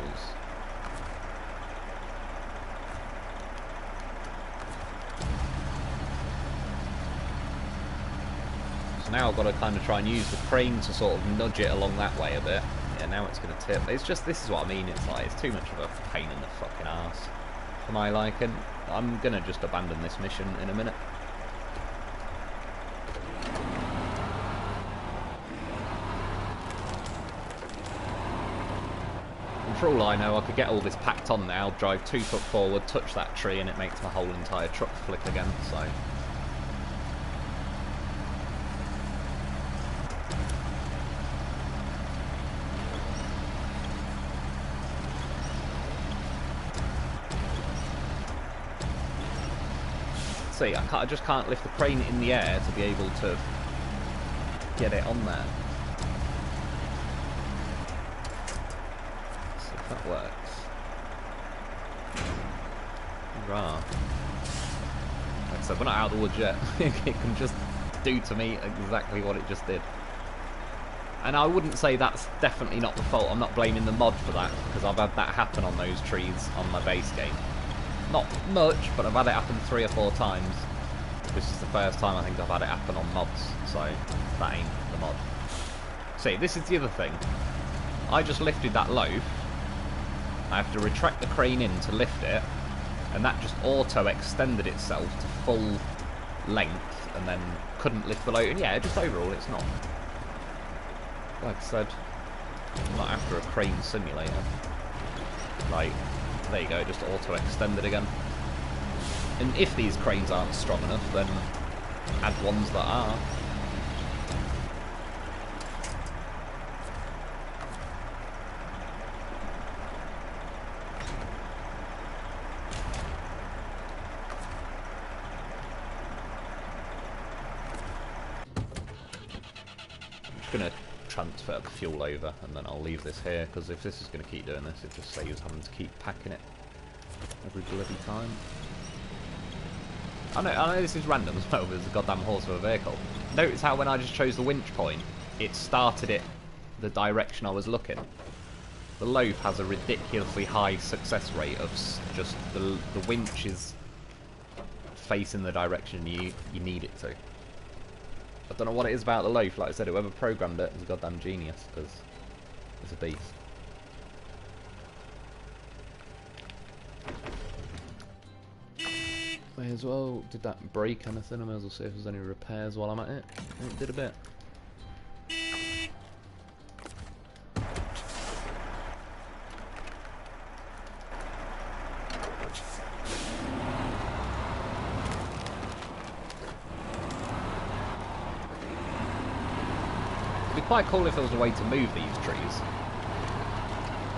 So now I've got to kind of try and use the crane to sort of nudge it along that way a bit. Yeah, now it's going to tip. It's just, this is what I mean, it's like, it's too much of a pain in the fucking arse for my liking. I'm going to just abandon this mission in a minute. And for all I know, I could get all this packed on now, drive 2 foot forward, touch that tree, and it makes my whole entire truck flick again, so... See, I just can't lift the crane in the air to be able to get it on there. Let's see if that works. Rah. Like I said, we're not out of the woods yet. It can just do to me exactly what it just did. And I wouldn't say that's definitely not the fault. I'm not blaming the mod for that, because I've had that happen on those trees on my base game. Not much, but I've had it happen 3 or 4 times. This is the first time I think I've had it happen on mods, so that ain't the mod. See, this is the other thing. I just lifted that loaf. I have to retract the crane in to lift it, and that just auto-extended itself to full length, and then couldn't lift the loaf. And yeah, just overall, it's not... Like I said, I'm not after a crane simulator. Like... There you go, just auto-extended again. And if these cranes aren't strong enough, then add ones that are. I'm just going to transfer the fuel over, and then I'll leave this here, because if this is going to keep doing this, it just saves having to keep packing it every bloody time. I know this is random as well, but there's a goddamn horse of a vehicle. Notice how when I just chose the winch point, it started it the direction I was looking. The loaf has a ridiculously high success rate of just the winch is facing the direction you need it to. I don't know what it is about the loaf. Like I said, whoever programmed it is a goddamn genius, because it's a beast. There May as well. Did that break anything? I may as well see if there's any repairs while I'm at it. It did a bit. It'd be quite cool if there was a way to move these trees.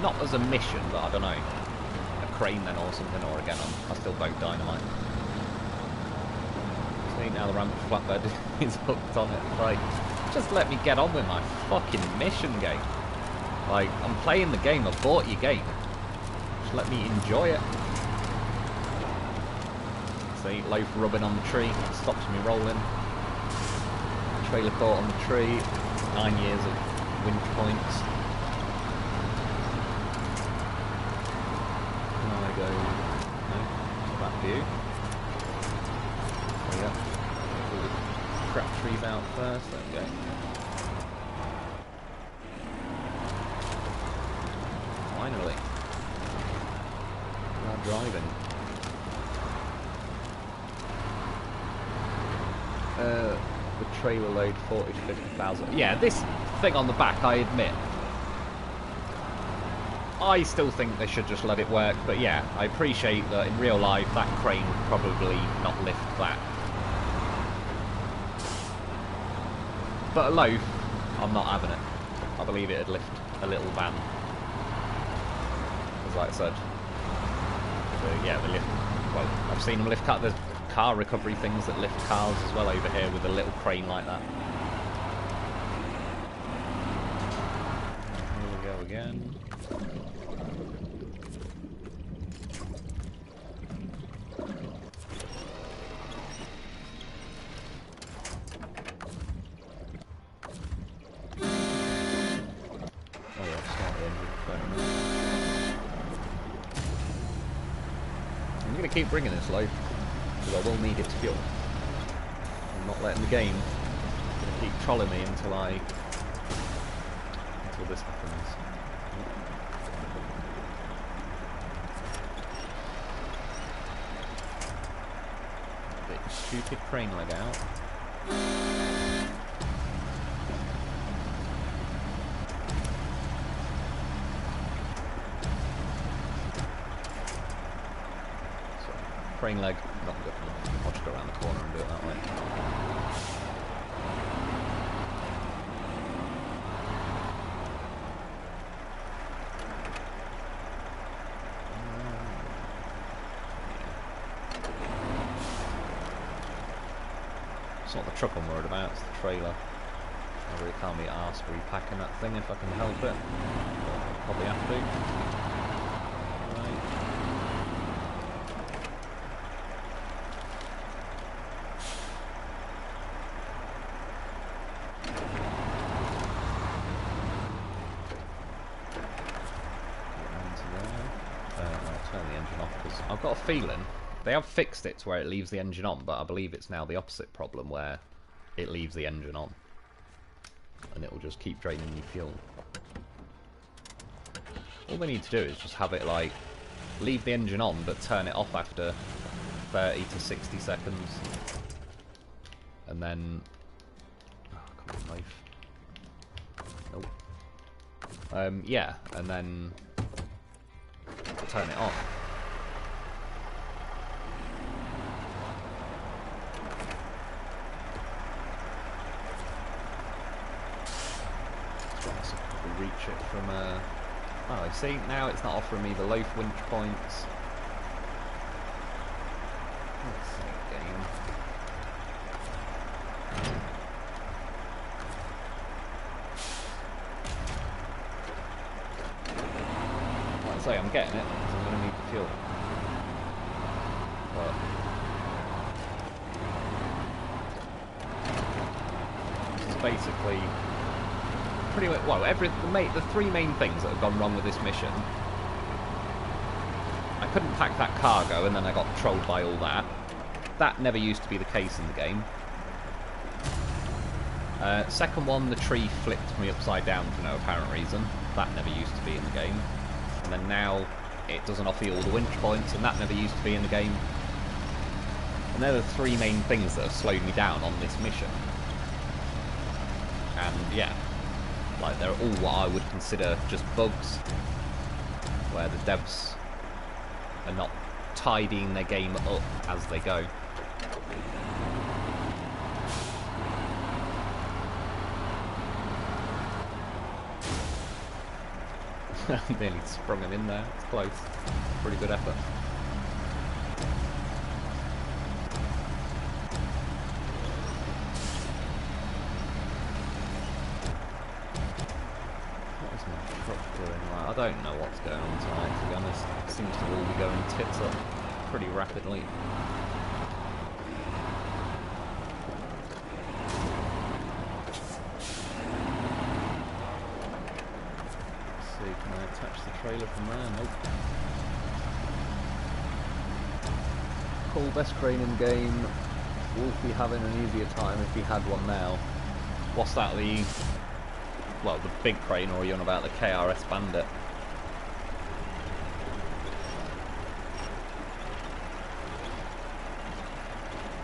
Not as a mission, but I don't know. A crane then or something, or again, I still vote dynamite. See, now the ramp flatbed is hooked on it. Like, just let me get on with my fucking mission game. Like, I'm playing the game, I've bought your game. Just let me enjoy it. See, loaf rubbing on the tree, stops me rolling. Trailer caught on the tree, 9 years of winch points. Go, no, that view. So yeah, pull the crap trees out first, there we go. Finally. Now driving. The trailer load 40 to 50,000. Yeah, this thing on the back, I admit. I still think they should just let it work, but yeah, I appreciate that in real life that crane would probably not lift that. But a loaf, I'm not having it. I believe it'd lift a little van. As like I said. So yeah, they lift, well, I've seen them lift car, there's car recovery things that lift cars as well over here with a little crane like that. Here we go again. I'm going to keep bringing this loaf, because I will need its fuel. I'm not letting the game keep trolling me until this happens. Bit stupid crane leg out. Crane leg, not good enough. I'll just go around the corner and do it that way. It's not the truck I'm worried about, it's the trailer. I really can't be arsed repacking that thing if I can help it. I'll probably have to. I've got a feeling they have fixed it to where it leaves the engine on, but I believe it's now the opposite problem where it leaves the engine on and it will just keep draining your fuel. All they need to do is just have it like leave the engine on but turn it off after 30 to 60 seconds and then come on, knife. Nope. Yeah, and then turn it off. Reach it from oh, see, now it's not offering me the loaf winch points. Let's see, game. Like I say, I'm getting it because I'm going to need the fuel. But this is basically pretty much, well, the three main things that have gone wrong with this mission. I couldn't pack that cargo and then I got trolled by all that. That never used to be the case in the game. Second one, the tree flipped me upside down for no apparent reason. That never used to be in the game. And then now it doesn't offer you all the winch points and that never used to be in the game. And they're the three main things that have slowed me down on this mission. And yeah, like they're all what I would consider just bugs, where the devs are not tidying their game up as they go. Nearly sprung him in there, it's close. Pretty good effort. What is my truck doing? Right, I don't know what's going on tonight, to be honest. It seems to all be going tits up pretty rapidly. Can I attach the trailer from there? Nope. Cool, best crane in game. Wolf be having an easier time if he had one now. What's that, the... well, the big crane, or are you on about the KRS Bandit?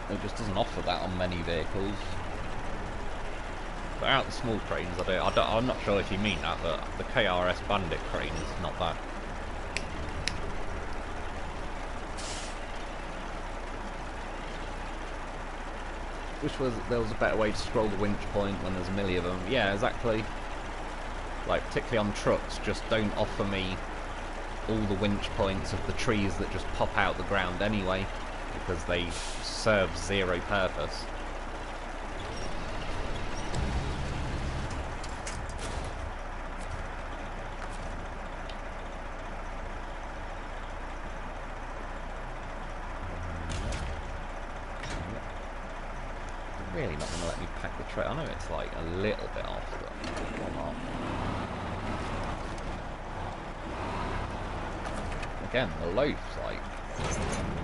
It just doesn't offer that on many vehicles. But out the small cranes, I'm not sure if you mean that, but the KRS Bandit crane is not bad. Wish there was a better way to scroll the winch point when there's a million of them. Yeah, exactly. Like, particularly on trucks, just don't offer me all the winch points of the trees that just pop out the ground anyway, because they serve zero purpose. Really not going to let me pack the tray. I know it's like a little bit off, but why not? Again, the loaf's like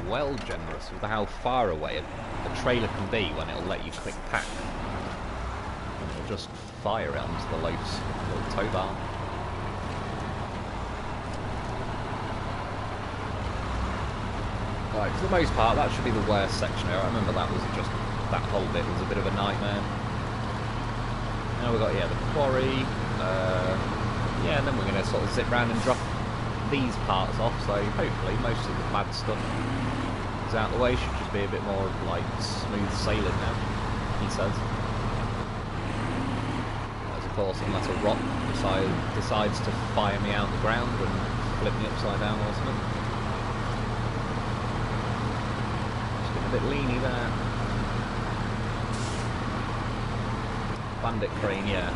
well generous with how far away a trailer can be when it'll let you click pack. And it'll just fire it onto the loaf's little tow bar. Right, for the most part, that should be the worst section here. I remember that was just... that whole bit was a bit of a nightmare. Now we've got, yeah, the quarry. Yeah, and then we're going to sort of zip round and drop these parts off, so hopefully most of the bad stuff is out of the way. Should just be a bit more, like, smooth sailing now, he says. As of course, unless a rock decides to fire me out the ground and flip me upside down or something. Just getting a bit leany there. Bandit crane, yeah.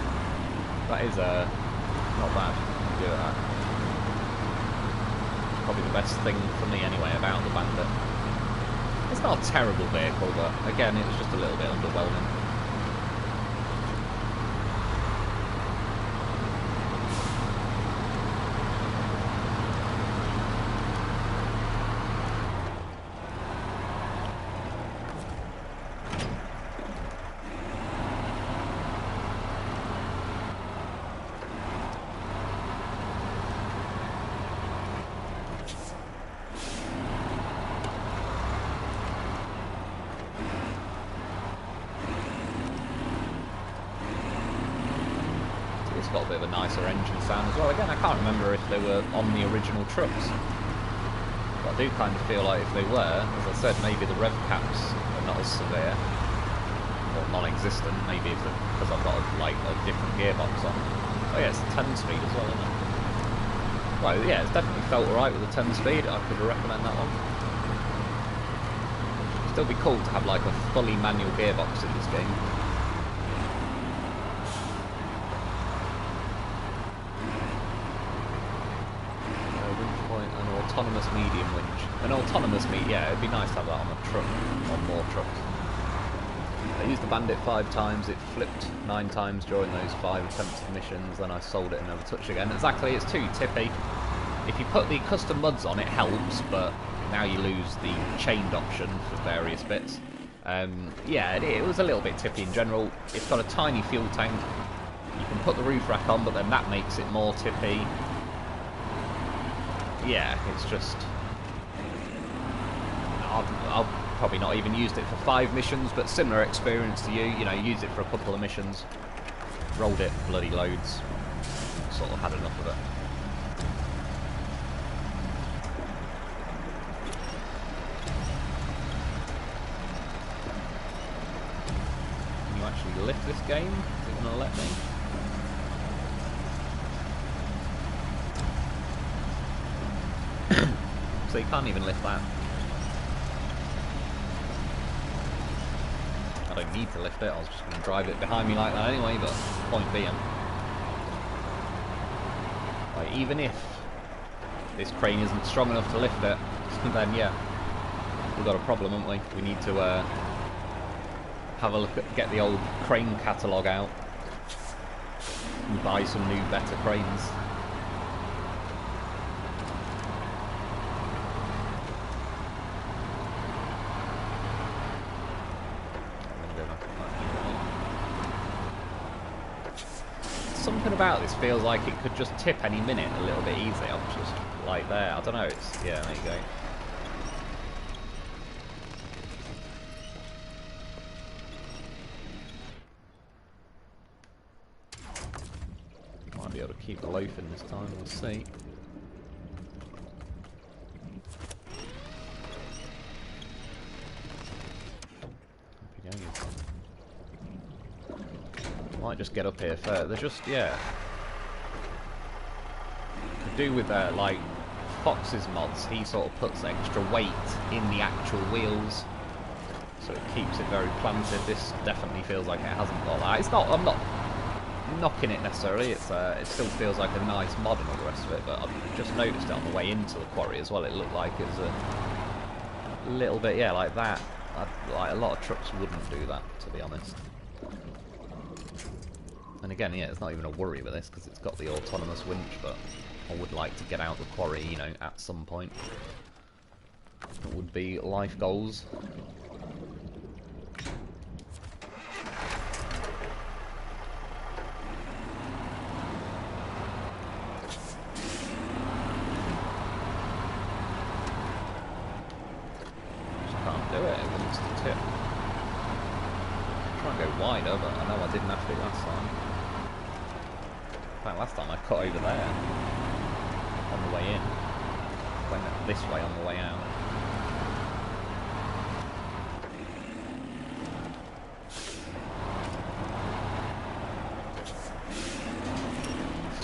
That is not bad. Do that. Probably the best thing for me anyway about the Bandit. It's not a terrible vehicle, but again, it was just a little bit underwhelming. Got a bit of a nicer engine sound as well. Again, I can't remember if they were on the original trucks, but I do kind of feel like if they were, as I said, maybe the rev caps are not as severe or non-existent. Maybe it's because I've got a different gearbox on. Oh yeah, it's a 10-speed as well, isn't it? Right, yeah, it's definitely felt alright with a 10-speed. I could recommend that one. Still be cool to have like a fully manual gearbox in this game. Autonomous medium winch. An autonomous yeah, it'd be nice to have that on a truck, on more trucks. I used the Bandit 5 times, it flipped 9 times during those 5 attempted missions, then I sold it and never touched it again. Exactly, it's too tippy. If you put the custom muds on, it helps, but now you lose the chained option for various bits. Yeah, it was a little bit tippy in general. It's got a tiny fuel tank. You can put the roof rack on, but then that makes it more tippy. Yeah, it's just... I'll probably not even used it for 5 missions, but similar experience to you. You know, used it for a couple of missions, rolled it bloody loads, sort of had enough of it. Can you actually lift this game? Is it going to let me? So you can't even lift that. I don't need to lift it, I was just going to drive it behind me like that anyway, but point being, like, even if this crane isn't strong enough to lift it, then yeah, we've got a problem, haven't we? We need to have a look at, get the old crane catalogue out and buy some new, better cranes. Something about this feels like it could just tip any minute a little bit easier. I'm just like there. I don't know. It's, yeah, there you go. Might be able to keep the loafing this time. We'll see. Happy days. Might just get up here first. They're just, yeah. Could do with like Fox's mods. He sort of puts extra weight in the actual wheels, so it keeps it very planted. This definitely feels like it hasn't got that. It's not. I'm not knocking it necessarily. It's it still feels like a nice mod and all the rest of it. But I've just noticed it on the way into the quarry as well. It looked like it was a little bit, yeah, like that. Like a lot of trucks wouldn't do that, to be honest. And again, yeah, it's not even a worry with this because it's got the autonomous winch, but I would like to get out the quarry, you know, at some point. That would be life goals. Just can't do it, it wants to tip. Try and go wider, but I know I didn't have to last time. In fact, last time I cut over there on the way in. Went this way on the way out.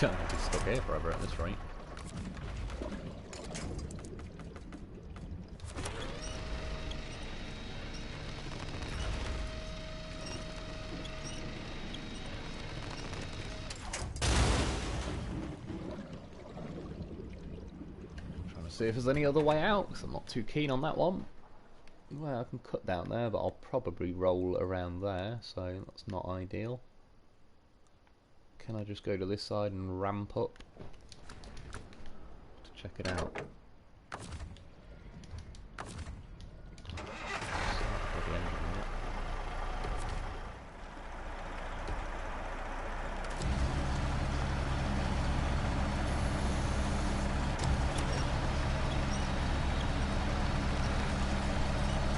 I'll be stuck here forever at this rate. See if there's any other way out, because I'm not too keen on that one. Well, I can cut down there, but I'll probably roll around there, so that's not ideal. Can I just go to this side and ramp up to check it out?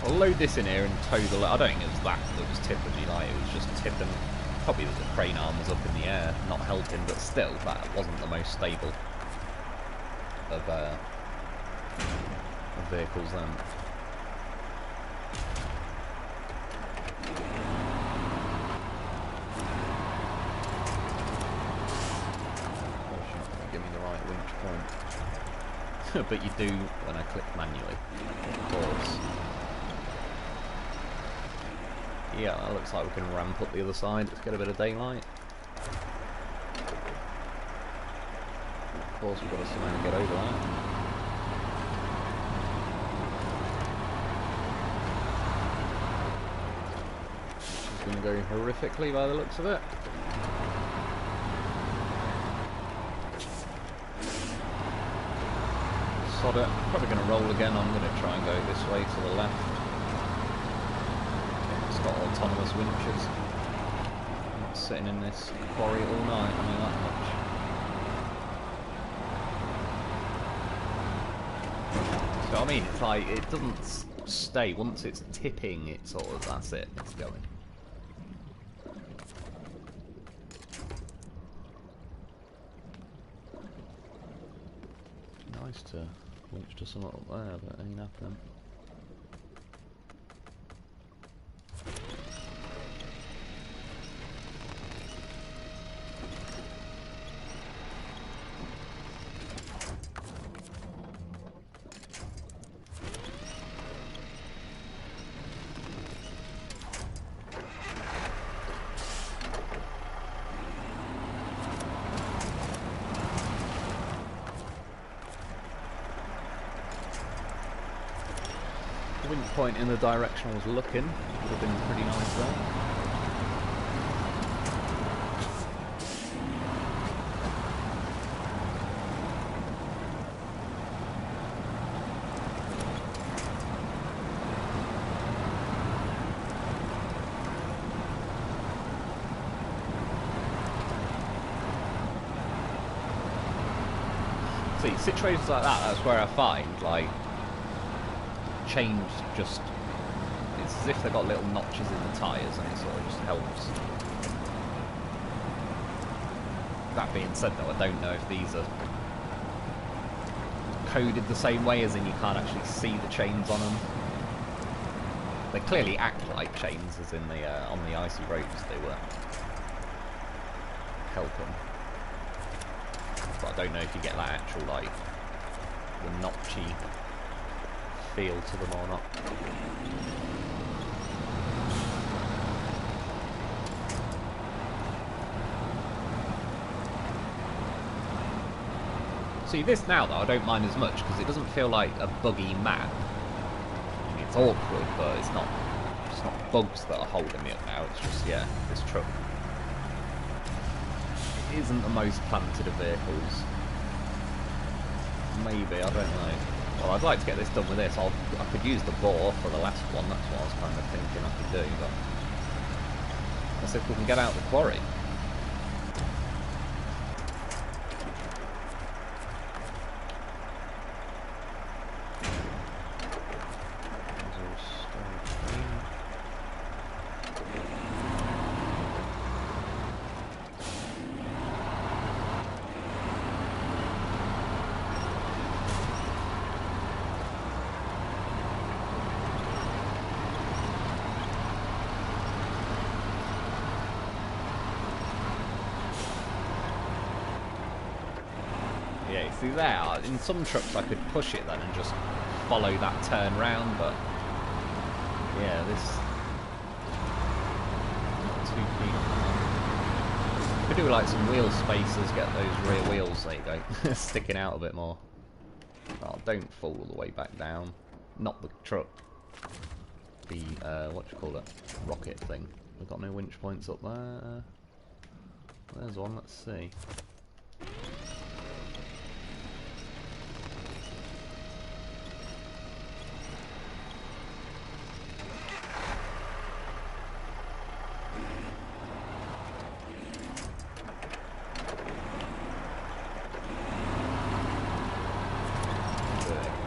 I'll load this in here and tow the... I don't think it was that was tipping me, like, it was just tipping... Probably the crane arm was up in the air, not helping, but still, that wasn't the most stable of vehicles then. Give me the right winch point. But you do when I click manually, of course. Yeah, that looks like we can ramp up the other side. Let's get a bit of daylight. Of course, we've got to somehow get over that. Which is going to go horrifically by the looks of it. Sod it. Probably going to roll again. I'm going to try and go this way to the left. Got autonomous winches. I'm not sitting in this quarry all night, I mean that much. So I mean, it's like, it doesn't stay. Once it's tipping, it sort of, that's it, it's going. Nice to launch to something up there, but it ain't happening. Wind point in the direction I was looking would have been pretty nice there. See, situations like that, that's where I find, like, change just, it's as if they've got little notches in the tyres and it sort of just helps. That being said though, I don't know if these are coded the same way, as in you can't actually see the chains on them. They clearly act like chains, as in the on the icy roads they were helping. But I don't know if you get that actual, like, the notchy feel to them or not. See, this now though I don't mind as much because it doesn't feel like a buggy map. I mean, it's awkward, but it's not bugs that are holding me up now. It's just, yeah, this truck. It isn't the most planted of vehicles. Maybe, I don't know. Well, I'd like to get this done with this. I could use the bore for the last one, that's what I was kind of thinking I could do, but let's see if we can get out the quarry. Yeah, see there, in some trucks I could push it then and just follow that turn round, but yeah, this not too keen on that. Could do like some wheel spacers, get those rear wheels, there you go, sticking out a bit more. Oh, don't fall all the way back down. Not the truck. The, what do you call it? Rocket thing. We've got no winch points up there. There's one, let's see.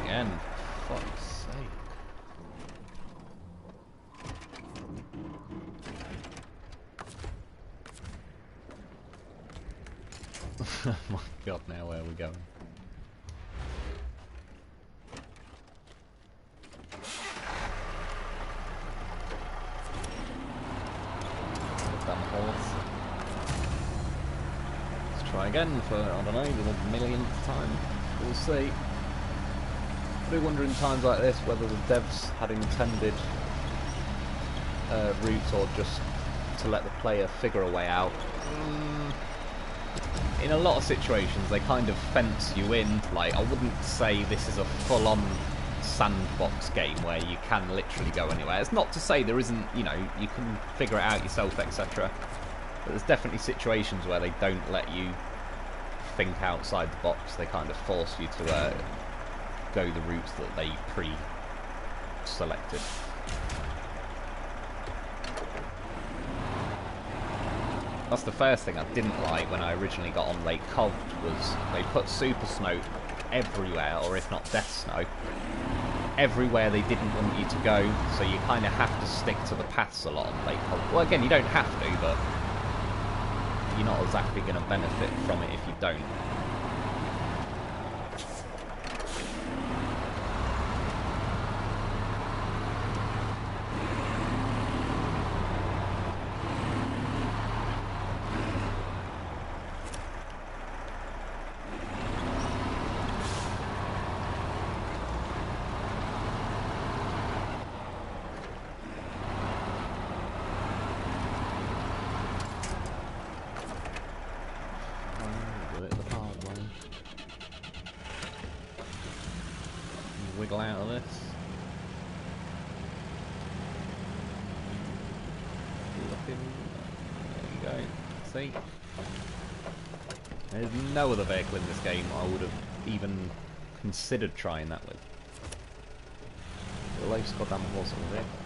Again, for fuck's sake. Oh my god, now where are we going? Damn horse. Let's try again for, I don't know, the millionth time. We'll see. I do wonder in times like this whether the devs had intended routes or just to let the player figure a way out. In a lot of situations they kind of fence you in. Like, I wouldn't say this is a full-on sandbox game where you can literally go anywhere. It's not to say there isn't, you know, you can figure it out yourself, etc. But there's definitely situations where they don't let you think outside the box. They kind of force you to go the routes that they pre-selected. That's the first thing I didn't like when I originally got on Lake Coved, was they put super snow everywhere, or if not death snow. everywhere they didn't want you to go, so you kind of have to stick to the paths a lot on Lake Hol. Well, again, you don't have to, but you're not exactly going to benefit from it if you don't. Wiggle out of this. Looking. There you go. See? There's no other vehicle in this game I would have even considered trying that with. The life's goddamn horse on the vehicle.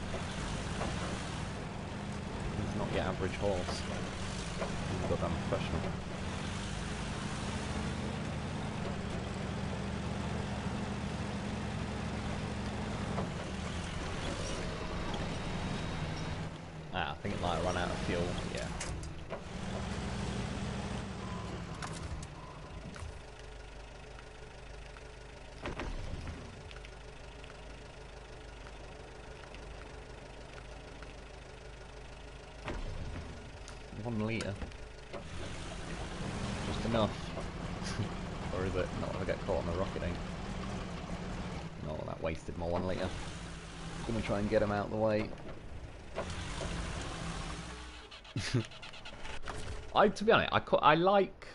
He's not your average horse. He's a goddamn professional. I think it might have run out of fuel, yeah. One litre. Just enough. Or is it not going to get caught on the rocketing? No, that wasted my 1 litre. Gonna try and get him out of the way. To be honest, I like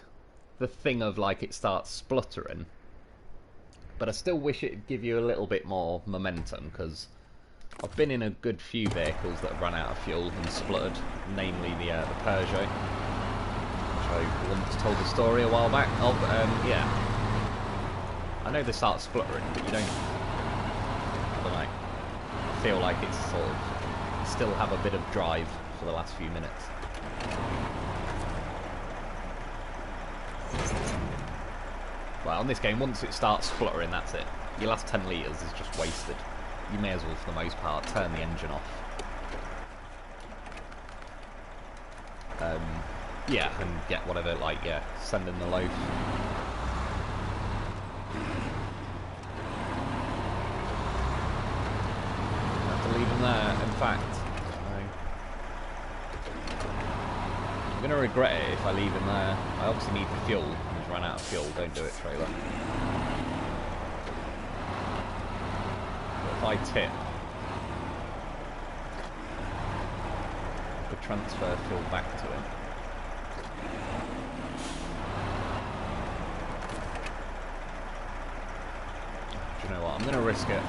the thing of like it starts spluttering, but I still wish it'd give you a little bit more momentum, because I've been in a good few vehicles that have run out of fuel and spluttered, namely the Peugeot, which I once told the story a while back of. Yeah, I know they start spluttering, but you don't. I don't know. I feel like it's sort of still have a bit of drive for the last few minutes. Well, on this game, once it starts spluttering, that's it. Your last 10 litres is just wasted. You may as well, for the most part, turn the engine off. Yeah, and get whatever, like, yeah, send in the loaf. Have to leave them there. In fact, I'm going to regret it if I leave him there. I obviously need the fuel. He's run out of fuel. Don't do it, trailer. But if I tip, I could transfer fuel back to him. Do you know what? I'm going to risk it.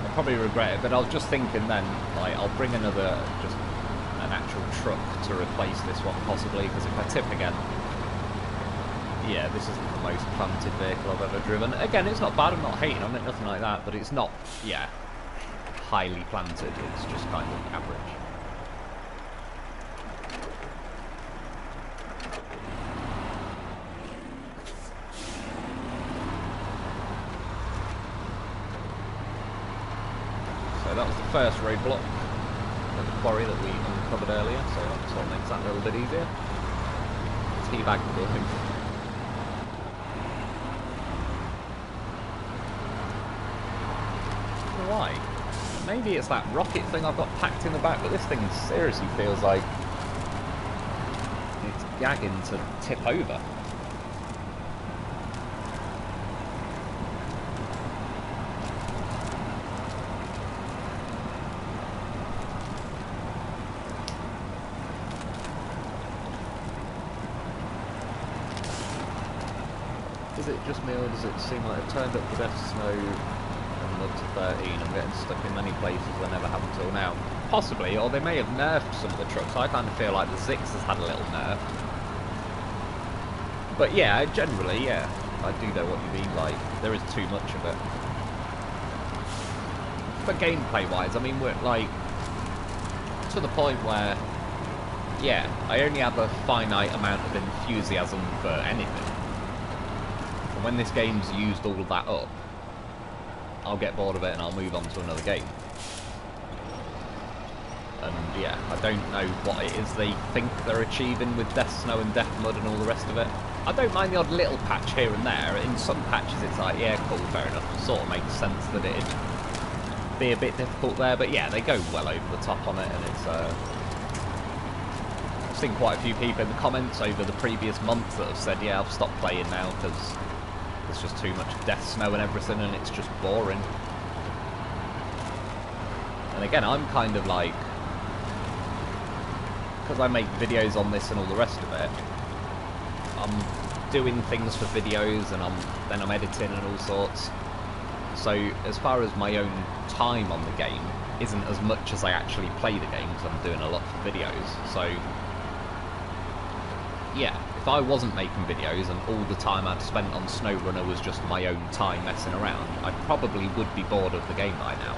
I'll probably regret it, but I was just thinking then, like, I'll bring another, just an actual truck to replace this one possibly, because if I tip again, yeah, this isn't the most planted vehicle I've ever driven. Again, it's not bad, I'm not hating on it, nothing like that, but it's not, yeah, highly planted, it's just kind of average. So that was the first roadblock at the quarry that we uncovered earlier, so that sort of makes that a little bit easier. Teabag the balloon. Why? Maybe it's that rocket thing I've got packed in the back, but this thing seriously feels like it's gagging to tip over. Is it just me, or does it seem like I've turned up the best snow and up to 13? I'm getting stuck in many places I never have until now. Possibly, or they may have nerfed some of the trucks. I kind of feel like the Zix has had a little nerf. But yeah, generally, yeah, I do know what you mean, like, there is too much of it. But gameplay-wise, I mean, we're, like, to the point where, yeah, I only have a finite amount of enthusiasm for anything. And when this game's used all of that up, I'll get bored of it and I'll move on to another game. And yeah, I don't know what it is they think they're achieving with Death Snow and Death Mud and all the rest of it. I don't mind the odd little patch here and there. In some patches it's like, yeah, cool, fair enough. Sort of makes sense that it'd be a bit difficult there, but yeah, they go well over the top on it, and it's I've seen quite a few people in the comments over the previous month that have said, yeah, I've stopped playing now because there's just too much Death Snow and everything, and it's just boring. And again, I'm kind of like, because I make videos on this and all the rest of it, I'm doing things for videos, and then I'm editing and all sorts. So as far as my own time on the game isn't as much as I actually play the game, because I'm doing a lot for videos. So yeah, if I wasn't making videos and all the time I'd spent on SnowRunner was just my own time messing around, I probably would be bored of the game by now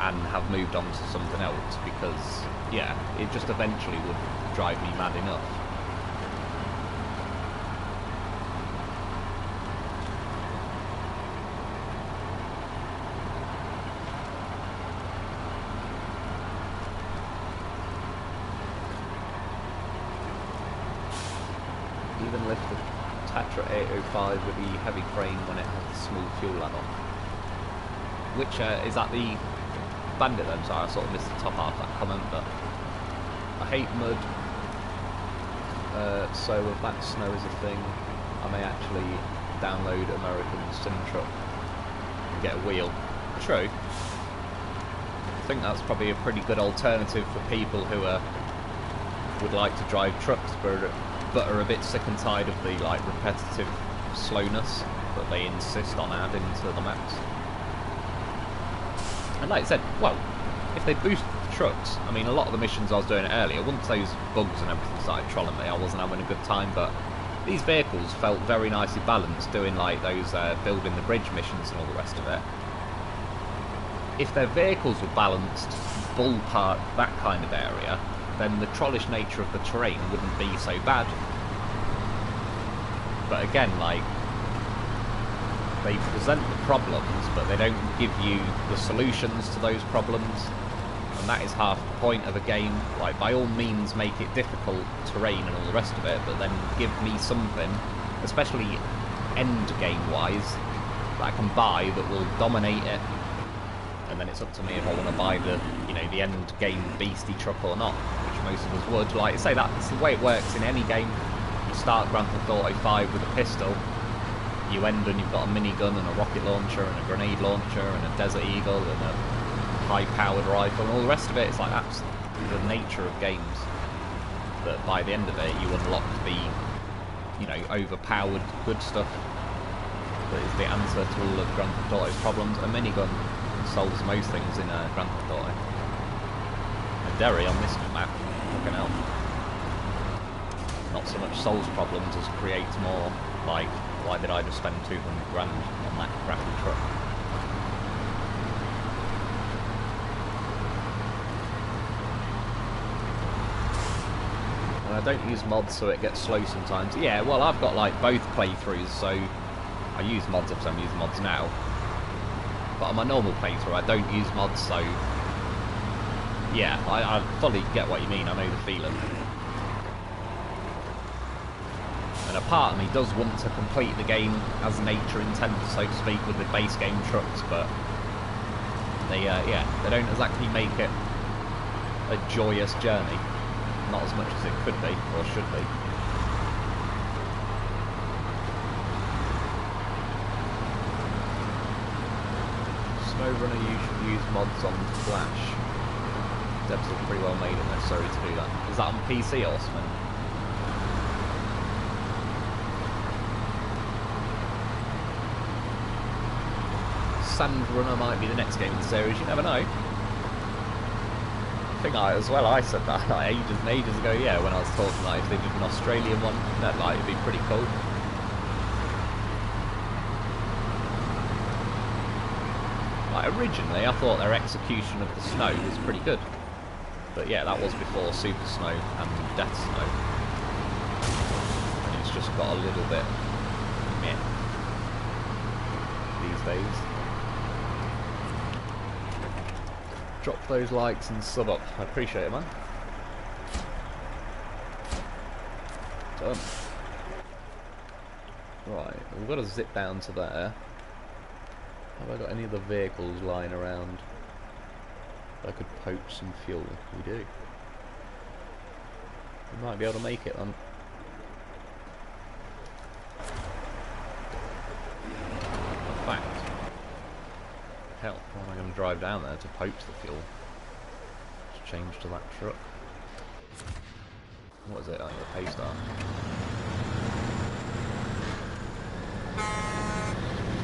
and have moved on to something else, because yeah, it just eventually would drive me mad enough. Even lift the Tatra 805 with the heavy crane when it has the small fuel add-on. Which is that the Bandit then? Sorry, I sort of missed the top half of that comment, but I hate mud, so if that snow is a thing, I may actually download American Sim Truck and get a wheel. True. I think that's probably a pretty good alternative for people who would like to drive trucks but are a bit sick and tired of the like repetitive slowness that they insist on adding to the maps. And like I said, well, if they boost the trucks, I mean, a lot of the missions I was doing earlier, once those bugs and everything started trolling me, I wasn't having a good time, but these vehicles felt very nicely balanced, doing like those building the bridge missions and all the rest of it. If their vehicles were balanced ballpark that kind of area, then the trollish nature of the terrain wouldn't be so bad. But again, like, they present the problems, but they don't give you the solutions to those problems, and that is half the point of a game. Like, by all means make it difficult terrain and all the rest of it, but then give me something, especially end game wise, that I can buy that will dominate it. And then it's up to me if I want to buy the, you know, the end game beastie truck or not, which most of us would. Like I say, that's the way it works in any game. You start Grand Theft Auto 5 with a pistol, you end and you've got a minigun and a rocket launcher and a grenade launcher and a Desert Eagle and a high-powered rifle and all the rest of it. It's like, that's the nature of games, that by the end of it you unlock the, you know, overpowered good stuff that is the answer to all of Grand Theft Auto's problems. A minigun solves most things in Grand Theft Auto. And Derry on this map, fucking hell, not so much solves problems as creates more, like, why did I just spend 200 grand on that crappy truck? And I don't use mods, so it gets slow sometimes. Yeah, well, I've got like both playthroughs, so I use mods if I'm using mods now. But on my normal playthrough, I don't use mods, so yeah, I fully get what you mean. I know the feeling. And a part of me does want to complete the game as nature intends, so to speak, with the base game trucks, but they, yeah, they don't exactly make it a joyous journey. Not as much as it could be, or should be. SnowRunner, you should use mods on Flash. Devs are pretty well made and necessary to do that. Is that on PC or something? SnowRunner might be the next game in the series, you never know. I think I said that like ages and ages ago, yeah, when I was talking, like, if they did an Australian one, that like, it'd be pretty cool. Like, originally I thought their execution of the snow was pretty good. But yeah, that was before Super Snow and Death Snow. And it's just got a little bit meh these days. Drop those likes and sub up. I appreciate it, man. Done. Right, we've got to zip down to there. Have I got any other vehicles lying around that I could poach some fuel? We do. We might be able to make it then. In fact, hell, why am I going to drive down there to poach the fuel? Just change to that truck. What is it? Oh, your pay star.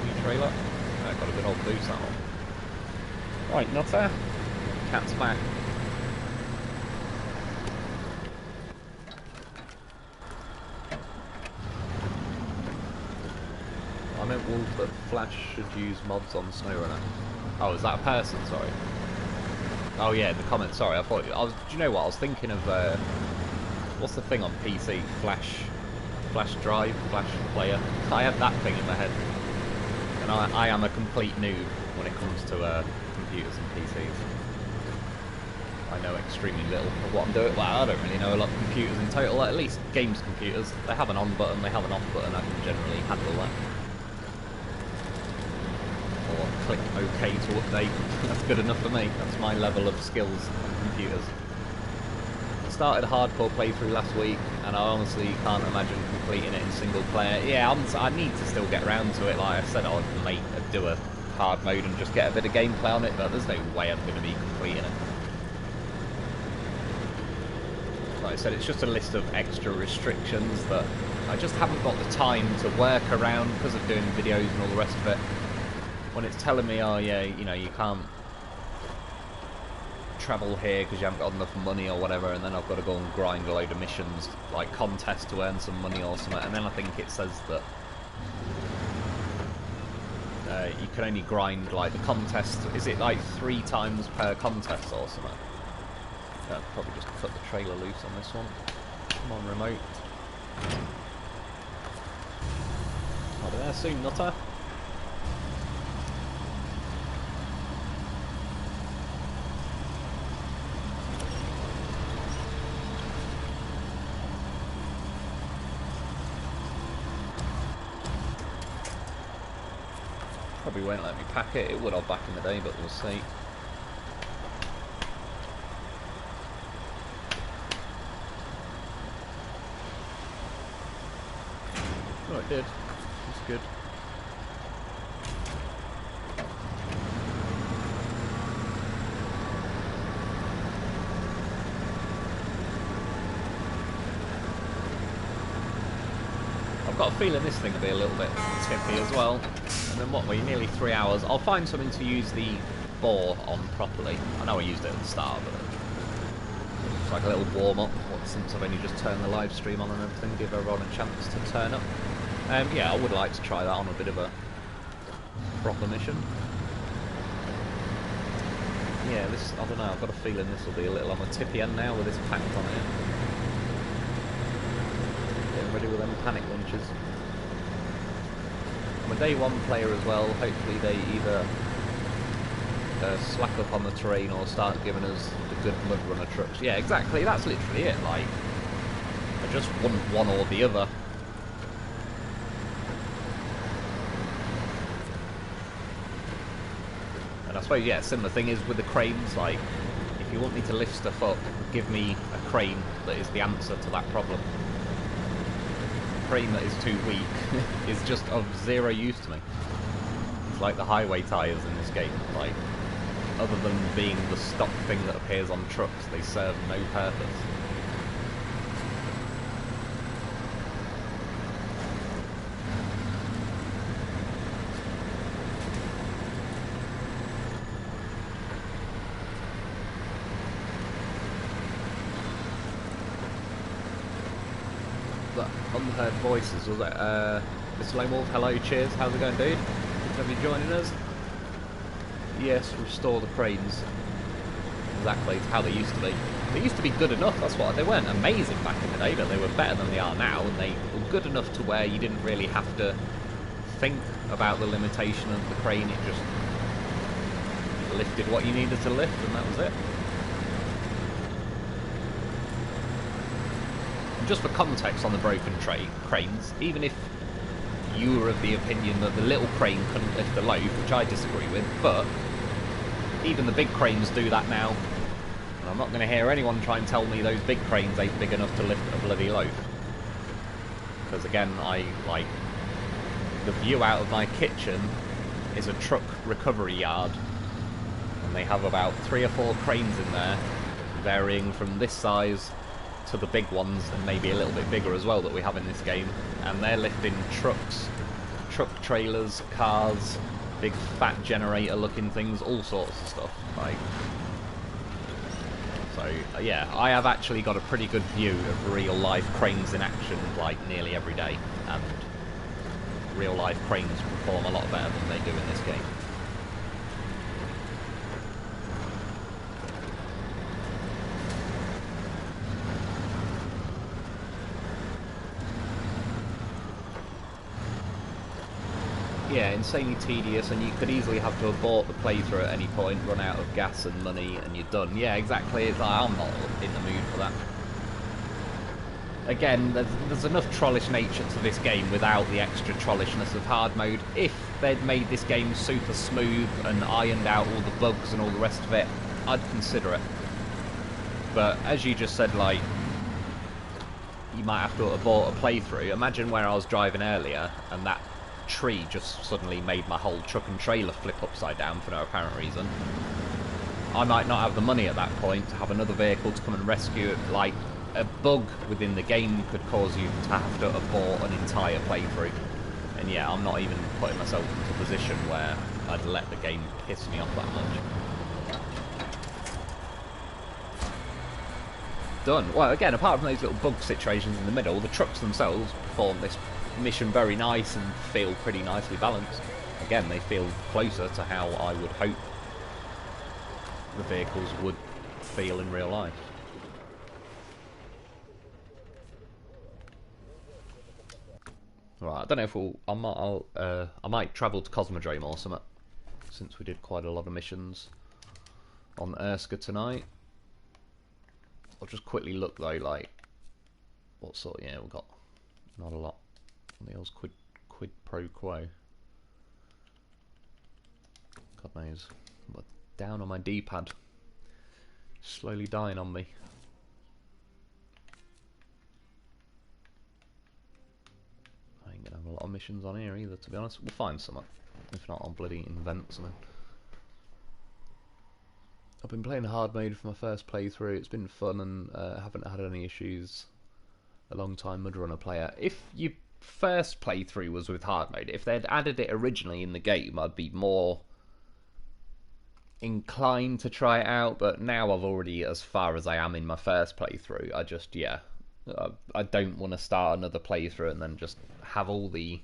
New trailer. Oh, got a good old boost that one. Right, Nutter. Cat's back. I meant Wolf that Flash should use mods on SnowRunner. Oh, is that a person? Sorry. Oh yeah, the comment. Sorry, I thought. Do you know what? I was thinking of what's the thing on PC? Flash Drive, Flash Player. I had that thing in my head, and I am a complete noob when it comes to computers and PCs. I know extremely little of what I'm doing. Well, I don't really know a lot of computers in total. At least games computers. They have an on button, they have an off button. I can generally handle that. Or click OK to update. That's good enough for me. That's my level of skills on computers. I started a hardcore playthrough last week, and I honestly can't imagine completing it in single player. Yeah, I need to still get around to it. Like I said, I'd do a hard mode and just get a bit of gameplay on it, but there's no way I'm going to be completing it. Like I said, it's just a list of extra restrictions that I just haven't got the time to work around because of doing videos and all the rest of it. When it's telling me, oh yeah, you know, you can't travel here because you haven't got enough money or whatever, and then I've got to go and grind a load of missions, like contests to earn some money or something, and then I think it says that you can only grind, like, the contest, is it like 3 times per contest or something? I'll probably just cut the trailer loose on this one. Come on, remote. I'll be there soon, Nutter. Probably won't let me pack it. It would have back in the day, but we'll see. Oh, it did. It's good. I've got a feeling this thing will be a little bit tippy as well. And then what, we're nearly 3 hours. I'll find something to use the bore on properly. I know I used it at the start, but it's like a little warm-up since I've only just turned the live stream on and everything, give everyone a chance to turn up. Yeah, I would like to try that on a bit of a proper mission. Yeah, this, I don't know, I've got a feeling this will be a little on the tippy end now with this packed on here. Getting ready with them panic launches. I'm a day 1 player as well. Hopefully they either slack up on the terrain or start giving us the good mud runner trucks. Yeah, exactly, that's literally it. Like, I just want one or the other. And I suppose, yeah, similar thing is with the cranes. Like, if you want me to lift stuff up, give me a crane that is the answer to that problem. Crane that is too weak is just of zero use to me. It's like the highway tyres in this game. Like, other than being the stock thing that appears on trucks, they serve no purpose. Unheard voices, was it? Mr. Lone Wolf, hello, cheers, how's it going, dude? Good to have you joining us. Yes, restore the cranes. Exactly, it's how they used to be. They used to be good enough, that's what, they weren't amazing back in the day, but they were better than they are now, and they were good enough to where you didn't really have to think about the limitation of the crane, it just lifted what you needed to lift, and that was it. And just for context on the broken cranes, even if you were of the opinion that the little crane couldn't lift a loaf, which I disagree with, but even the big cranes do that now. And I'm not going to hear anyone try and tell me those big cranes ain't big enough to lift a bloody loaf. Because again, the view out of my kitchen is a truck recovery yard. And they have about 3 or 4 cranes in there, varying from this size to the big ones, and maybe a little bit bigger as well that we have in this game. And they're lifting trucks, truck trailers, cars, big fat generator looking things, all sorts of stuff. So yeah, I have actually got a pretty good view of real life cranes in action like nearly every day, and real life cranes perform a lot better than they do in this game. Yeah, insanely tedious, and you could easily have to abort the playthrough at any point, run out of gas and money, and you're done. Yeah, exactly. It's like, I'm not in the mood for that. Again, there's enough trollish nature to this game without the extra trollishness of hard mode. If they'd made this game super smooth and ironed out all the bugs and all the rest of it, I'd consider it. But as you just said, like, you might have to abort a playthrough. Imagine where I was driving earlier and that tree just suddenly made my whole truck and trailer flip upside down for no apparent reason. I might not have the money at that point to have another vehicle to come and rescue it. Like, a bug within the game could cause you to have to abort an entire playthrough. And yeah, I'm not even putting myself into a position where I'd let the game piss me off that much. Done. Well, again, apart from those little bug situations in the middle, the trucks themselves perform this mission very nice and feel pretty nicely balanced. Again, they feel closer to how I would hope the vehicles would feel in real life. Right, I don't know if I might travel to Cosmodrome or something, since we did quite a lot of missions on Erskine tonight. I'll just quickly look though, like, what sort. Yeah, we've got not a lot. The old quid pro quo. God knows. I'm down on my D-pad. Slowly dying on me. I ain't gonna have a lot of missions on here either, to be honest. We'll find something. If not, I'll bloody invent something. I've been playing hard mode for my first playthrough. It's been fun, and haven't had any issues. A long time Mudrunner player. If you first playthrough was with hard mode, if they'd added it originally in the game, I'd be more inclined to try it out, but now I've already, as far as I am in my first playthrough, I just, yeah, I don't want to start another playthrough and then just have all the,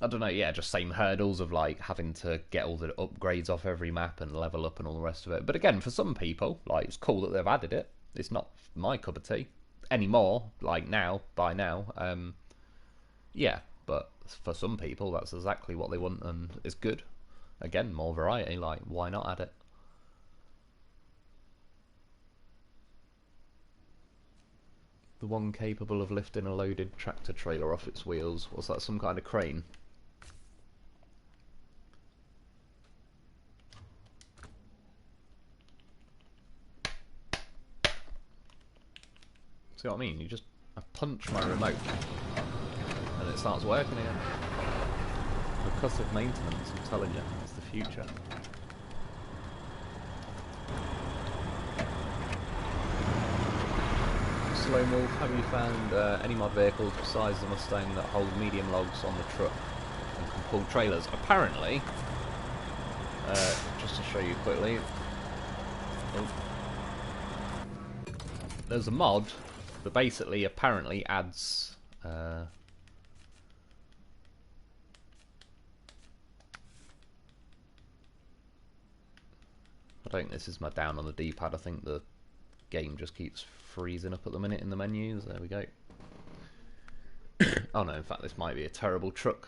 I don't know, yeah, just same hurdles of like having to get all the upgrades off every map and level up and all the rest of it. But again, for some people, like, it's cool that they've added it. It's not my cup of tea anymore, like now, by now. Yeah, but for some people, that's exactly what they want, and it's good. Again, more variety, like, why not add it? The one capable of lifting a loaded tractor trailer off its wheels. Was that some kind of crane? See what I mean? I punch my remote and it starts working again. Recursive maintenance, I'm telling you, it's the future. SnowRunner, have you found any mod vehicles besides the Mustang that hold medium logs on the truck and can pull trailers? Apparently, just to show you quickly, there's a mod that basically apparently adds I don't think this is my down on the D-pad. I think the game just keeps freezing up at the minute in the menus. There we go. Oh no, in fact this might be a terrible truck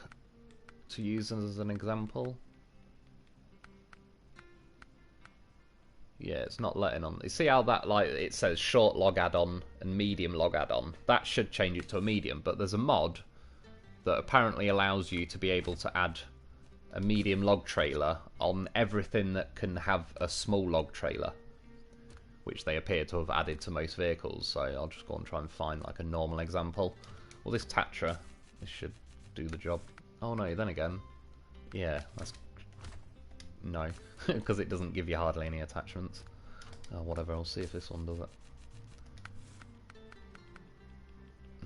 to use as an example. Yeah, it's not letting on. You see how that, like, it says short log add-on and medium log add-on? That should change it to a medium, but there's a mod that apparently allows you to be able to add a medium log trailer on everything that can have a small log trailer, which they appear to have added to most vehicles. So I'll just go and try and find like a normal example. Well, this Tatra, this should do the job. Oh no, then again, yeah, that's no, because it doesn't give you hardly any attachments. Whatever, I'll see if this one does it.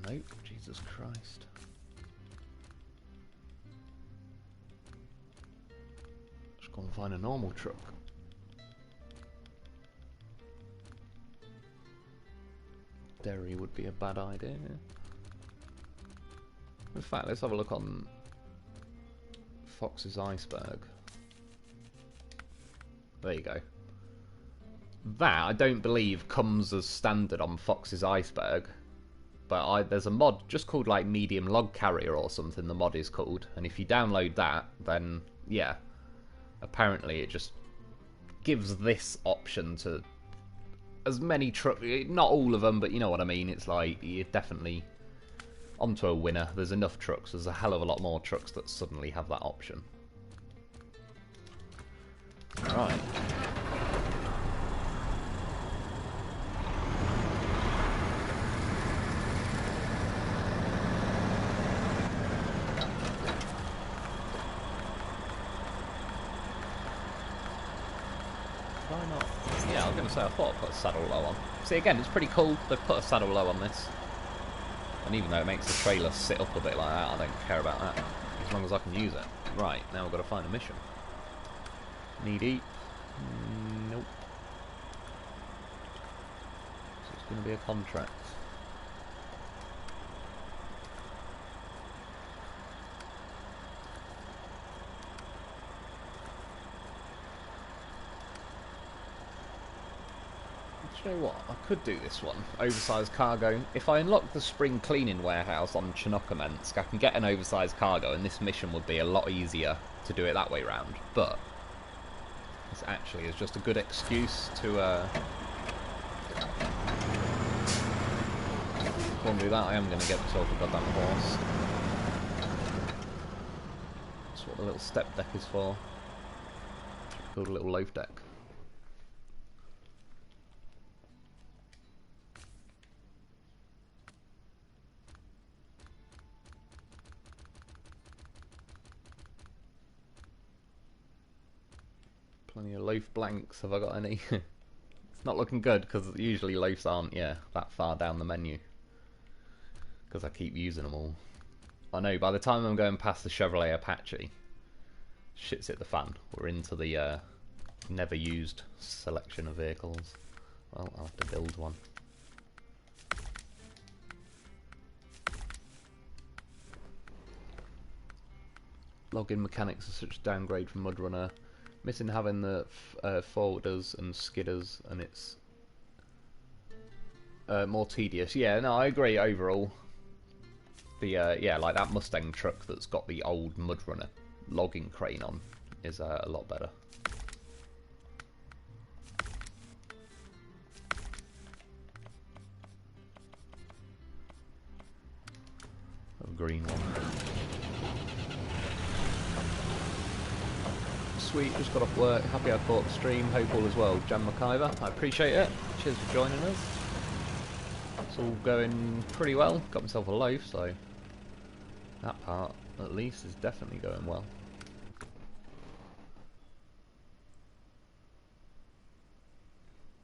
Nope, Jesus Christ. Just go and find a normal truck. Derry would be a bad idea. In fact, let's have a look on Fox's Iceberg. There you go. That, I don't believe, comes as standard on Fox's Iceberg. But there's a mod just called like Medium Log Carrier or something, the mod is called. And if you download that, then, yeah. Apparently it just gives this option to as many trucks, not all of them, but you know what I mean. It's like, you're definitely onto a winner. There's enough trucks. There's a hell of a lot more trucks that suddenly have that option. Right. Why not? Yeah, I was going to say, I thought I put a saddle low on. See, again, it's pretty cool. They've put a saddle low on this. And even though it makes the trailer sit up a bit like that, I don't care about that. As long as I can use it. Right, now we've got to find a mission. Knee deep? Nope. So it's going to be a contract. Do you know what? I could do this one. Oversized cargo. If I unlock the spring cleaning warehouse on Chinookamensk, I can get an oversized cargo, and this mission would be a lot easier to do it that way round. But this actually is just a good excuse to go and do that. I am going to get myself a goddamn horse. That's what the little step deck is for. Called a little loaf deck. Plenty of loaf blanks. Have I got any? It's not looking good because usually loafs aren't, yeah, that far down the menu. Because I keep using them all. I know, by the time I'm going past the Chevrolet Apache, shit's hit the fan. We're into the never used selection of vehicles. Well, I'll have to build one. Login mechanics are such a downgrade from MudRunner. Missing having the forwarders and skidders, and it's more tedious. Yeah, no, I agree overall. The yeah, like that Mustang truck that's got the old MudRunner logging crane on is a lot better. A green one. Sweet, just got off work. Happy I caught the stream. Hope all is well. Jan McIver, I appreciate it. Cheers for joining us. It's all going pretty well. Got myself a loaf, so that part, at least, is definitely going well.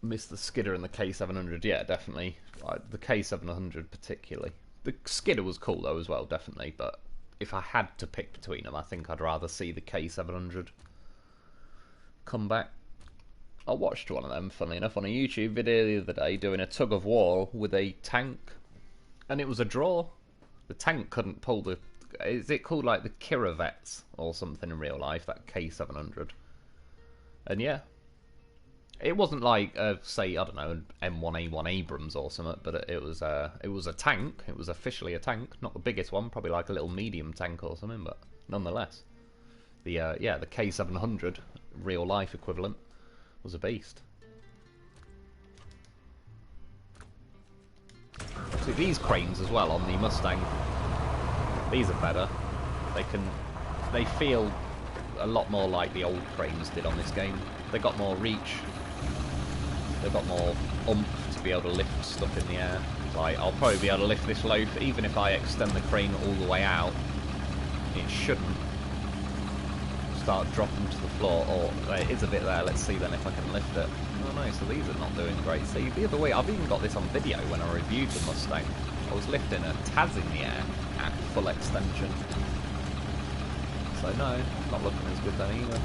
Missed the skidder and the K700, yeah, definitely. The K700 particularly. The skidder was cool though as well, definitely, but if I had to pick between them, I think I'd rather see the K700 come back. I watched one of them, funnily enough, on a YouTube video the other day, doing a tug of war with a tank, and it was a draw. The tank couldn't pull the... Is it called like the Kirovets or something in real life, that K700? And yeah, it wasn't like, say, I don't know, an M1A1 Abrams or something, but it was a tank. It was officially a tank, not the biggest one, probably like a little medium tank or something, but nonetheless. The yeah, the K700, real life equivalent, was a beast. See, these cranes as well on the Mustang, these are better. They feel a lot more like the old cranes did on this game. They got more reach. They got more oomph to be able to lift stuff in the air. Like, I'll probably be able to lift this loaf, even if I extend the crane all the way out. It shouldn't start dropping to the floor. Oh, there is a bit there. Let's see then if I can lift it. Oh no, so these are not doing great. See, the other way, I've even got this on video when I reviewed the Mustang. I was lifting a Taz in the air at full extension. So no, not looking as good then either.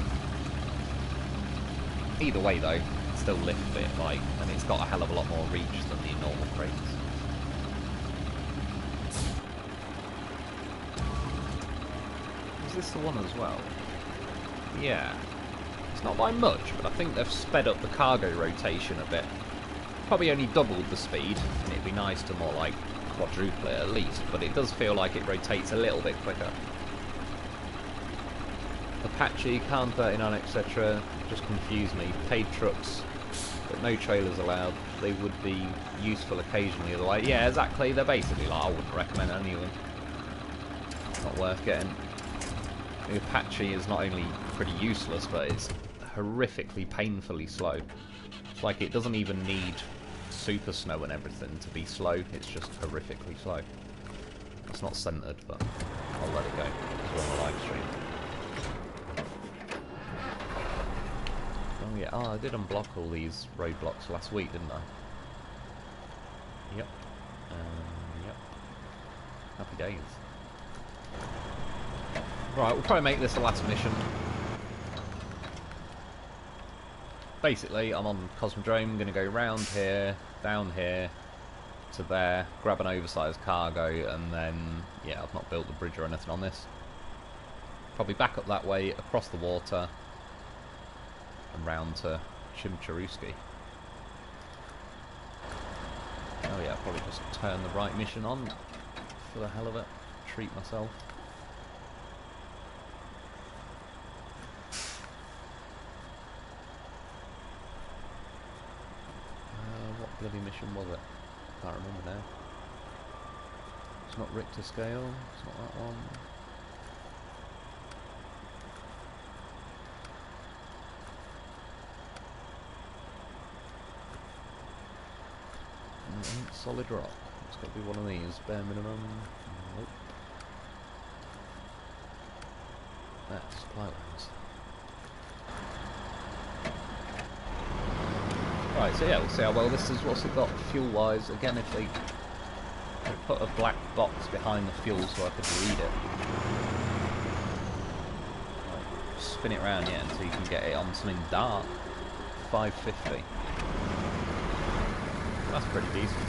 Either way though, still lift it, like, and it's got a hell of a lot more reach than the normal cranes. Is this the one as well? Yeah. It's not by much, but I think they've sped up the cargo rotation a bit. Probably only doubled the speed, and it'd be nice to more like quadruple it at least, but it does feel like it rotates a little bit quicker. Apache, Khan 39, etc. just confuse me. Paid trucks, but no trailers allowed. They would be useful occasionally otherwise. Yeah, exactly. They're basically like, I wouldn't recommend any of them. Not worth getting. The Apache is not only pretty useless, but it's horrifically painfully slow. It's like it doesn't even need super snow and everything to be slow. It's just horrifically slow. It's not centered, but I'll let it go. It's on the live stream. Oh yeah, oh, I did unblock all these roadblocks last week, didn't I? Yep. Yep. Happy days. Right, we'll probably make this the last mission. Basically, I'm on Cosmodrome, going to go round here, down here, to there, grab an oversized cargo, and then, yeah, I've not built the bridge or anything on this. Probably back up that way, across the water, and round to Chimcharuski. Oh yeah, probably just turn the right mission on, for the hell of it, treat myself. What bloody mission was it? Can't remember now. It's not Richter scale, it's not that one. Solid rock. It's got to be one of these, bare minimum. Nope. That's supply lines. Right, so yeah, we'll see how well this is. What's it got fuel-wise? Again, if they put a black box behind the fuel so I could read it. Right, spin it around, yeah, until you can get it on something dark. 550. That's pretty decent.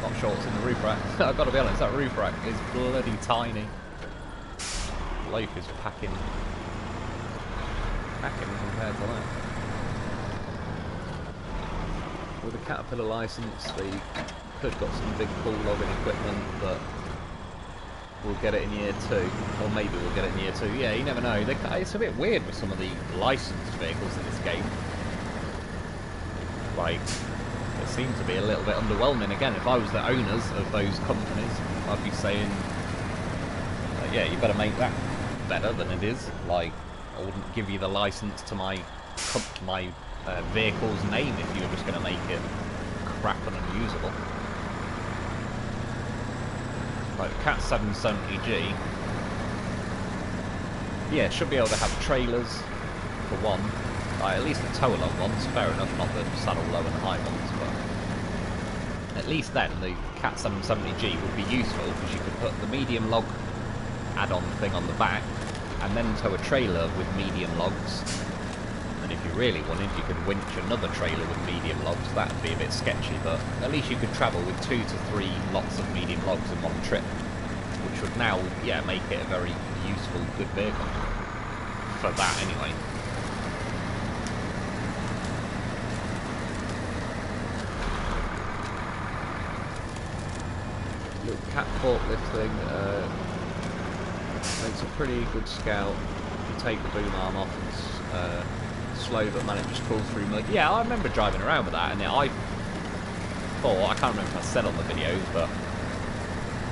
Not sure what's in the roof rack. I've got to be honest, that roof rack is bloody tiny. Loaf is packing compared to that. With a Caterpillar license, they could got some big bull logging equipment, but we'll get it in year 2, or maybe we'll get it in year 2. Yeah, you never know. It's a bit weird with some of the licensed vehicles in this game. Like, it seems to be a little bit underwhelming. Again, if I was the owners of those companies, I'd be saying, yeah, you better make that better than it is. Like, I wouldn't give you the license to my vehicle's name if you were just going to make it crap and unusable. Like the Cat 770G, yeah, should be able to have trailers for one. At least the tow along ones, fair enough, not the saddle low and high ones, but at least then the Cat 770G would be useful because you could put the medium log add-on thing on the back and then tow a trailer with medium logs. And if you really wanted, you could winch another trailer with medium logs. That would be a bit sketchy, but at least you could travel with 2 to 3 lots of medium logs in one trip, which would now, yeah, make it a very useful, good vehicle. For that, anyway. Little cat forklift thing makes a pretty good scout. You take the boom arm off and slow, but man, it just crawls through mud. Yeah, I remember driving around with that, and thought, I can't remember if I said on the videos, but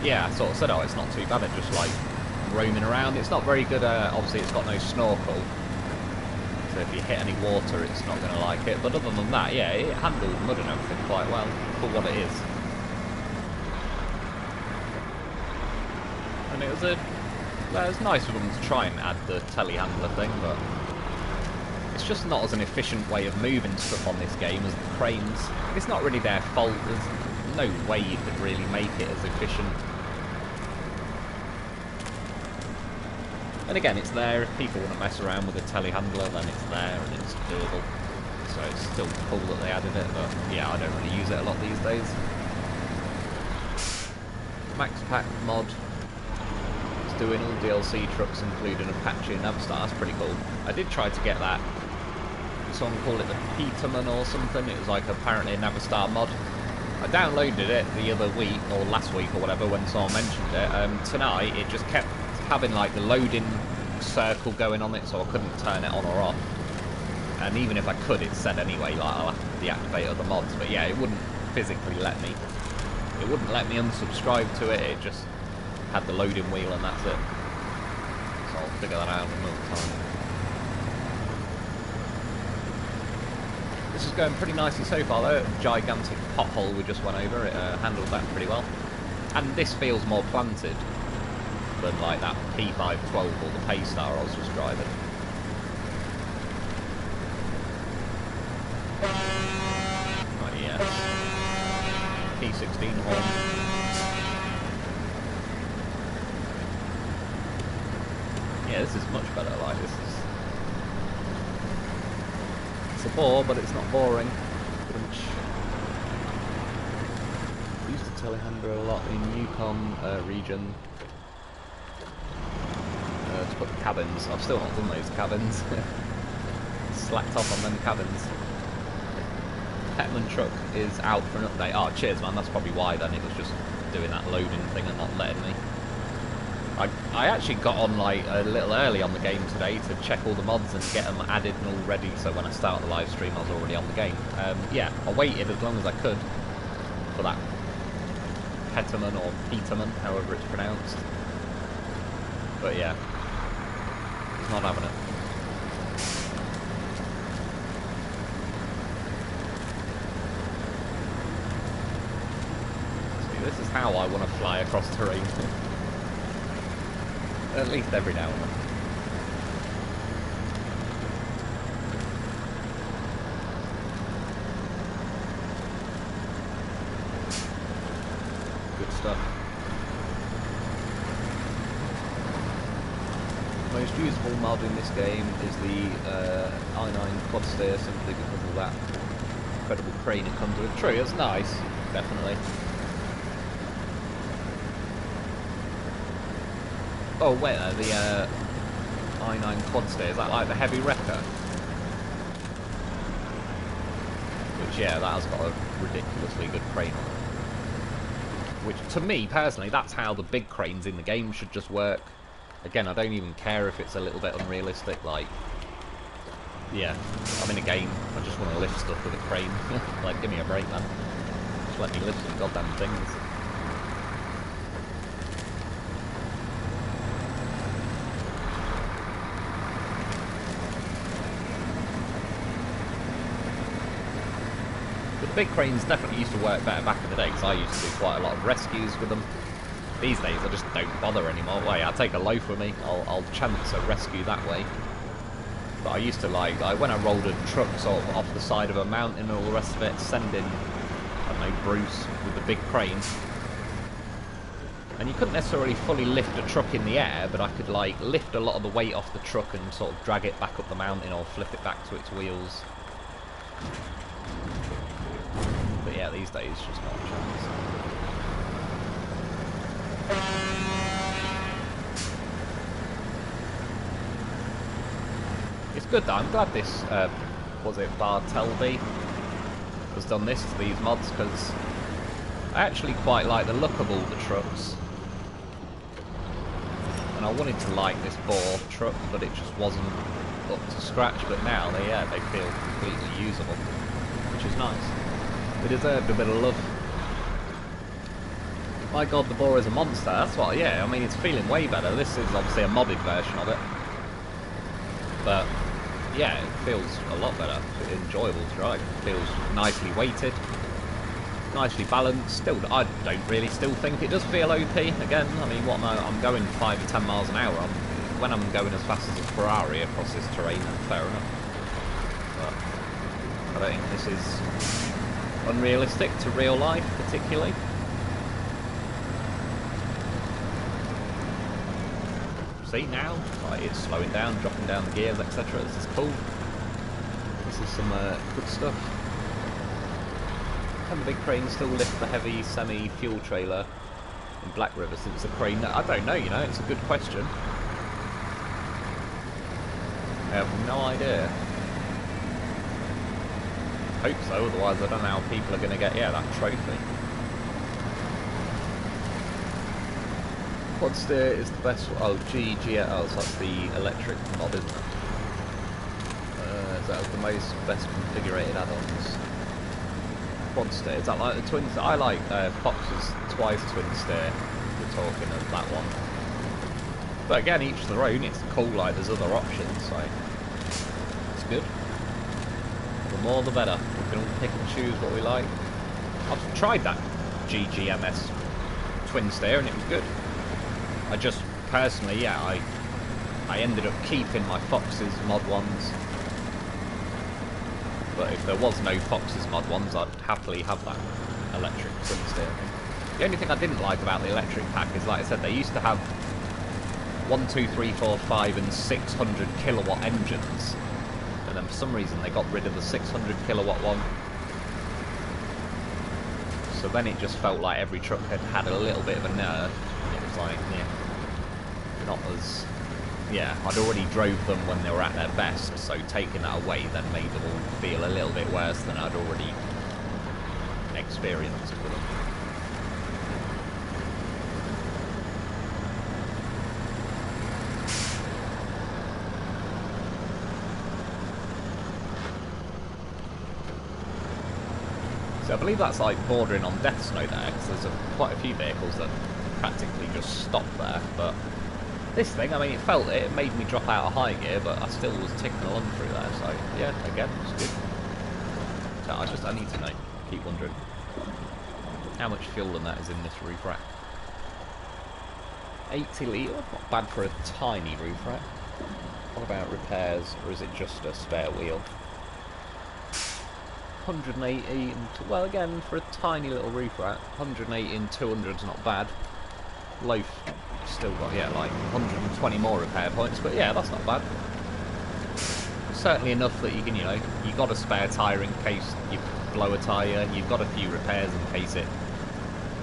yeah, I sort of said, oh, it's not too bad, it's just like roaming around. It's not very good, obviously it's got no snorkel, so if you hit any water it's not going to like it, but other than that, yeah, it handled mud and everything quite well for what it is. And it was nice of them to try and add the telehandler thing, but it's just not as an efficient way of moving stuff on this game as the cranes. It's not really their fault, there's no way you could really make it as efficient. And again, it's there, if people want to mess around with a telehandler, then it's there and it's doable. So it's still cool that they added it, but yeah, I don't really use it a lot these days. Max Pack mod. It's doing all DLC trucks, including Apache and Navistar. That's pretty cool. I did try to get that. Someone called it the Peterman or something. It was like apparently a Navistar mod. I downloaded it the other week, or last week or whatever, when someone mentioned it. Tonight, it just kept having like the loading circle going on it, so I couldn't turn it on or off. And even if I could, it said anyway, like I'll have to deactivate other mods. But yeah, it wouldn't physically let me. It wouldn't let me unsubscribe to it, it just had the loading wheel and that's it. So I'll figure that out another time. This is going pretty nicely so far though. Gigantic pothole we just went over, it handled that pretty well. And this feels more planted than like that P512 or the Paystar I was just driving. Right, yes. P16 horn. Yeah, this is much better, like this is... It's a bore, but it's not boring. I used the telehandler a lot in Yukon region. To put the cabins. I've still not done those cabins. Slacked off on them cabins. Petman truck is out for an update. Oh, cheers, man. That's probably why then. It was just doing that loading thing and not letting me. I actually got on like a little early on the game today to check all the mods and get them added and all ready, so when I start the live stream I was already on the game. Yeah, I waited as long as I could for that Peterman or Peterman, however it's pronounced. But yeah, it's not having it. See, this is how I want to fly across terrain. At least every now and then. Good stuff. The most usable mod in this game is the i9 quad steer, simply because of that incredible crane it comes with. True, it's nice, definitely. Oh wait, the i9 quad steer, is that like the heavy wrecker? Which, yeah, that has got a ridiculously good crane on it. Which, to me, personally, that's how the big cranes in the game should just work. Again, I don't even care if it's a little bit unrealistic, like... Yeah, I'm in a game, I just want to lift stuff with a crane. Like, give me a break, man. Just let me lift some goddamn things. Big cranes definitely used to work better back in the day, because I used to do quite a lot of rescues with them. These days I just don't bother anymore. Wait, I'll take a loaf with me, I'll chance a rescue that way. But I used to like when I rolled a truck sort of off the side of a mountain and all the rest of it, send in, I don't know, Bruce with the big crane. And you couldn't necessarily fully lift a truck in the air, but I could like lift a lot of the weight off the truck and sort of drag it back up the mountain or flip it back to its wheels. But yeah, these days, just not a chance. It's good though, I'm glad this, was it Bartelby, has done this to these mods, because I actually quite like the look of all the trucks. And I wanted to like this boar truck, but it just wasn't up to scratch, but now they feel completely usable, which is nice. They deserved a bit of love. My god, the boar is a monster. That's what, yeah, I mean, it's feeling way better. This is obviously a modded version of it. But, yeah, it feels a lot better. It's enjoyable to drive. It feels nicely weighted. Nicely balanced. Still, I don't really still think it does feel OP. Again, I mean, what am I'm going 5 to 10 miles an hour. When I'm going as fast as a Ferrari across this terrain, then fair enough. But I don't think this is unrealistic to real life, particularly. See now, right, it's slowing down, dropping down the gears, etc. This is cool. This is some good stuff. Can the big crane still lift the heavy semi-fuel trailer in Black River since the crane? I don't know, you know, it's a good question. I have no idea. Hope so, otherwise I don't know how people are going to get, yeah, that trophy. Quad steer is the best. Oh, GGL, so that's the electric mod, isn't it? That was the best configured add-ons. Quad steer, is that like the twin steer? I like Fox's twice twin steer. We're talking of that one. But again, each to their own. It's cool. Like there's other options, so it's good. The more, the better. We can all pick and choose what we like. I've tried that GGMS twin steer, and it was good. I just, personally, yeah, I ended up keeping my Fox's mod ones. But if there was no Fox's mod ones, I'd happily have that electric twin steer. The only thing I didn't like about the electric pack is, like I said, they used to have 1, 2, 3, 4, 5 and 600 kilowatt engines. And then for some reason they got rid of the 600 kilowatt one. So then it just felt like every truck had a little bit of a nerve. It was like, yeah, not as, yeah, I'd already drove them when they were at their best, so taking that away then made them all feel a little bit worse than I'd already experienced with them. So I believe that's like bordering on death snow there, because there's quite a few vehicles that practically just stop there, but this thing, I mean, it felt it made me drop out of high gear, but I still was ticking along through there, so yeah, again, it's good. So I need to know, keep wondering, how much fuel in that is in this roof rack. 80 litre, not bad for a tiny roof rack. What about repairs, or is it just a spare wheel? 180, and, well again, for a tiny little roof rack, 180 and 200 is not bad. Loaf still got, yeah, like 120 more repair points, but yeah, that's not bad. Certainly enough that you can, you know, you've got a spare tyre in case you blow a tyre, you've got a few repairs in case it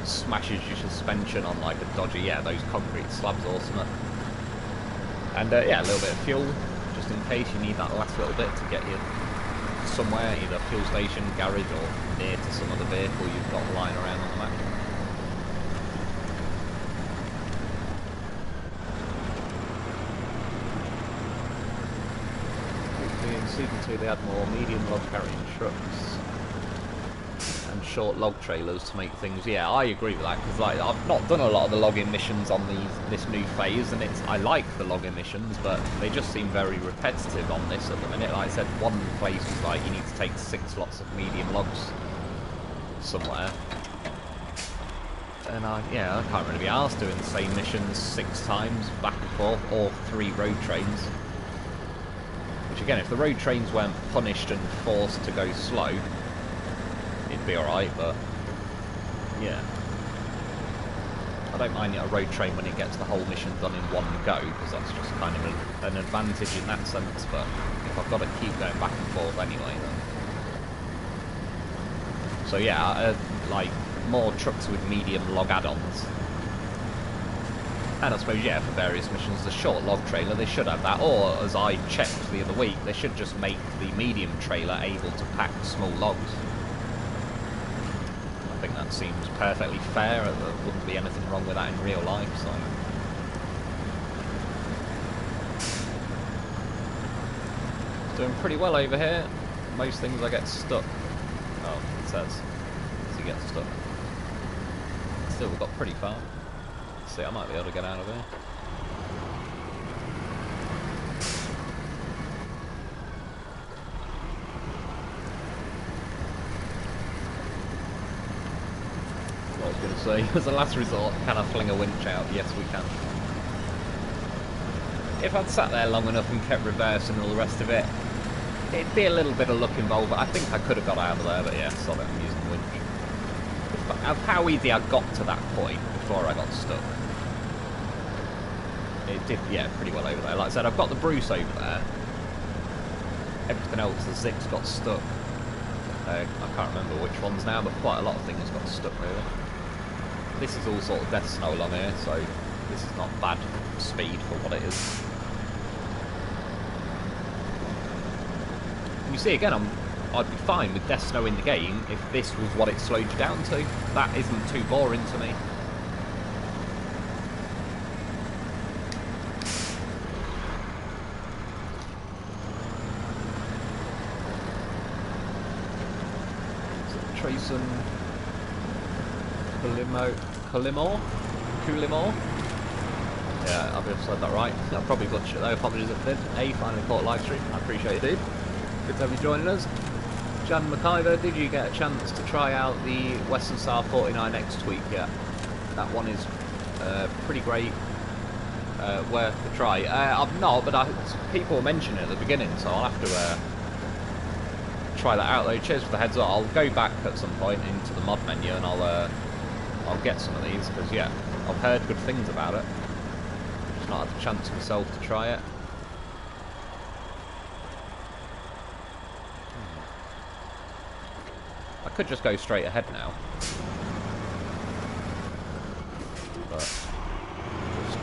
smashes your suspension on like a dodgy, yeah, those concrete slabs or something. And yeah, a little bit of fuel, just in case you need that last little bit to get you somewhere, either fuel station, garage, or near to some other vehicle you've got lying around on the map. In Season 2 they had more medium log carrying trucks and short log trailers to make things, yeah, I agree with that, because like, I've not done a lot of the logging missions on this new phase, and I like the logging missions, but they just seem very repetitive on this at the minute. Like I said, one place was like you need to take 6 lots of medium logs somewhere, and yeah, I can't really be arsed doing the same missions 6 times back and forth, or 3 road trains. Which again, if the road trains weren't punished and forced to go slow, it'd be alright, but yeah. I don't mind a road train when it gets the whole mission done in one go, because that's just kind of an advantage in that sense, but if I've got to keep going back and forth anyway, then... So yeah, like, more trucks with medium log add-ons. And I suppose, yeah, for various missions, the short log trailer, they should have that, or, as I checked the other week, they should just make the medium trailer able to pack small logs. I think that seems perfectly fair. There wouldn't be anything wrong with that in real life, so... Doing pretty well over here. Most things I get stuck. Oh, it says. you get stuck. Still, we've got pretty far. Let's see, I might be able to get out of here. What I was going to say, as a last resort, can I fling a winch out? Yes, we can. If I'd sat there long enough and kept reversing and all the rest of it, it'd be a little bit of luck involved, but I think I could have got out of there, but yeah, sod it, I'm using the winch. Of how easy I got to that point before I got stuck. It did, yeah, pretty well over there. Like I said, I've got the Bruce over there. Everything else, the Zix got stuck. I can't remember which ones now, but quite a lot of things got stuck, really. This is all sort of death snow along here, so this is not bad speed for what it is. You see, again, I'd be fine with death snow in the game if this was what it slowed you down to. That isn't too boring to me. Trayson Coulimore? Yeah, I've just said that right. I probably butchered it though, apologies if I did. Finally caught live stream. I appreciate it, dude. Good to have you joining us. Jan McIver, did you get a chance to try out the Western Star 49X tweak yet? That one is pretty great, worth the try. I've not, but people mentioned it at the beginning, so I'll have to try that out though. Cheers for the heads up. I'll go back at some point into the mod menu and I'll get some of these, because yeah, I've heard good things about it. Just not had the chance myself to try it. I could just go straight ahead now, but just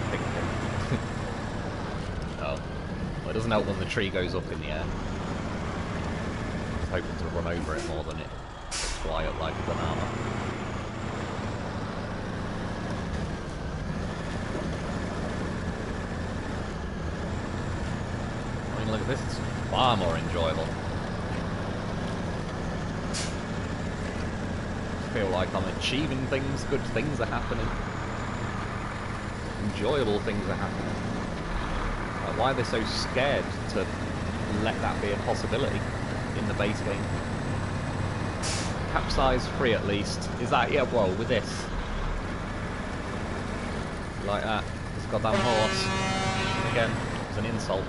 thinking. Oh, well, it doesn't help when the tree goes up in the air. I was hoping to run over it more than it fly up like a banana. I mean, look at this, it's far more enjoyable. I feel like I'm achieving things, good things are happening. Enjoyable things are happening. Like, why are they so scared to let that be a possibility in the base game? Capsize free at least. Is that, yeah, well, with this. Like that. This goddamn horse. Again, it's an insult.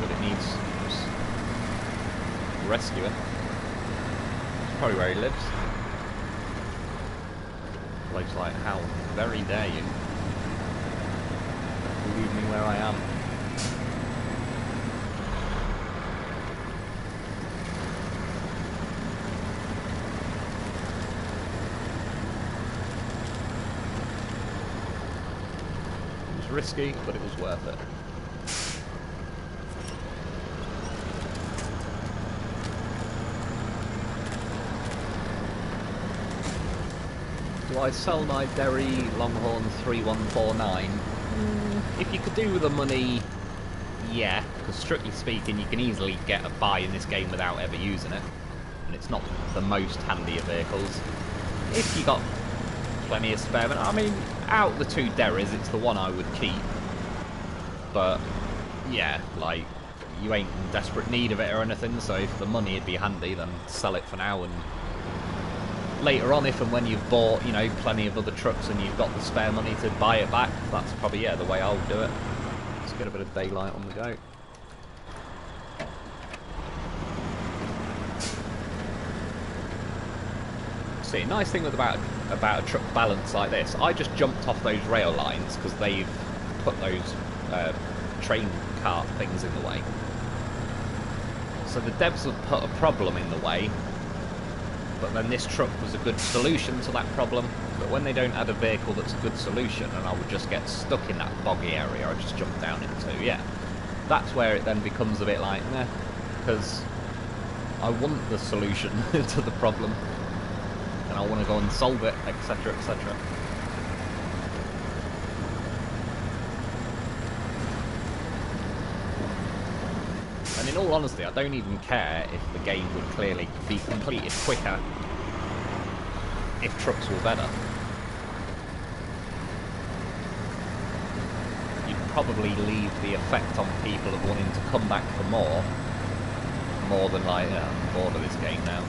But it needs just rescuing. That's probably where he lives. Place like, how very dare you leave me where I am. It was risky, but it was worth it. Do I sell my Derry Longhorn 3149? If you could do the money, yeah, because strictly speaking you can easily get a buy in this game without ever using it, and it's not the most handy of vehicles. If you got plenty of spare, but I mean, out of the two Derrys, it's the one I would keep. But yeah, like, you ain't in desperate need of it or anything, so if the money would be handy, then sell it for now, and later on, if and when you've bought, you know, plenty of other trucks and you've got the spare money to buy it back, that's probably, yeah, the way I would do it. Let's get a bit of daylight on the go. See, nice thing about a truck balance like this, I just jumped off those rail lines because they've put those train cart things in the way. So the devs have put a problem in the way, but then this truck was a good solution to that problem. But when they don't add a vehicle that's a good solution, and I would just get stuck in that boggy area I just jumped down into, yeah, that's where it then becomes a bit like, meh, because I want the solution to the problem, and I want to go and solve it, etc, etc. And in all honesty, I don't even care if the game would clearly be completed quicker if trucks were better. You'd probably leave the effect on people of wanting to come back for more than like, yeah, I'm bored of this game now.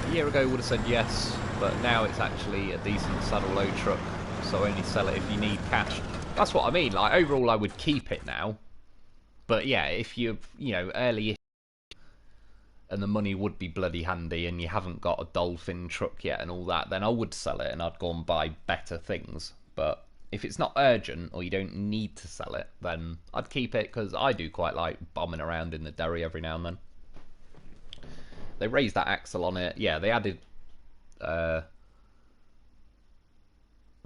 A year ago would have said yes, but now it's actually a decent saddle load truck, so only sell it if you need cash. That's what I mean, like overall I would keep it now. But yeah, if you're, you know, early and the money would be bloody handy and you haven't got a Dolphin truck yet and all that, then I would sell it and I'd go and buy better things. But if it's not urgent or you don't need to sell it, then I'd keep it, because I do quite like bombing around in the Derry every now and then. They raised that axle on it. Yeah, they added... was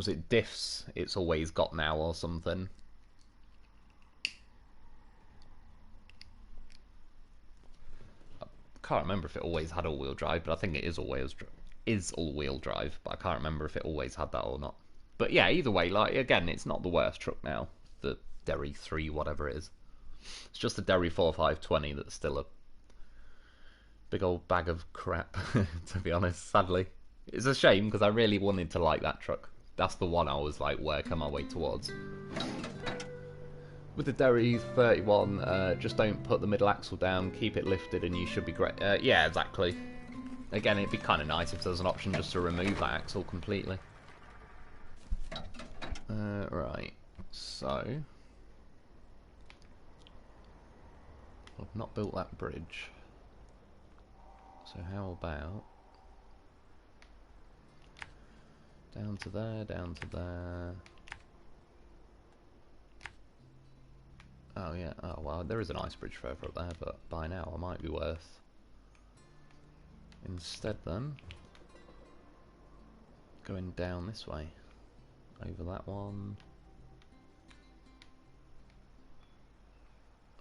it diffs it's always got now or something? I can't remember if it always had all-wheel drive, but I think it is all-wheel drive, but I can't remember if it always had that or not. But yeah, either way, like, again, it's not the worst truck now. The Derry 3, whatever it is. It's just the Derry 4520 that's still a big old bag of crap, to be honest, sadly. It's a shame, because I really wanted to like that truck. That's the one I was, like, working my way towards. With the Derry 31, just don't put the middle axle down, keep it lifted, and you should be great. Yeah, exactly. Again, it'd be kind of nice if there was an option just to remove that axle completely. Right, so... I've not built that bridge. So how about... down to there, down to there... Oh yeah, oh well, there is an ice bridge further up there, but by now I might be worth... instead then... going down this way. Over that one...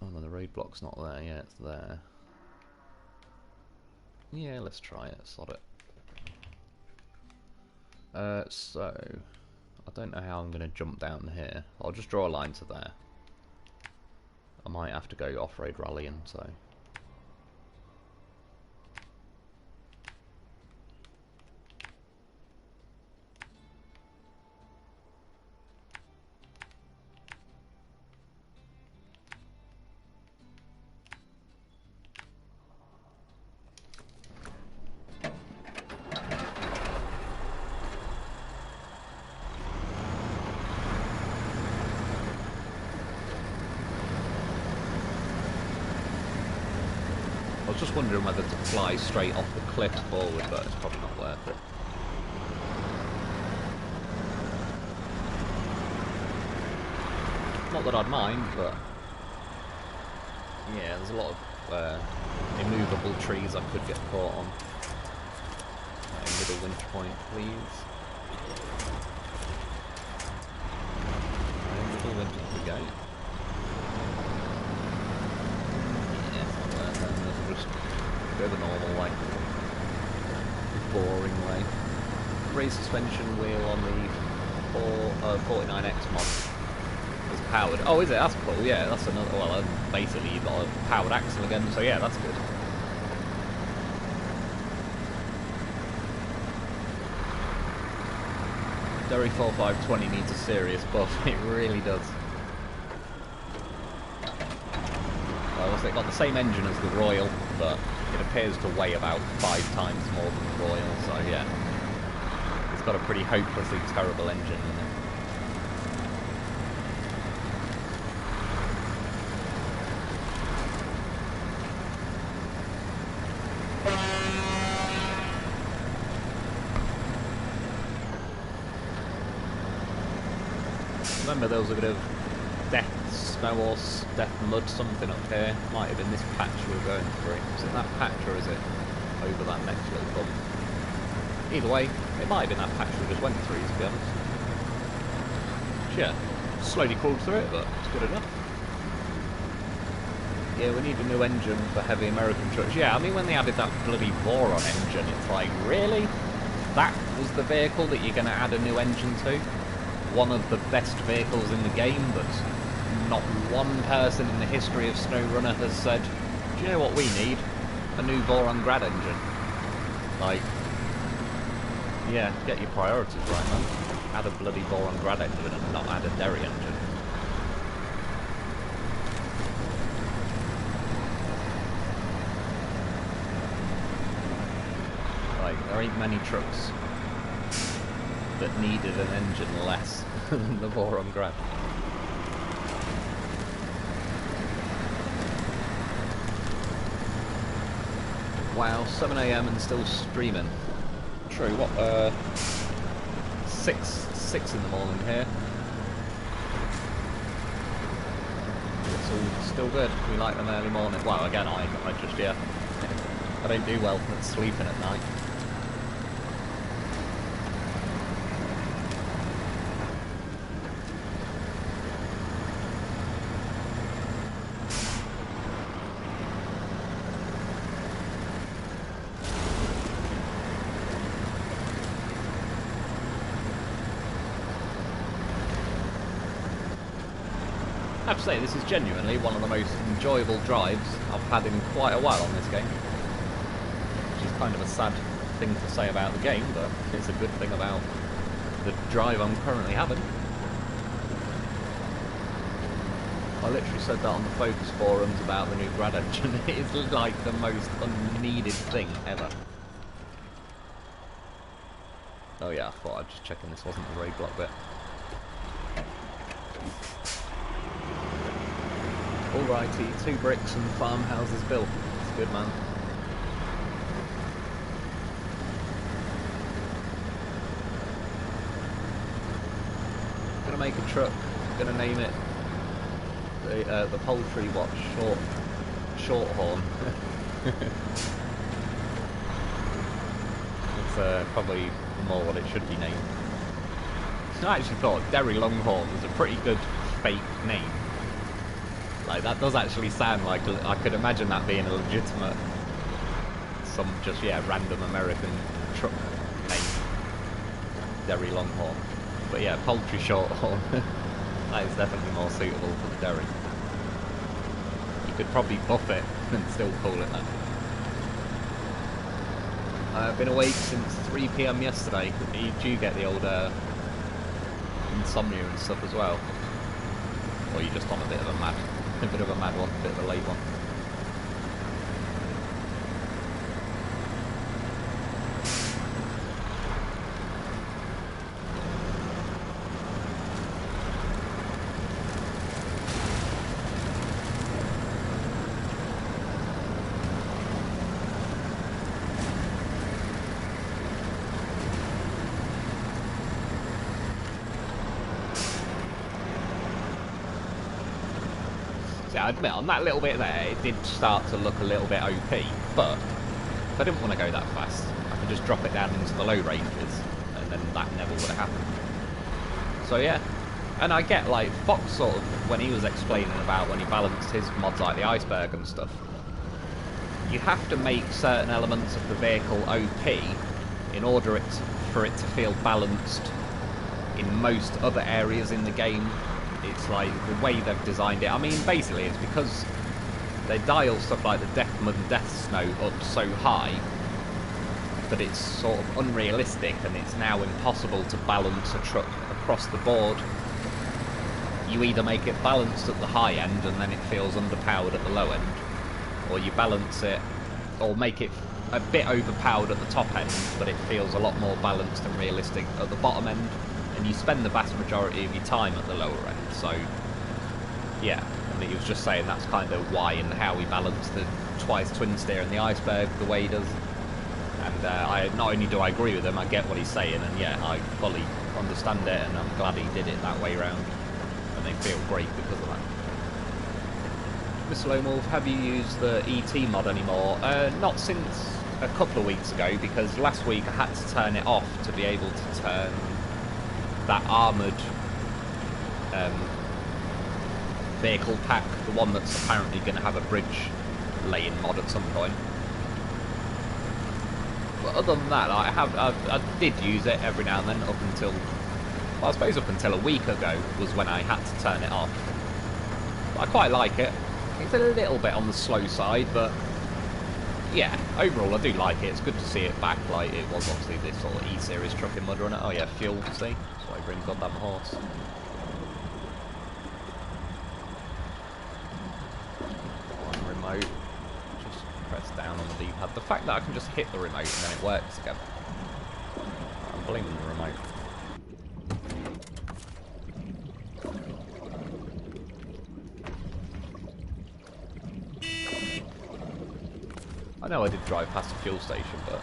oh no, the roadblock's not there, yeah, it's there. Yeah, let's try it, sod it. So... I don't know how I'm going to jump down here. I'll just draw a line to there. I might have to go off-road rallying, so... I was just wondering whether to fly straight off the cliff forward, but it's probably not worth it. Not that I'd mind, but... yeah, there's a lot of immovable trees I could get caught on. Middle winch point, please. Middle winch, we go. Go the normal way. The boring way. Raised suspension wheel on the 49X mod. It's powered. Oh, is it? That's cool. Yeah, that's another. Well, basically you've got a powered axle again, so yeah, that's good. Derry 4520 needs a serious buff. It really does. It's got the same engine as the Royal, but it appears to weigh about 5 times more than the Royal, so yeah. It's got a pretty hopelessly terrible engine in it. Remember there was a bit of death snow or death mud something up here. Might have been this patch we were going through. Is it that patch or is it over that next little bump? Either way, it might have been that patch we just went through, to be honest. Yeah, slowly crawled through it, but it's good enough. Yeah, we need a new engine for heavy American trucks. Yeah, I mean, when they added that bloody Voron engine, it's like, really? That was the vehicle that you're going to add a new engine to? One of the best vehicles in the game, but not one person in the history of SnowRunner has said, do you know what we need? a new Grad engine. Like, yeah, get your priorities right, man. Add a bloody Grad engine and not add a Derry engine. Like, there ain't many trucks that needed an engine less than the Grad. Wow, 7 AM and still streaming. True, what, 6 in the morning here. It's all still good. We like them early morning. Well, again, I just, yeah. I don't do well at sleeping at night. I have to say, this is genuinely one of the most enjoyable drives I've had in quite a while on this game. Which is kind of a sad thing to say about the game, but it's a good thing about the drive I'm currently having. I literally said that on the Focus forums about the new Grad engine. It is like the most unneeded thing ever. Oh yeah, I thought I'd just check in this wasn't the roadblock bit. Alrighty, 2 bricks and farmhouses built. It's good, man. Gonna make a truck. Gonna name it the poultry shorthorn. It's probably more what it should be named. I actually thought Derry Longhorn was a pretty good fake name. Like, that does actually sound like, I could imagine that being a legitimate, some just, yeah, random American truck name. Derry Longhorn. But yeah, poultry shorthorn. That is definitely more suitable for the Derry. You could probably buff it and still call it that. I've been awake since 3 PM yesterday. Do you get the old insomnia and stuff as well? Or are you just on a bit of a mad one, a bit of a late one? I admit, on that little bit there, it did start to look a little bit OP, but if I didn't want to go that fast, I could just drop it down into the low ranges, and then that never would have happened. So yeah, and I get, like, Fox sort of, when he was explaining about when he balanced his mods like the iceberg and stuff, you have to make certain elements of the vehicle OP in order for it to feel balanced in most other areas in the game. It's like the way they've designed it. I mean, basically, it's because they dial stuff like the Death Mud and Death Snow up so high that it's sort of unrealistic, and it's now impossible to balance a truck across the board. You either make it balanced at the high end and then it feels underpowered at the low end, or you balance it, or make it a bit overpowered at the top end, but it feels a lot more balanced and realistic at the bottom end. And you spend the vast majority of your time at the lower end. So, yeah, and he was just saying that's kind of why and how he balanced the twice twin steer and the iceberg the way he does. And I not only do I agree with him, I get what he's saying, and yeah, I fully understand it, and I'm glad he did it that way round. And they feel great because of that. SnowRunner, have you used the ET mod anymore? Not since a couple of weeks ago, because last week I had to turn it off to be able to turn that armoured vehicle pack, the one that's apparently going to have a bridge laying mod at some point. But other than that, I did use it every now and then up until, well, I suppose up until a week ago was when I had to turn it off. But I quite like it. It's a little bit on the slow side, but yeah, overall I do like it. It's good to see it back like it was obviously this sort of E-Series truck in Mud Runner. Oh yeah, fuel, see? That's why I really got that horse. On remote, just press down on the D-pad. The fact that I can just hit the remote and then it works again. I'm blaming the remote. I know I did drive past a fuel station, but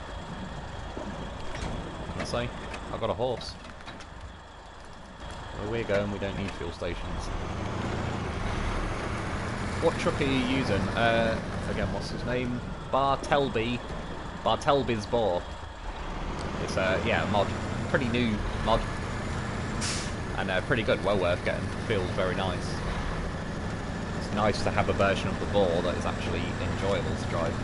what can I say? I've got a horse. Where we're going, we don't need fuel stations. What truck are you using? Again, what's his name? Bartelby's Boar. It's yeah, a mod. Pretty new mod. And pretty good, well worth getting. Feels very nice. It's nice to have a version of the Boar that is actually enjoyable to drive.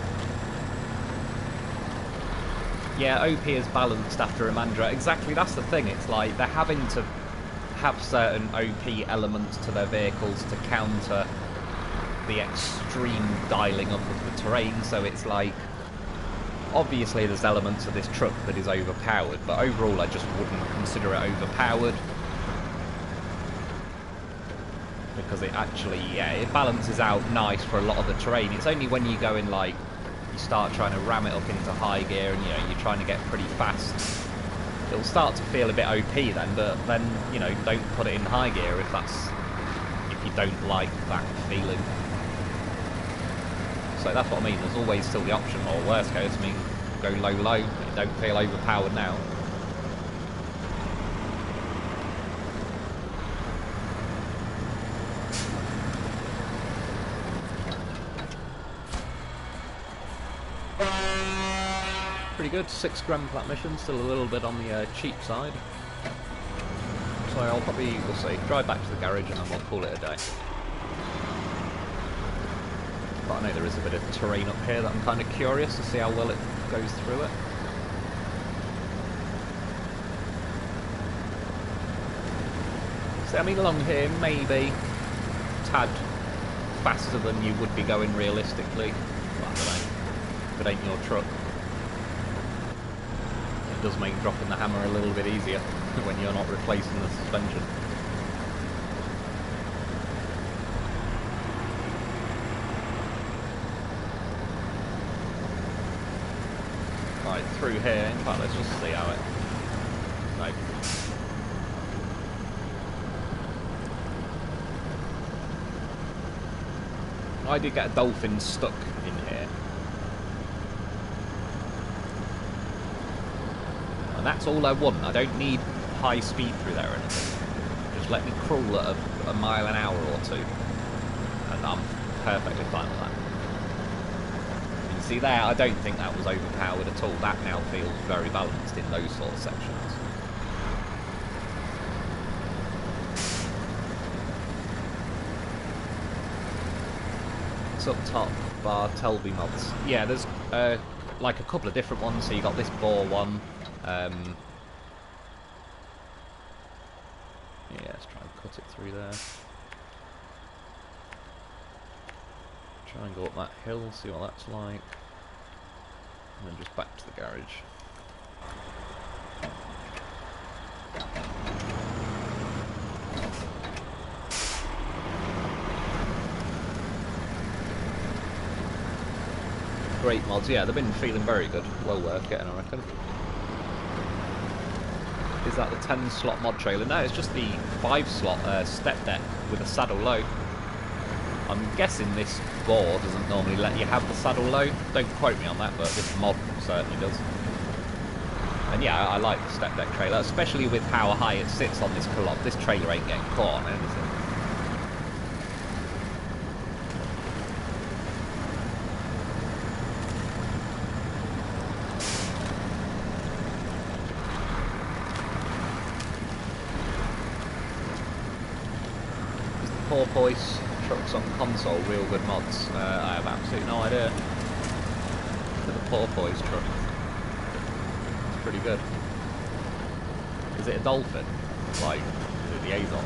Yeah, OP is balanced after a Mandra. Exactly, that's the thing. It's like they're having to have certain OP elements to their vehicles to counter the extreme dialing up of the terrain. So it's like, obviously there's elements of this truck that is overpowered, but overall I just wouldn't consider it overpowered. Because it actually, yeah, it balances out nice for a lot of the terrain. It's only when you go in like, you start trying to ram it up into high gear and, you know, you're trying to get pretty fast, it'll start to feel a bit OP then, but then, you know, don't put it in high gear if you don't like that feeling. So that's what I mean, there's always still the option, or worst case, I mean, go low, you don't feel overpowered now. Pretty good, 6 grand plat mission, still a little bit on the cheap side. So I'll probably, we'll see, drive back to the garage and then we'll call it a day. But I know there is a bit of terrain up here that I'm kind of curious to see how well it goes through it. So I mean along here, maybe a tad faster than you would be going realistically. Well, I don't know, if it ain't your truck. Does make dropping the hammer a little bit easier when you're not replacing the suspension. Right, through here, in fact let's just see how it... No. I did get a dolphin stuck in here. And that's all I want. I don't need high speed through there or anything. Just let me crawl at a mile an hour or two. And I'm perfectly fine with that. You can see there, I don't think that was overpowered at all. That now feels very balanced in those sort of sections. It's up top, Bartelby mods. Yeah, there's like a couple of different ones. So you got this Boar one. Yeah, let's try and cut it through there. Try and go up that hill, see what that's like. And then just back to the garage. Great mods, yeah, they've been feeling very good. Well worth getting, I reckon. Is that the 10-slot mod trailer? No, it's just the 5-slot step deck with a saddle low. I'm guessing this board doesn't normally let you have the saddle low. Don't quote me on that, but this mod certainly does. And yeah, I like the step deck trailer, especially with how high it sits on this collab. This trailer ain't getting caught on anything. Porpoise trucks on console, real good mods. I have absolutely no idea. For the porpoise truck, it's pretty good. Is it a dolphin? Like the liaison?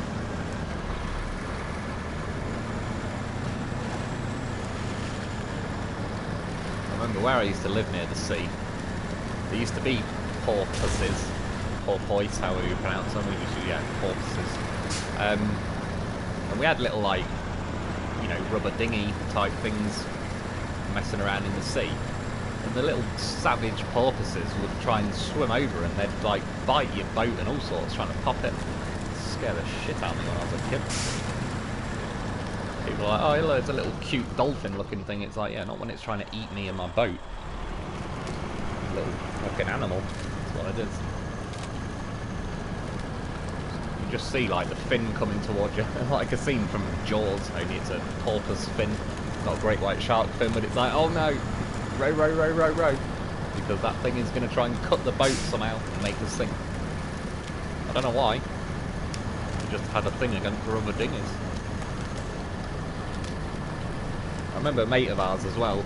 I'm remember where I used to live near the sea, there used to be porpoises, porpoise, however you pronounce them, yeah, porpoises. And we had little, like, you know, rubber dinghy type things messing around in the sea. And the little savage porpoises would try and swim over and they'd, like, bite your boat and all sorts, trying to pop it. Scare the shit out of me when I was a kid. People are like, oh, there's a little cute dolphin looking thing. It's like, yeah, not when it's trying to eat me and my boat. Little fucking animal. That's what it is. You just see, like, the fin coming towards you. Like a scene from Jaws, only it's a porpoise fin. Not a great white shark fin, but it's like, oh no! Row, row, row, row, row. Because that thing is going to try and cut the boat somehow and make us sink. I don't know why. We just had a thing against rubber dinghies. I remember a mate of ours as well.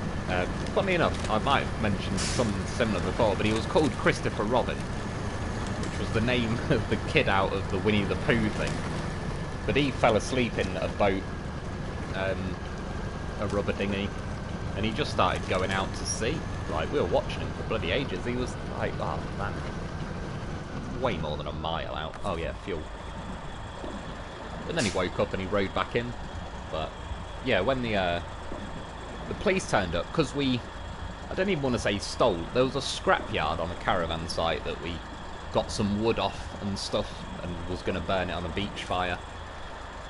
Funny enough, I might have mentioned something similar before, but he was called Christopher Robin, which was the name of the kid out of the Winnie the Pooh thing. But he fell asleep in a boat, a rubber dinghy, and he just started going out to sea. Like, we were watching him for bloody ages. He was like, oh man, way more than a mile out. Oh yeah, fuel. But then he woke up and he rowed back in. But yeah, when the police turned up, because I don't even want to say stole, there was a scrapyard on a caravan site that we got some wood off and stuff and was going to burn it on a beach fire.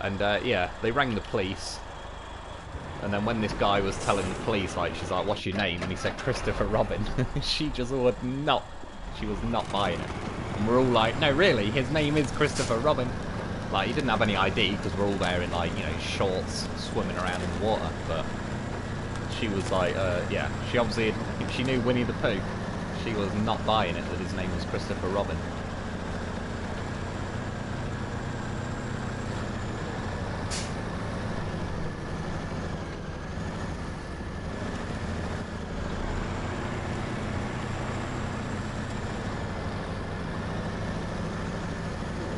And yeah, they rang the police. And then when this guy was telling the police, like, she's like, what's your name? And he said Christopher Robin. She just would not, she was not buying it. And we're all like, no really, his name is Christopher Robin. Like, he didn't have any ID because we're all there in, like, you know, shorts, swimming around in the water. But she was like, yeah, she obviously, if she knew Winnie the Pooh, she was not buying it that his name was Christopher Robin.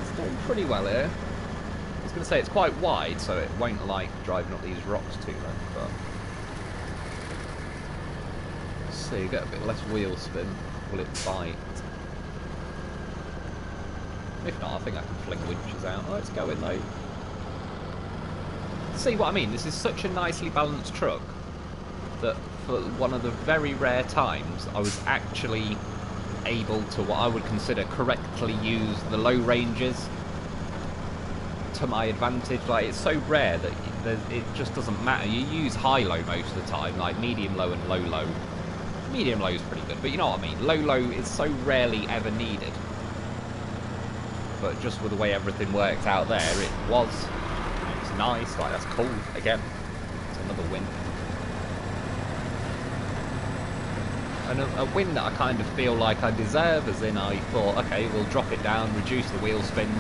It's doing pretty well here. I was going to say it's quite wide, so it won't like driving up these rocks too much, but so you get a bit less wheel spin. Will it bite? If not, I think I can fling winches out. Oh, it's going though. See what I mean? This is such a nicely balanced truck that for one of the very rare times I was actually able to what I would consider correctly use the low ranges to my advantage. Like, it's so rare that it just doesn't matter. You use high-low most of the time, like medium-low and low-low. Medium-low is pretty good, but you know what I mean. Low-low is so rarely ever needed. But just with the way everything worked out there, it's nice. Like, that's cool. Again, it's another win. And a win that I kind of feel like I deserve, as in I thought, okay, we'll drop it down, reduce the wheel spin,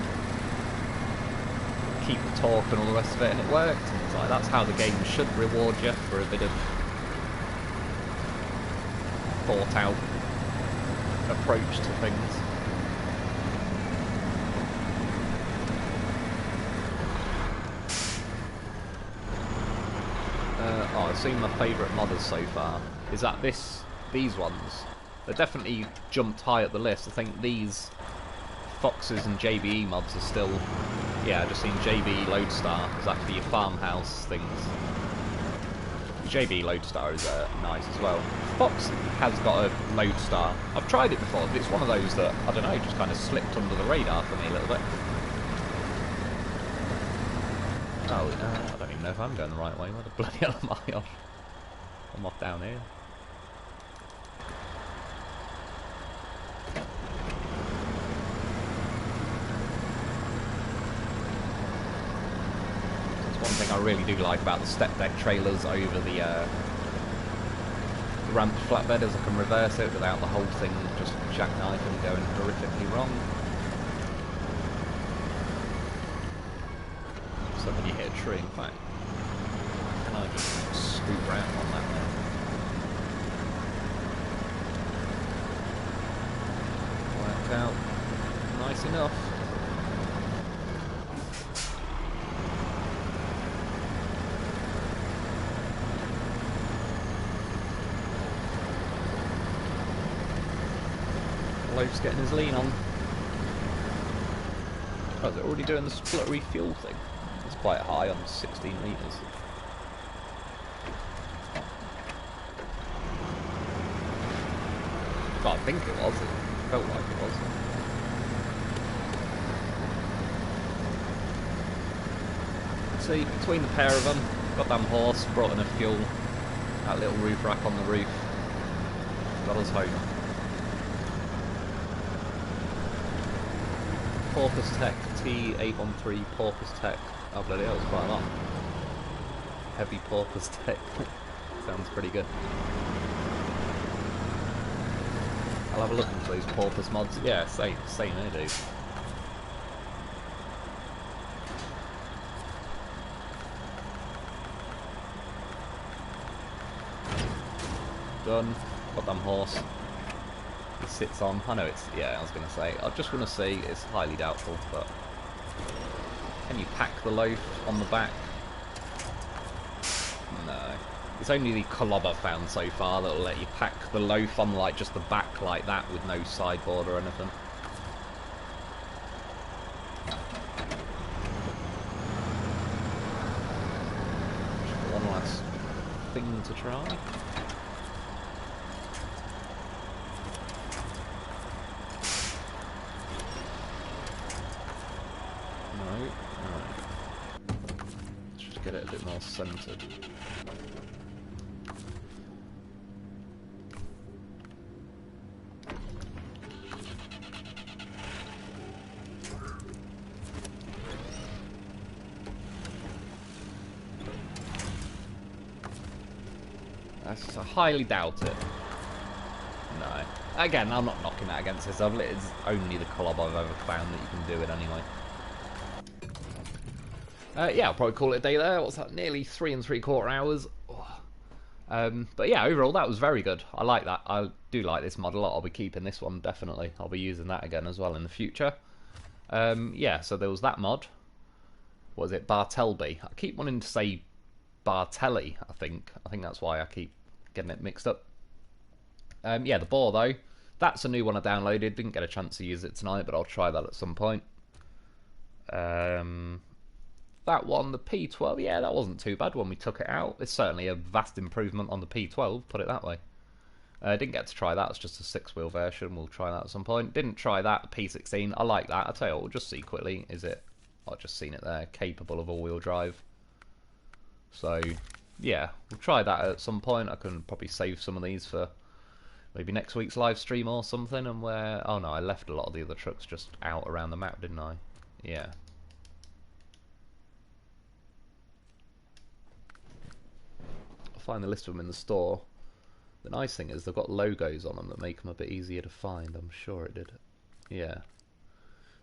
keep the torque and all the rest of it, and it worked. And it's like, that's how the game should reward you for a bit of thought out approach to things. Oh, I've seen my favourite modders so far. Is that these ones? They're definitely jumped high up the list. I think these Foxes and JBE mods are still... Yeah, I just seen JBE Lodestar. Is that for your farmhouse things? JB Lodestar is nice as well. Fox has got a Lodestar. I've tried it before, but it's one of those that, I don't know, just kind of slipped under the radar for me a little bit. Oh, I don't even know if I'm going the right way. What the bloody hell am I on? I'm off down here. One thing I really do like about the step deck trailers over the ramp flatbed is I can reverse it without the whole thing just jackknifing and going horrifically wrong. So when you hit a tree, in fact, can I just scoop around on that now? Worked out nice enough. Loaf's getting his lean on. Oh, is it already doing the spluttery fuel thing? It's quite high on 16 litres. Well, I think it was. It felt like it was. See, between the pair of them, goddamn horse brought enough fuel. That little roof rack on the roof got us home. Porpoise Tech T813 Porpoise Tech. Oh bloody hell, it's quite a lot. Heavy Porpoise Tech. Sounds pretty good. I'll have a look into those porpoise mods. Yeah, same here, dude. Done. Goddamn horse. He sits on. I know it's. Yeah, I was going to say. I just want to see. It's highly doubtful, but can you pack the loaf on the back? No. It's only the Colobber found so far that will let you pack the loaf on like just the back like that with no sideboard or anything. Just one last thing to try. No. Let's just get it a bit more centered. I highly doubt it. No. Again, I'm not knocking that against this. It's only the club I've ever found that you can do it anyway. Yeah, I'll probably call it a day there. What's that? Nearly 3 3/4 hours. But yeah, overall that was very good. I like that. I do like this mod a lot. I'll be keeping this one, definitely. I'll be using that again as well in the future. Yeah, so there was that mod. What was it? Bartleby. I keep wanting to say Bartelli, I think. I think that's why I keep getting it mixed up. Yeah, the boar though, that's a new one I downloaded. Didn't get a chance to use it tonight, but I'll try that at some point. That one, the P12, yeah, that wasn't too bad when we took it out. It's certainly a vast improvement on the P12, put it that way. Didn't get to try that, it's just a 6-wheel version. We'll try that at some point. Didn't try that, P16, I like that. I'll tell you what, we'll just see quickly. Is it, I've just seen it there, capable of all-wheel drive. So, yeah, we'll try that at some point. I can probably save some of these for maybe next week's live stream or something. And where, oh no, I left a lot of the other trucks just out around the map, didn't I? Yeah. I'll find the list of them in the store. The nice thing is they've got logos on them that make them a bit easier to find. I'm sure it did. Yeah.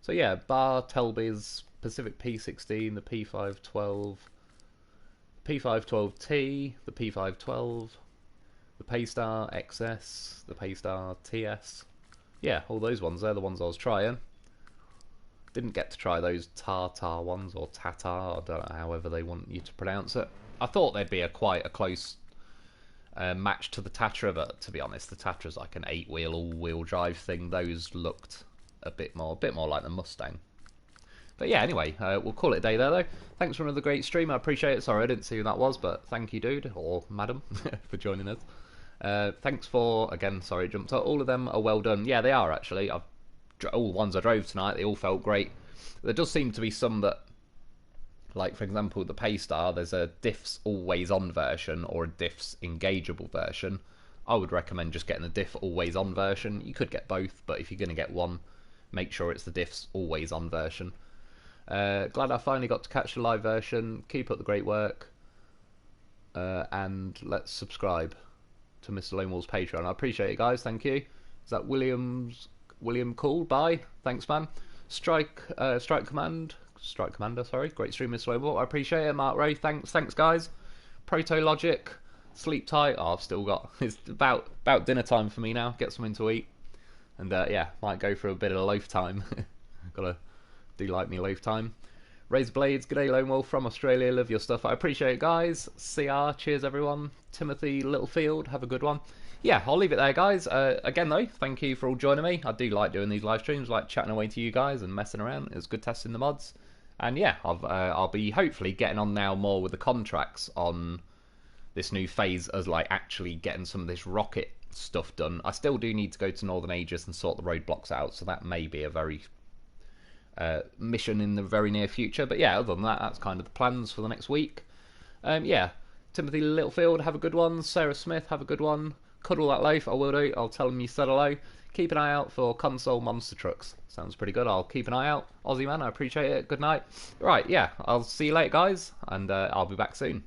So yeah, Bartelby's Pacific P16, the P512, P512T, the P512, the Paystar XS, the Paystar TS. Yeah, all those ones, they're the ones I was trying. Didn't get to try those Tartar ones, or Tatar, I don't know, however they want you to pronounce it. I thought they'd be quite a close match to the Tatra, but to be honest, the Tatra's like an 8-wheel, all-wheel drive thing. Those looked a bit more like the Mustang. But yeah, anyway, we'll call it a day there, though. Thanks for another great stream. I appreciate it. Sorry, I didn't see who that was, but thank you, dude, or madam, for joining us. Thanks for, again, sorry, it jumped out. All of them are well done. Yeah, they are, actually. All the ones I drove tonight, they all felt great. There does seem to be some that, like, for example, the Paystar, there's a diffs always on version or a diffs engageable version. I would recommend just getting the diff always on version. You could get both, but if you're going to get one, make sure it's the diffs always on version. Glad I finally got to catch the live version. Keep up the great work. And let's subscribe to Mr. Lone Wolf's Patreon. I appreciate it, guys. Thank you. Is that William Cool? Bye. Thanks, man. Strike Commander, sorry. Great stream, Mr. Lone Wolf. I appreciate it. Mark Ray, thanks, guys. Proto Logic, sleep tight. Oh, I've still got. It's about dinner time for me now. Get something to eat, and yeah, might go for a bit of loaf time. Gotta do like me loaf time. Razor Blades, g'day Lone Wolf from Australia. Love your stuff. I appreciate it, guys. CR, cheers everyone. Timothy Littlefield, have a good one. yeah, I'll leave it there, guys. Again, though, thank you for all joining me. I do like doing these live streams, like chatting away to you guys and messing around. It was good testing the mods. And yeah, I'll be hopefully getting on now more with the contracts on this new phase as like actually getting some of this rocket stuff done. I still do need to go to Northern Aegis and sort the roadblocks out, so that may be a very mission in the very near future. But yeah, other than that, that's kind of the plans for the next week. Yeah, Timothy Littlefield, have a good one. Sarah Smith, have a good one. Cuddle that loaf, I will do. I'll tell him you said hello. Keep an eye out for console monster trucks. Sounds pretty good. I'll keep an eye out. Aussie man, I appreciate it. Good night. Right, yeah, I'll see you later, guys, and I'll be back soon.